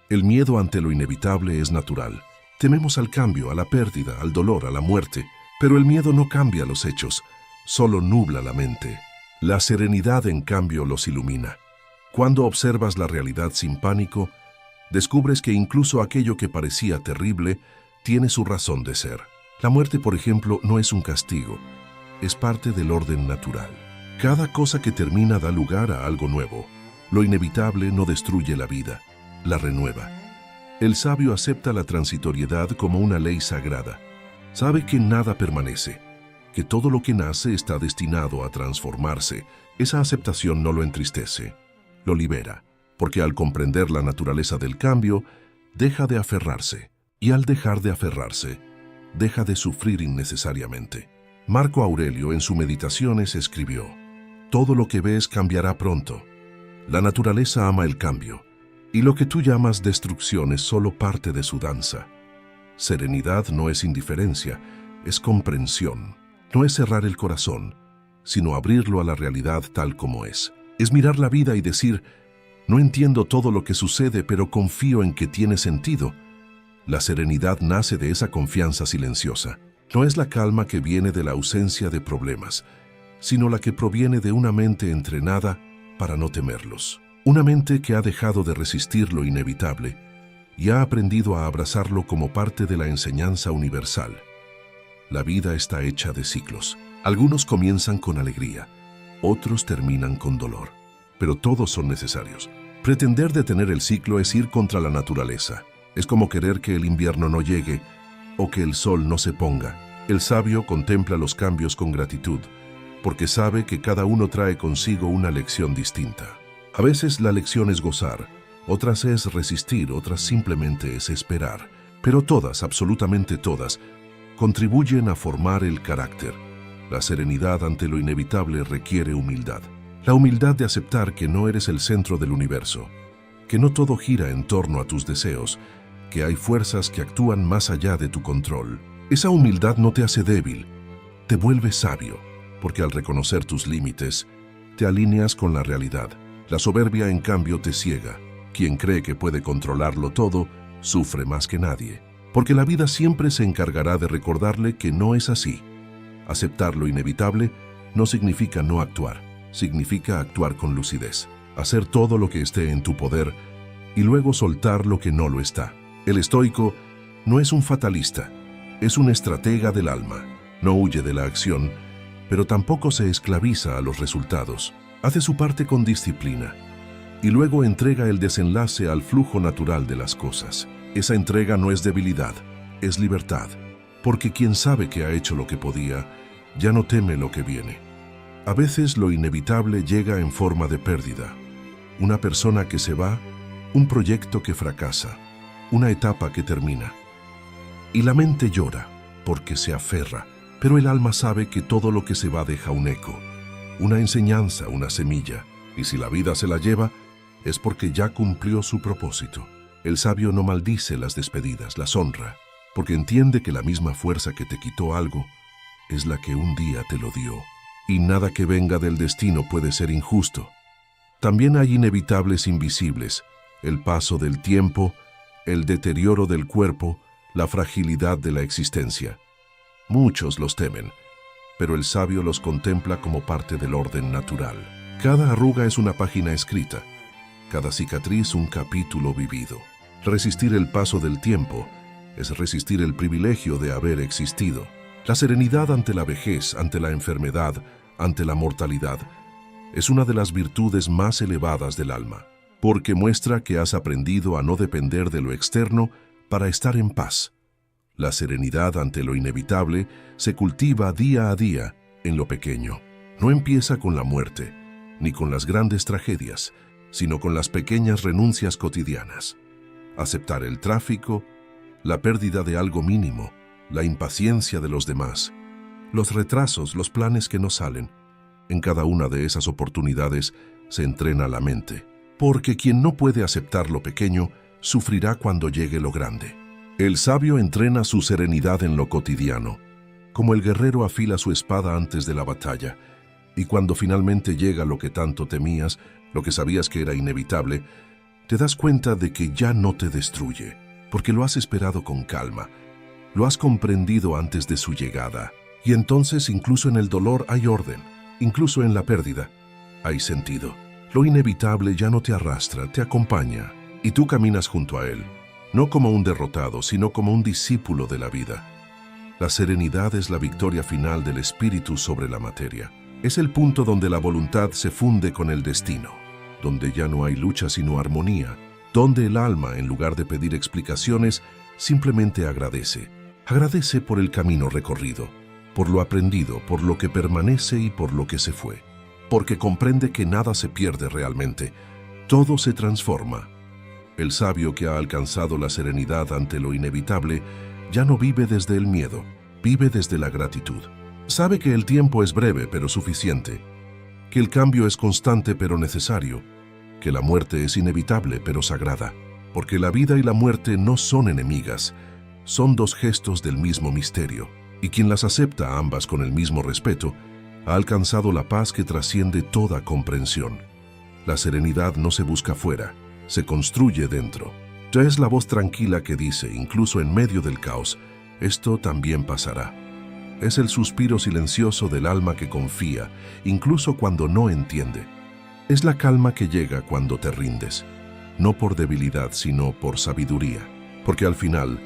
A: El miedo ante lo inevitable es natural. Tememos al cambio, a la pérdida, al dolor, a la muerte, pero el miedo no cambia los hechos, solo nubla la mente. La serenidad, en cambio, los ilumina. Cuando observas la realidad sin pánico, descubres que incluso aquello que parecía terrible tiene su razón de ser. La muerte, por ejemplo, no es un castigo, es parte del orden natural. Cada cosa que termina da lugar a algo nuevo. Lo inevitable no destruye la vida, la renueva. El sabio acepta la transitoriedad como una ley sagrada. Sabe que nada permanece, que todo lo que nace está destinado a transformarse. Esa aceptación no lo entristece, lo libera, porque al comprender la naturaleza del cambio, deja de aferrarse, y al dejar de aferrarse, deja de sufrir innecesariamente. Marco Aurelio, en sus Meditaciones, escribió: todo lo que ves cambiará pronto. La naturaleza ama el cambio, y lo que tú llamas destrucción es solo parte de su danza. Serenidad no es indiferencia, es comprensión. No es cerrar el corazón, sino abrirlo a la realidad tal como es. Es mirar la vida y decir, no entiendo todo lo que sucede, pero confío en que tiene sentido. La serenidad nace de esa confianza silenciosa. No es la calma que viene de la ausencia de problemas, sino la que proviene de una mente entrenada para no temerlos. Una mente que ha dejado de resistir lo inevitable y ha aprendido a abrazarlo como parte de la enseñanza universal. La vida está hecha de ciclos. Algunos comienzan con alegría, otros terminan con dolor, pero todos son necesarios. Pretender detener el ciclo es ir contra la naturaleza. Es como querer que el invierno no llegue o que el sol no se ponga. El sabio contempla los cambios con gratitud, porque sabe que cada uno trae consigo una lección distinta. A veces la lección es gozar, otras es resistir, otras simplemente es esperar. Pero todas, absolutamente todas, contribuyen a formar el carácter. La serenidad ante lo inevitable requiere humildad. La humildad de aceptar que no eres el centro del universo, que no todo gira en torno a tus deseos, que hay fuerzas que actúan más allá de tu control. Esa humildad no te hace débil, te vuelve sabio, porque al reconocer tus límites, te alineas con la realidad. La soberbia, en cambio, te ciega. Quien cree que puede controlarlo todo, sufre más que nadie, porque la vida siempre se encargará de recordarle que no es así. Aceptar lo inevitable no significa no actuar, significa actuar con lucidez, hacer todo lo que esté en tu poder y luego soltar lo que no lo está. El estoico no es un fatalista, es un estratega del alma. No huye de la acción, pero tampoco se esclaviza a los resultados. Hace su parte con disciplina y luego entrega el desenlace al flujo natural de las cosas. Esa entrega no es debilidad, es libertad, porque quien sabe que ha hecho lo que podía, ya no teme lo que viene. A veces lo inevitable llega en forma de pérdida. Una persona que se va, un proyecto que fracasa, una etapa que termina. Y la mente llora porque se aferra, pero el alma sabe que todo lo que se va deja un eco, una enseñanza, una semilla, y si la vida se la lleva, es porque ya cumplió su propósito. El sabio no maldice las despedidas, las honra, porque entiende que la misma fuerza que te quitó algo es la que un día te lo dio, y nada que venga del destino puede ser injusto. También hay inevitables invisibles, el paso del tiempo, el deterioro del cuerpo, la fragilidad de la existencia. Muchos los temen, pero el sabio los contempla como parte del orden natural. Cada arruga es una página escrita, cada cicatriz un capítulo vivido. Resistir el paso del tiempo es resistir el privilegio de haber existido. La serenidad ante la vejez, ante la enfermedad, ante la mortalidad, es una de las virtudes más elevadas del alma, porque muestra que has aprendido a no depender de lo externo para estar en paz. La serenidad ante lo inevitable se cultiva día a día en lo pequeño. No empieza con la muerte, ni con las grandes tragedias, sino con las pequeñas renuncias cotidianas. Aceptar el tráfico, la pérdida de algo mínimo, la impaciencia de los demás, los retrasos, los planes que no salen. En cada una de esas oportunidades se entrena la mente, porque quien no puede aceptar lo pequeño, sufrirá cuando llegue lo grande. El sabio entrena su serenidad en lo cotidiano, como el guerrero afila su espada antes de la batalla, y cuando finalmente llega lo que tanto temías, lo que sabías que era inevitable, te das cuenta de que ya no te destruye, porque lo has esperado con calma, lo has comprendido antes de su llegada, y entonces incluso en el dolor hay orden, incluso en la pérdida hay sentido. Lo inevitable ya no te arrastra, te acompaña, y tú caminas junto a él, no como un derrotado, sino como un discípulo de la vida. La serenidad es la victoria final del espíritu sobre la materia. Es el punto donde la voluntad se funde con el destino, donde ya no hay lucha sino armonía, donde el alma, en lugar de pedir explicaciones, simplemente agradece. Agradece por el camino recorrido, por lo aprendido, por lo que permanece y por lo que se fue. Porque comprende que nada se pierde realmente, todo se transforma. El sabio que ha alcanzado la serenidad ante lo inevitable ya no vive desde el miedo, vive desde la gratitud. Sabe que el tiempo es breve pero suficiente, que el cambio es constante pero necesario, que la muerte es inevitable pero sagrada, porque la vida y la muerte no son enemigas, son dos gestos del mismo misterio, y quien las acepta ambas con el mismo respeto, ha alcanzado la paz que trasciende toda comprensión. La serenidad no se busca fuera, se construye dentro. Ya es la voz tranquila que dice, incluso en medio del caos, esto también pasará. Es el suspiro silencioso del alma que confía, incluso cuando no entiende. Es la calma que llega cuando te rindes, no por debilidad, sino por sabiduría. Porque al final,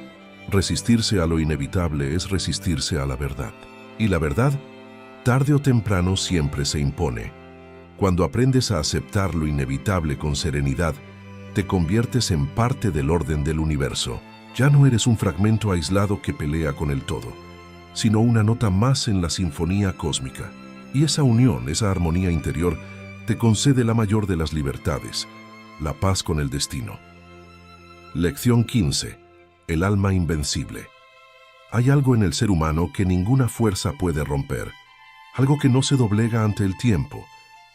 A: resistirse a lo inevitable es resistirse a la verdad. Y la verdad, tarde o temprano, siempre se impone. Cuando aprendes a aceptar lo inevitable con serenidad, te conviertes en parte del orden del universo. Ya no eres un fragmento aislado que pelea con el todo, sino una nota más en la sinfonía cósmica. Y esa unión, esa armonía interior, te concede la mayor de las libertades, la paz con el destino. Lección 15. El alma invencible. Hay algo en el ser humano que ninguna fuerza puede romper, algo que no se doblega ante el tiempo,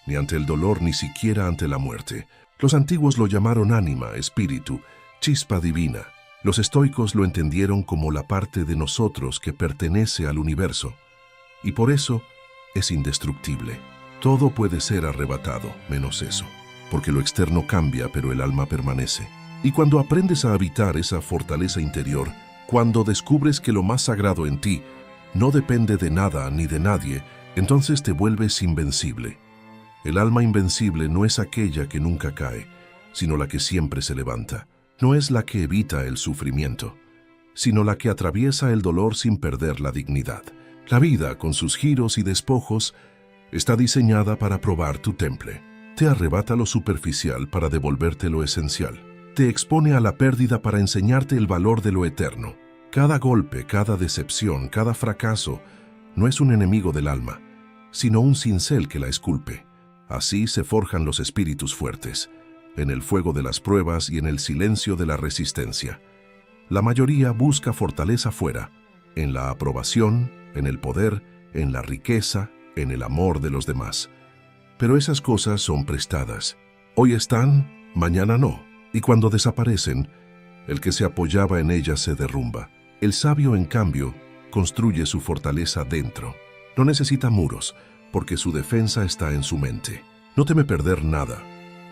A: ni ante el dolor, ni siquiera ante la muerte. Los antiguos lo llamaron ánima, espíritu, chispa divina. Los estoicos lo entendieron como la parte de nosotros que pertenece al universo, y por eso es indestructible. Todo puede ser arrebatado, menos eso, porque lo externo cambia, pero el alma permanece. Y cuando aprendes a habitar esa fortaleza interior, cuando descubres que lo más sagrado en ti no depende de nada ni de nadie, entonces te vuelves invencible. El alma invencible no es aquella que nunca cae, sino la que siempre se levanta. No es la que evita el sufrimiento, sino la que atraviesa el dolor sin perder la dignidad. La vida, con sus giros y despojos, está diseñada para probar tu temple. Te arrebata lo superficial para devolverte lo esencial. Te expone a la pérdida para enseñarte el valor de lo eterno. Cada golpe, cada decepción, cada fracaso no es un enemigo del alma, sino un cincel que la esculpe. Así se forjan los espíritus fuertes, en el fuego de las pruebas y en el silencio de la resistencia. La mayoría busca fortaleza fuera, en la aprobación, en el poder, en la riqueza, en el amor de los demás. Pero esas cosas son prestadas. Hoy están, mañana no. Y cuando desaparecen, el que se apoyaba en ellas se derrumba. El sabio, en cambio, construye su fortaleza dentro. No necesita muros, porque su defensa está en su mente. No teme perder nada,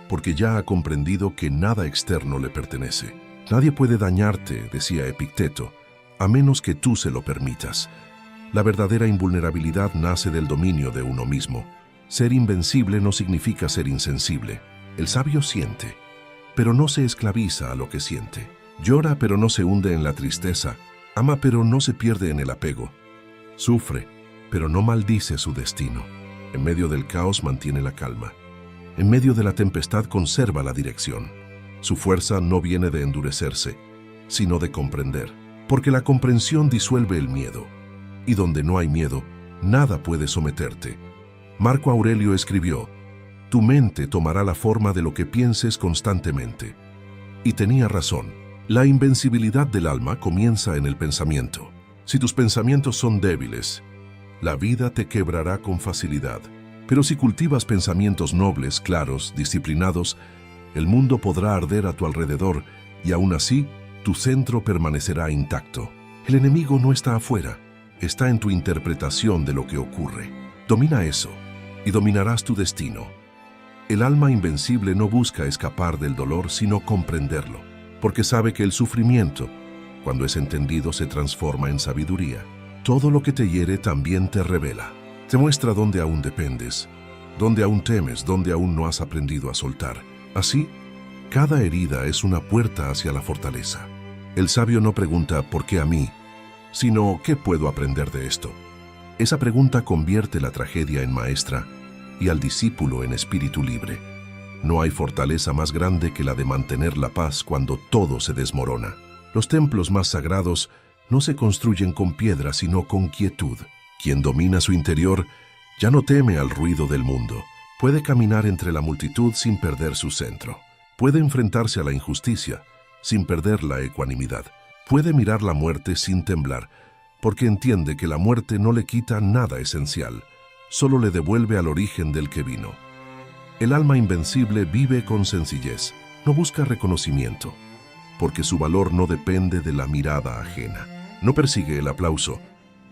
A: porque ya ha comprendido que nada externo le pertenece. Nadie puede dañarte, decía Epicteto, a menos que tú se lo permitas. La verdadera invulnerabilidad nace del dominio de uno mismo. Ser invencible no significa ser insensible. El sabio siente, pero no se esclaviza a lo que siente. Llora, pero no se hunde en la tristeza. Ama, pero no se pierde en el apego. Sufre, pero no maldice su destino. En medio del caos mantiene la calma. En medio de la tempestad conserva la dirección. Su fuerza no viene de endurecerse, sino de comprender. Porque la comprensión disuelve el miedo. Y donde no hay miedo, nada puede someterte. Marco Aurelio escribió: tu mente tomará la forma de lo que pienses constantemente. Y tenía razón. La invencibilidad del alma comienza en el pensamiento. Si tus pensamientos son débiles, la vida te quebrará con facilidad. Pero si cultivas pensamientos nobles, claros, disciplinados, el mundo podrá arder a tu alrededor y aún así, tu centro permanecerá intacto. El enemigo no está afuera, está en tu interpretación de lo que ocurre. Domina eso y dominarás tu destino. El alma invencible no busca escapar del dolor, sino comprenderlo, porque sabe que el sufrimiento, cuando es entendido, se transforma en sabiduría. Todo lo que te hiere también te revela. Te muestra dónde aún dependes, dónde aún temes, dónde aún no has aprendido a soltar. Así, cada herida es una puerta hacia la fortaleza. El sabio no pregunta ¿por qué a mí?, sino ¿qué puedo aprender de esto? Esa pregunta convierte la tragedia en maestra y al discípulo en espíritu libre. No hay fortaleza más grande que la de mantener la paz cuando todo se desmorona. Los templos más sagrados no se construyen con piedra, sino con quietud. Quien domina su interior ya no teme al ruido del mundo. Puede caminar entre la multitud sin perder su centro. Puede enfrentarse a la injusticia sin perder la ecuanimidad. Puede mirar la muerte sin temblar, porque entiende que la muerte no le quita nada esencial, solo le devuelve al origen del que vino. El alma invencible vive con sencillez, no busca reconocimiento, porque su valor no depende de la mirada ajena. No persigue el aplauso,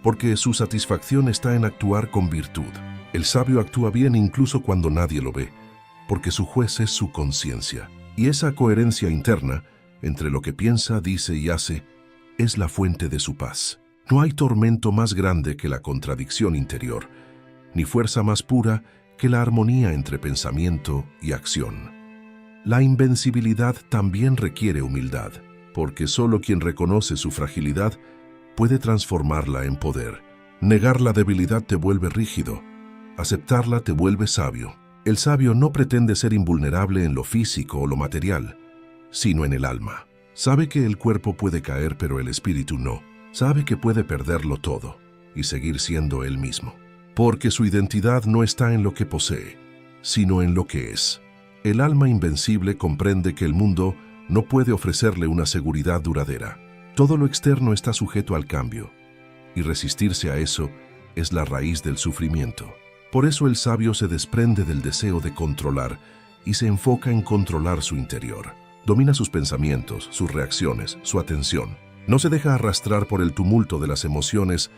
A: porque su satisfacción está en actuar con virtud. El sabio actúa bien incluso cuando nadie lo ve, porque su juez es su conciencia. Y esa coherencia interna, entre lo que piensa, dice y hace, es la fuente de su paz. No hay tormento más grande que la contradicción interior, ni fuerza más pura que la armonía entre pensamiento y acción. La invencibilidad también requiere humildad, porque solo quien reconoce su fragilidad puede transformarla en poder. Negar la debilidad te vuelve rígido, aceptarla te vuelve sabio. El sabio no pretende ser invulnerable en lo físico o lo material, sino en el alma. Sabe que el cuerpo puede caer, pero el espíritu no. Sabe que puede perderlo todo y seguir siendo él mismo, porque su identidad no está en lo que posee, sino en lo que es. El alma invencible comprende que el mundo no puede ofrecerle una seguridad duradera. Todo lo externo está sujeto al cambio, y resistirse a eso es la raíz del sufrimiento. Por eso el sabio se desprende del deseo de controlar y se enfoca en controlar su interior. Domina sus pensamientos, sus reacciones, su atención. No se deja arrastrar por el tumulto de las emociones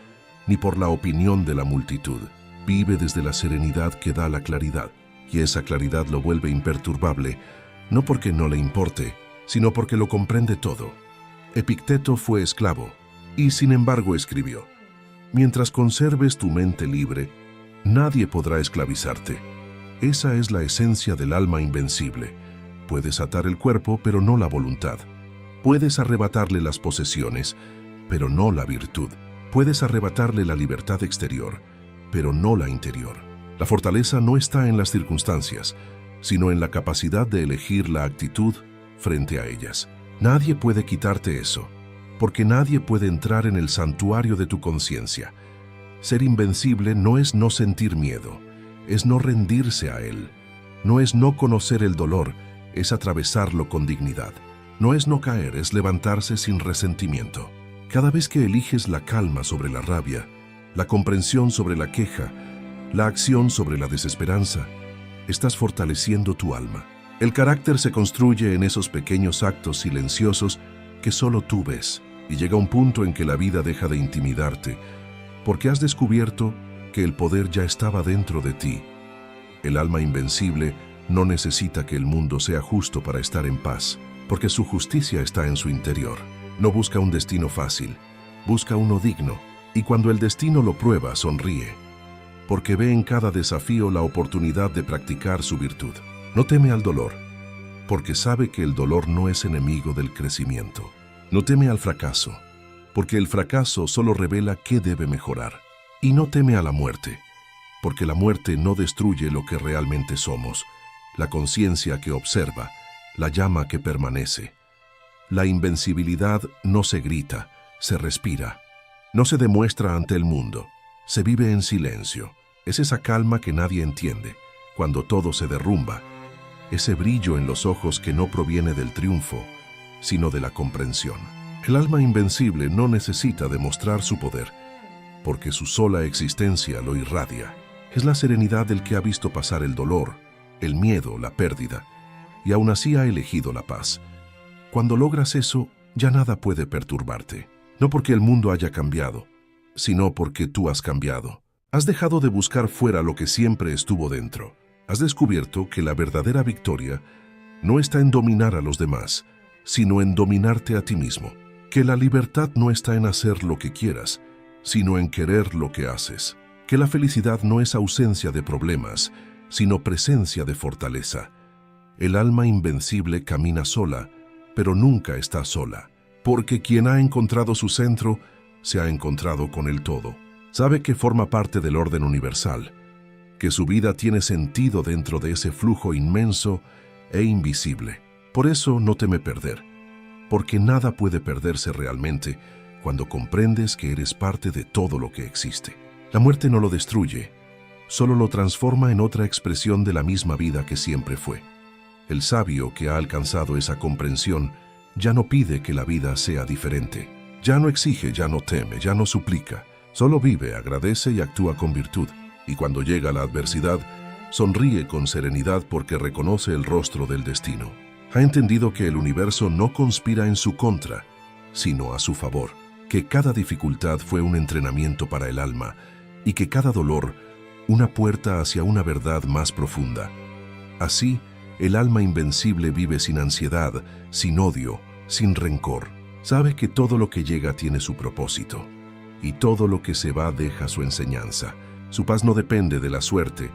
A: ni por la opinión de la multitud. Vive desde la serenidad que da la claridad, y esa claridad lo vuelve imperturbable, no porque no le importe, sino porque lo comprende todo. Epicteto fue esclavo, y sin embargo escribió: «Mientras conserves tu mente libre, nadie podrá esclavizarte». Esa es la esencia del alma invencible. Puedes atar el cuerpo, pero no la voluntad. Puedes arrebatarle las posesiones, pero no la virtud. Puedes arrebatarle la libertad exterior, pero no la interior. La fortaleza no está en las circunstancias, sino en la capacidad de elegir la actitud frente a ellas. Nadie puede quitarte eso, porque nadie puede entrar en el santuario de tu conciencia. Ser invencible no es no sentir miedo, es no rendirse a él. No es no conocer el dolor, es atravesarlo con dignidad. No es no caer, es levantarse sin resentimiento. Cada vez que eliges la calma sobre la rabia, la comprensión sobre la queja, la acción sobre la desesperanza, estás fortaleciendo tu alma. El carácter se construye en esos pequeños actos silenciosos que solo tú ves, y llega un punto en que la vida deja de intimidarte, porque has descubierto que el poder ya estaba dentro de ti. El alma invencible no necesita que el mundo sea justo para estar en paz, porque su justicia está en su interior. No busca un destino fácil, busca uno digno, y cuando el destino lo prueba, sonríe, porque ve en cada desafío la oportunidad de practicar su virtud. No teme al dolor, porque sabe que el dolor no es enemigo del crecimiento. No teme al fracaso, porque el fracaso solo revela qué debe mejorar. Y no teme a la muerte, porque la muerte no destruye lo que realmente somos, la conciencia que observa, la llama que permanece. La invencibilidad no se grita, se respira. No se demuestra ante el mundo, se vive en silencio. Es esa calma que nadie entiende, cuando todo se derrumba. Ese brillo en los ojos que no proviene del triunfo, sino de la comprensión. El alma invencible no necesita demostrar su poder, porque su sola existencia lo irradia. Es la serenidad del que ha visto pasar el dolor, el miedo, la pérdida, y aún así ha elegido la paz. Cuando logras eso, ya nada puede perturbarte. No porque el mundo haya cambiado, sino porque tú has cambiado. Has dejado de buscar fuera lo que siempre estuvo dentro. Has descubierto que la verdadera victoria no está en dominar a los demás, sino en dominarte a ti mismo. Que la libertad no está en hacer lo que quieras, sino en querer lo que haces. Que la felicidad no es ausencia de problemas, sino presencia de fortaleza. El alma invencible camina sola, pero nunca está sola, porque quien ha encontrado su centro, se ha encontrado con el todo. Sabe que forma parte del orden universal, que su vida tiene sentido dentro de ese flujo inmenso e invisible. Por eso no teme perder, porque nada puede perderse realmente cuando comprendes que eres parte de todo lo que existe. La muerte no lo destruye, solo lo transforma en otra expresión de la misma vida que siempre fue. El sabio que ha alcanzado esa comprensión ya no pide que la vida sea diferente. Ya no exige, ya no teme, ya no suplica. Solo vive, agradece y actúa con virtud. Y cuando llega la adversidad, sonríe con serenidad porque reconoce el rostro del destino. Ha entendido que el universo no conspira en su contra, sino a su favor. Que cada dificultad fue un entrenamiento para el alma y que cada dolor, una puerta hacia una verdad más profunda. Así, el alma invencible vive sin ansiedad, sin odio, sin rencor. Sabe que todo lo que llega tiene su propósito, y todo lo que se va deja su enseñanza. Su paz no depende de la suerte,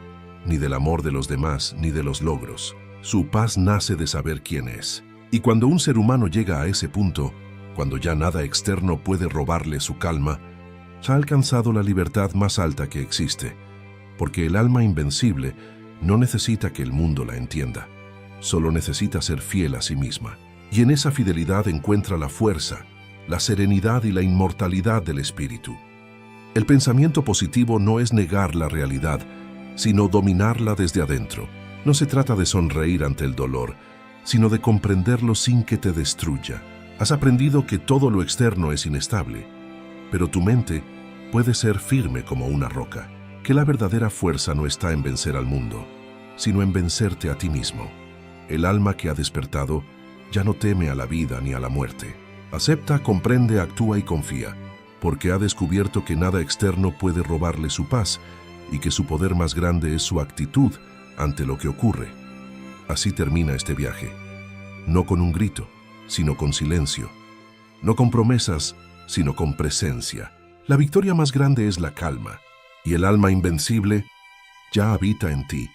A: ni del amor de los demás, ni de los logros. Su paz nace de saber quién es. Y cuando un ser humano llega a ese punto, cuando ya nada externo puede robarle su calma, ha alcanzado la libertad más alta que existe, porque el alma invencible no necesita que el mundo la entienda, solo necesita ser fiel a sí misma. Y en esa fidelidad encuentra la fuerza, la serenidad y la inmortalidad del espíritu. El pensamiento positivo no es negar la realidad, sino dominarla desde adentro. No se trata de sonreír ante el dolor, sino de comprenderlo sin que te destruya. Has aprendido que todo lo externo es inestable, pero tu mente puede ser firme como una roca, que la verdadera fuerza no está en vencer al mundo, sino en vencerte a ti mismo. El alma que ha despertado ya no teme a la vida ni a la muerte. Acepta, comprende, actúa y confía, porque ha descubierto que nada externo puede robarle su paz y que su poder más grande es su actitud ante lo que ocurre. Así termina este viaje, no con un grito, sino con silencio, no con promesas, sino con presencia. La victoria más grande es la calma, y el alma invencible ya habita en ti.